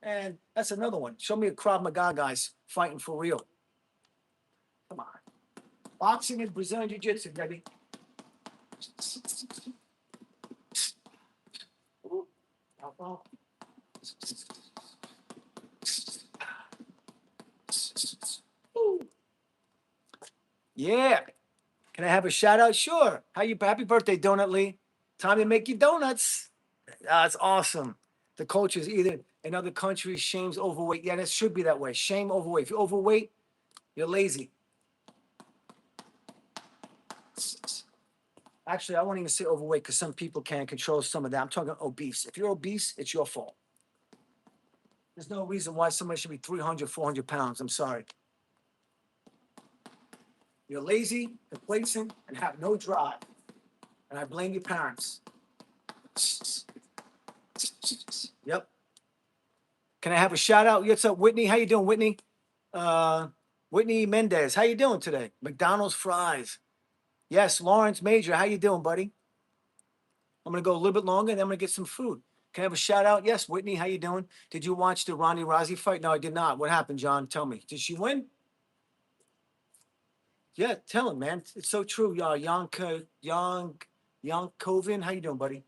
And that's another one. Show me a Krav Maga guys fighting for real. Come on. Boxing and Brazilian Jiu Jitsu, baby. Yeah. Can I have a shout out? Sure. Happy birthday, Donut Lee. Time to make you donuts. That's awesome. The culture is either in other countries, shame's overweight. Yeah, that should be that way. Shame, overweight. If you're overweight, you're lazy. Actually, I won't even say overweight because some people can't control some of that. I'm talking obese. If you're obese, it's your fault. There's no reason why somebody should be 300, 400 pounds. I'm sorry. You're lazy, complacent, and have no drive. And I blame your parents. Yep. Can I have a shout out? What's up, Whitney? How you doing, Whitney? Whitney Mendez. How you doing today? McDonald's fries. Yes, Lawrence Major. How you doing, buddy? I'm gonna go a little bit longer, and then I'm gonna get some food. Can I have a shout out? Yes, Whitney. How you doing? Did you watch the Ronda Rousey fight? No, I did not. What happened, John? Tell me. Did she win? Yeah, tell him, man. It's so true. Young Coven. How you doing, buddy?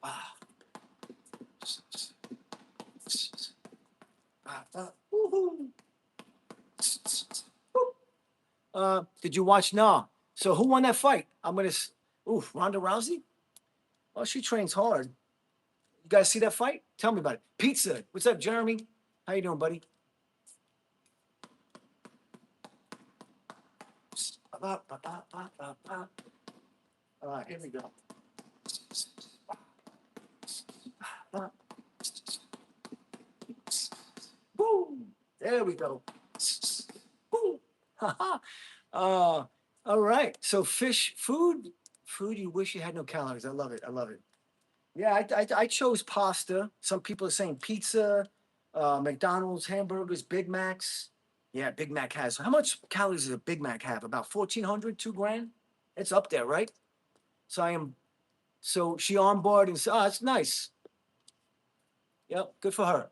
Wow. Did you watch? No. So who won that fight? Ronda Rousey. Oh, she trains hard. You guys see that fight? Tell me about it. Pizza. What's up, Jeremy? How you doing, buddy? All right, here we go. Boom. There we go. Boom. All right. So food you wish you had no calories. I love it. I love it. Yeah, I chose pasta. Some people are saying pizza, McDonald's, hamburgers, Big Macs. Yeah, Big Mac has. How much calories does a Big Mac have? About 1,400, 2 grand? It's up there, right? So she on board and said, oh, that's nice. Yep, good for her.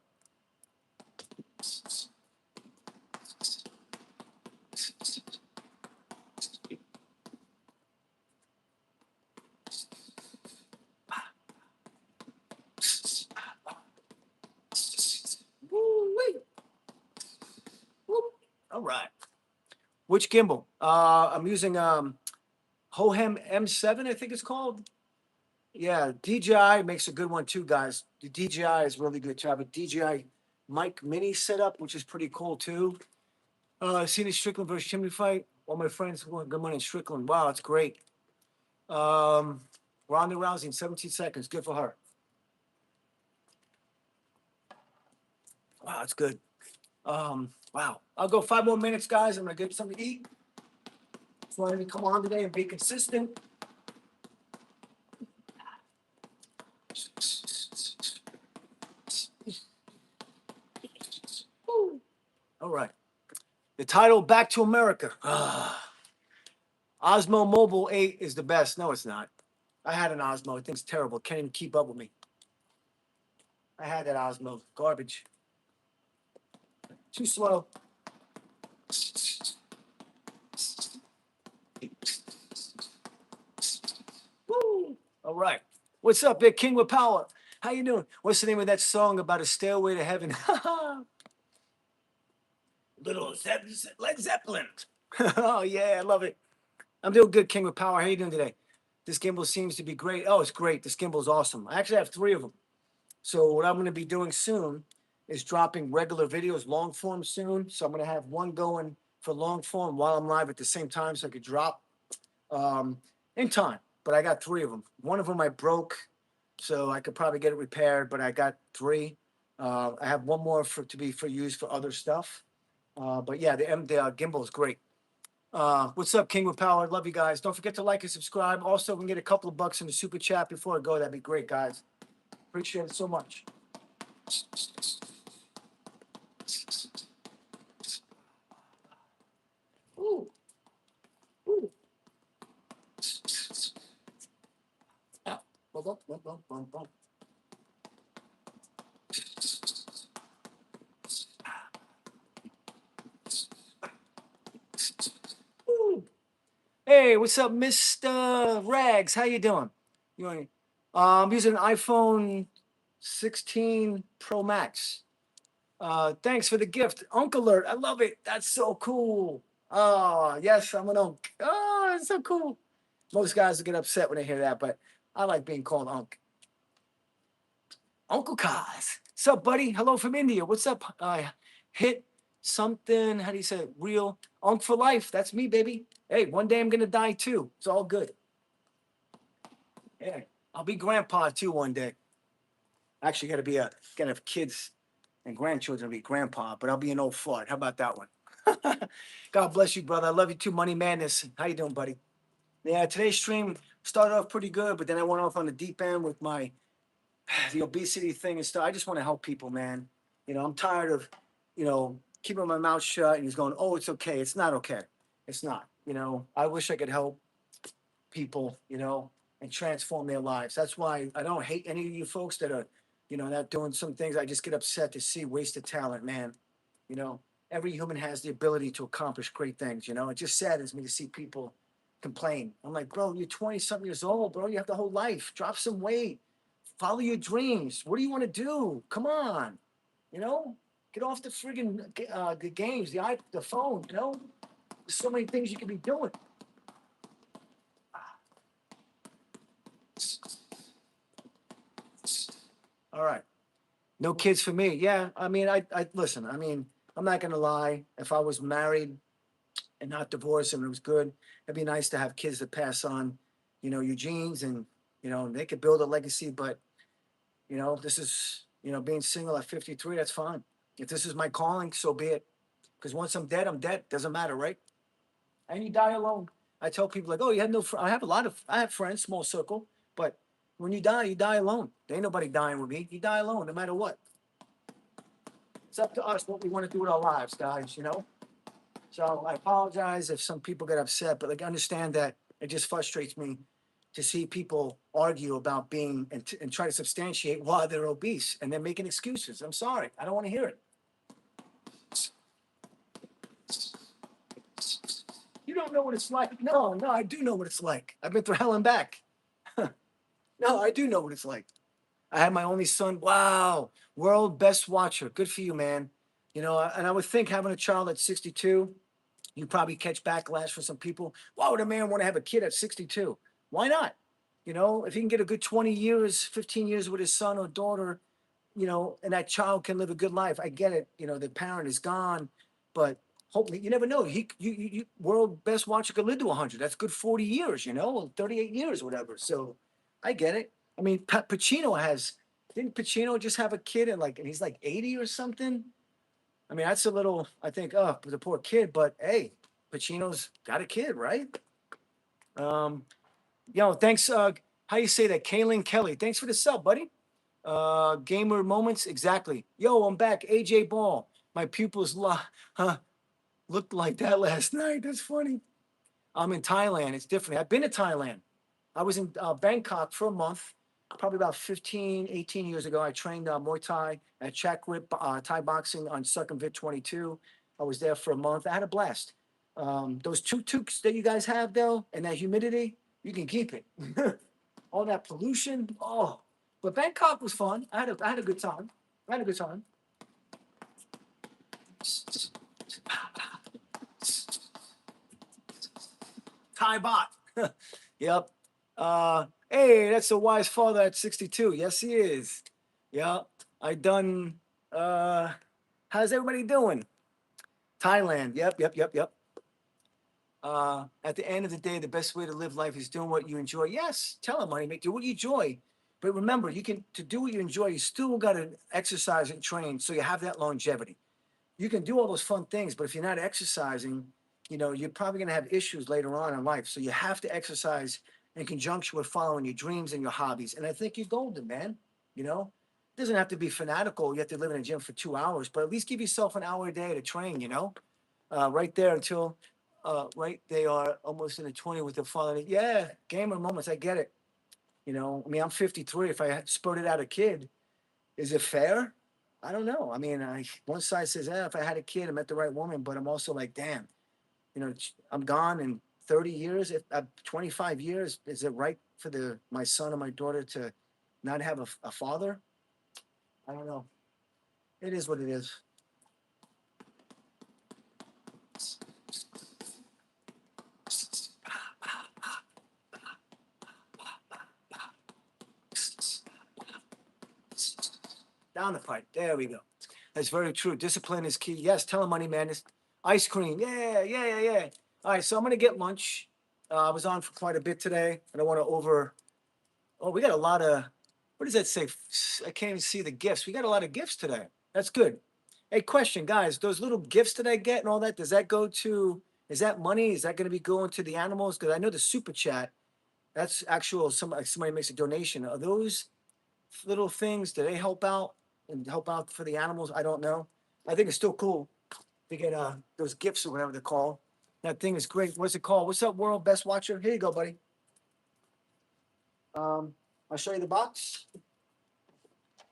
Woo-wee. Whoop. All right. Which gimbal? I'm using Hohem M7, I think it's called. Yeah, DJI makes a good one too, guys. The DJI is really good too. I have a DJI mic mini setup, which is pretty cool too. Seen the Strickland versus Chimney fight. All my friends won good money in Strickland. Wow, that's great. Ronda Rousey in 17 seconds. Good for her. Wow, that's good. Wow. I'll go 5 more minutes, guys. I'm gonna get something to eat. Just wanted to come on today and be consistent. All right. The title, Back to America. Osmo Mobile 8 is the best. No, it's not. I had an Osmo. I think it's terrible. Can't even keep up with me. I had that Osmo. Garbage. Too slow. Woo. All right. What's up, Big King with Power? How you doing? What's the name of that song about a stairway to heaven? Led Zeppelin. Oh yeah, I love it. I'm doing good, King with Power. How you doing today? This gimbal seems to be great. Oh, it's great. This gimbal is awesome. I actually have 3 of them. So what I'm going to be doing soon is dropping regular videos, long form soon. So I'm going to have one going for long form while I'm live at the same time, so I could drop in time. But I got 3 of them. One of them I broke, so I could probably get it repaired. But I got 3. I have one more to be used for other stuff. But yeah, the gimbal is great. What's up, King with Power? Love you guys. Don't forget to like and subscribe. Also, we can get a couple of bucks in the super chat before I go. That'd be great, guys. Appreciate it so much. Ooh. Ooh. Woo. Hey, what's up, Mr. Rags? How you doing? I'm using an iPhone 16 Pro Max. Thanks for the gift, Uncle Alert. I love it. That's so cool. Oh, yes, I'm an Unc. Oh, that's so cool. Most guys will get upset when they hear that, but I like being called Unc. Uncle Kaz. What's up, buddy? Hello from India. What's up? Hit something. How do you say it? Real Unc for life. That's me, baby. Hey, one day I'm gonna die too. It's all good. Yeah, I'll be grandpa too one day. Actually, gotta have kids and grandchildren to be grandpa, but I'll be an old fart. How about that one? God bless you, brother. I love you too, Money Madness. How you doing, buddy? Yeah, today's stream started off pretty good, but then I went off on the deep end with my the obesity thing and stuff. I just want to help people, man. I'm tired of, keeping my mouth shut and he's going, oh, it's okay. It's not okay. It's not. I wish I could help people, and transform their lives. That's why I don't hate any of you folks that are, not doing some things. I just get upset to see wasted talent, man. You know, every human has the ability to accomplish great things. It just saddens me to see people complain. I'm like, bro, you're 20 something years old, bro. You have the whole life. Drop some weight. Follow your dreams. What do you want to do? Come on. You know, get off the friggin' the games, the phone. There's so many things you could be doing. All right. No kids for me. Yeah. I mean, I listen. I mean, I'm not gonna lie. If I was married and not divorced and it was good, it'd be nice to have kids to pass on, your genes and they could build a legacy. But this is being single at 53. That's fine. If this is my calling, so be it. Because once I'm dead, I'm dead. Doesn't matter, right? And you die alone. I tell people like, oh, you have no. I have friends, small circle, but when you die alone. There ain't nobody dying with me. You die alone, no matter what. It's up to us what we want to do with our lives, guys. So I apologize if some people get upset, but like understand that it just frustrates me to see people argue about being and try to substantiate why they're obese and they're making excuses. I'm sorry. I don't want to hear it. You don't know what it's like. No, no, I do know what it's like. I've been through hell and back. No, I do know what it's like. I had my only son. Wow, world best watcher. Good for you, man. And I would think having a child at 62, you probably catch backlash from some people. Why would a man want to have a kid at 62? Why not? If he can get a good 20 years, 15 years with his son or daughter, and that child can live a good life. I get it. The parent is gone, but hopefully, you never know. World best watcher could live to 100. That's good 40 years, 38 years, whatever. So I get it. I mean, didn't Pacino just have a kid and he's like 80 or something? I mean, that's a little, I think, oh, the poor kid, but hey, Pacino's got a kid, right? Um, thanks. How you say that? Kaylin Kelly. Thanks for the sub, buddy. Gamer moments, exactly. Yo, I'm back. AJ Ball. My pupils looked like that last night. That's funny. I'm in Thailand. It's different. I've been to Thailand. I was in Bangkok for a month, probably about 15, 18 years ago. I trained Muay Thai at Chakrip Thai boxing on Sukhumvit 22. I was there for a month. I had a blast. Those tuk-tuks that you guys have, though, and that humidity, you can keep it. All that pollution. Oh, but Bangkok was fun. I had a good time. I had a good time. Thai bot. Yep. Hey, that's a wise father at 62. Yes, he is. Yep. I done. How's everybody doing? Thailand. Yep, yep, yep, yep. At the end of the day, the best way to live life is doing what you enjoy. Yes, tell him, money, make do what you enjoy. But remember, to do what you enjoy, you still got to exercise and train so you have that longevity. You can do all those fun things, but if you're not exercising, you're probably going to have issues later on in life. So you have to exercise in conjunction with following your dreams and your hobbies. And I think you're golden, man. It doesn't have to be fanatical. You have to live in a gym for 2 hours, but at least give yourself an hour a day to train, right there until right, they are almost in the 20 with their father. Yeah, gamer moments. I get it. You know, I mean, I'm 53. If I had spurted out a kid, is it fair? I don't know. I mean, one side says, if I had a kid, I met the right woman, but I'm also like, damn, you know, I'm gone in 30 years, if 25 years, is it right for my son or my daughter to not have a father? I don't know. It is what it is. Down the pipe. There we go. That's very true. Discipline is key. Yes, tell him Money Madness. Ice cream. Yeah, yeah, yeah, yeah. All right, so I'm gonna get lunch. I was on for quite a bit today. I don't want to over. Oh, we got a lot of. What does that say? I can't even see the gifts. We got a lot of gifts today. That's good. Hey, question, guys. Those little gifts that I get and all that, does that go to? Is that money? Is that going to be going to the animals? Because I know the super chat. That's actual. Somebody makes a donation. Are those little things? Do they help out and help out for the animals? I don't know. I think it's still cool to get those gifts or whatever they're called. That thing is great. What's it called? What's up, World Best Watcher? Here you go, buddy. I'll show you the box.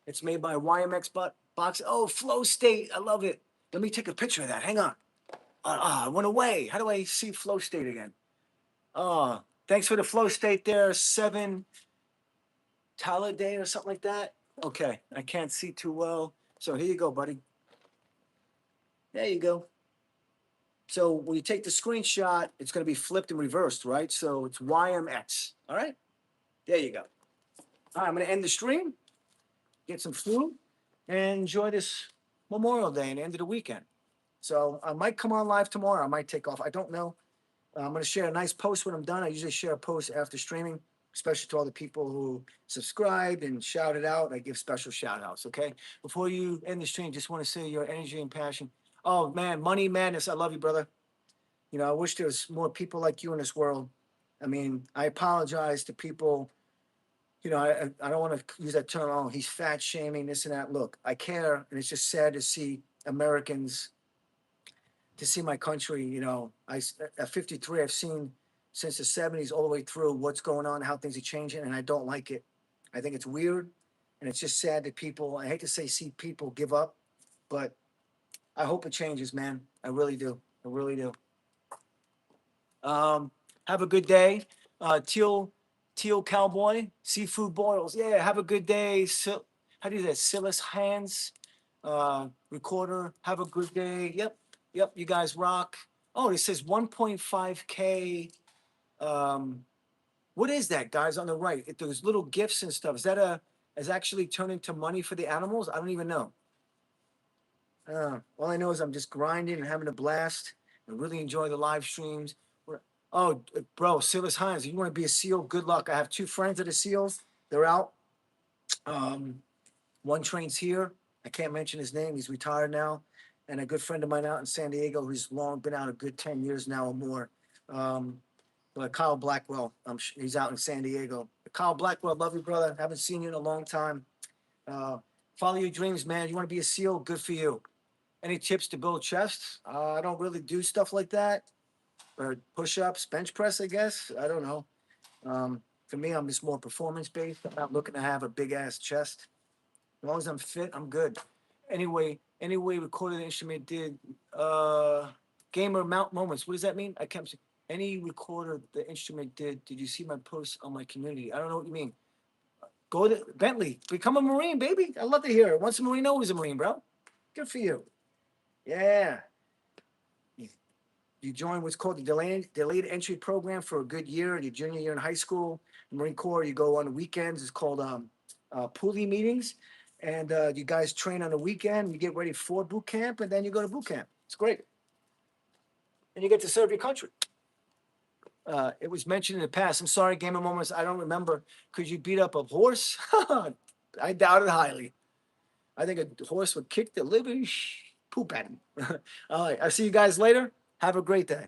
It's made by YMX box. Oh, Flow State. I love it. Let me take a picture of that. Hang on. I went away. How do I see Flow State again? Thanks for the Flow State there. 7 Day or something like that. Okay, I can't see too well. So here you go, buddy. There you go. So when you take the screenshot, it's going to be flipped and reversed, right? So it's YMX. All right. There you go. All right, I'm going to end the stream, get some food, and enjoy this Memorial Day and the end of the weekend. So I might come on live tomorrow. I might take off. I don't know. I'm going to share a nice post when I'm done. I usually share a post after streaming, especially to all the people who subscribed and shouted out. I give special shout outs, okay? Before you end the stream, just want to say your energy and passion. Oh, man, Money Madness. I love you, brother. You know, I wish there was more people like you in this world. I mean, I apologize to people. You know, I don't want to use that term. Oh, he's fat shaming, this and that. Look, I care, and it's just sad to see Americans, to see my country. You know, at 53, I've seen since the 70s all the way through what's going on, how things are changing, and I don't like it. I think it's weird, and it's just sad that people. I hate to say see people give up, but I hope it changes, man. I really do. I really do. Have a good day. Teal Cowboy, Seafood Boils. Yeah, have a good day. How do you say that? Silas Hands, Recorder. Have a good day. Yep, you guys rock. Oh, it says 1.5K. What is that, guys, on the right? Those little gifts and stuff. Is actually turned into money for the animals? I don't even know. All I know is I'm just grinding and having a blast and really enjoy the live streams. Oh, bro, Silas Hines, you want to be a SEAL? Good luck. I have 2 friends that are SEALs. They're out. One trains here. I can't mention his name. He's retired now. And a good friend of mine out in San Diego who's long been out a good 10 years now or more. But Kyle Blackwell, he's out in San Diego. Kyle Blackwell, love you, brother. Haven't seen you in a long time. Follow your dreams, man. You want to be a SEAL? Good for you. Any tips to build chests? I don't really do stuff like that. Or push-ups, bench press, I guess. I don't know. For me, I'm just more performance-based. I'm not looking to have a big-ass chest. As long as I'm fit, I'm good. Anyway, recorded instrument did gamer mount moments. What does that mean? I can't see. Any recorder the instrument did you see my post on my community? I don't know what you mean. Go to Bentley. Become a Marine, baby. I love to hear it. Once a Marine, always a Marine, bro. Good for you. Yeah. You join what's called the delayed entry program for a good year, your junior year in high school. Marine Corps, you go on the weekends. It's called poolie meetings. And you guys train on the weekend. You get ready for boot camp, and then you go to boot camp. It's great. And you get to serve your country. It was mentioned in the past. I'm sorry, Game of Moments, I don't remember. Could you beat up a horse? I doubt it highly. I think a horse would kick the living poop at him. All right, I'll see you guys later. Have a great day.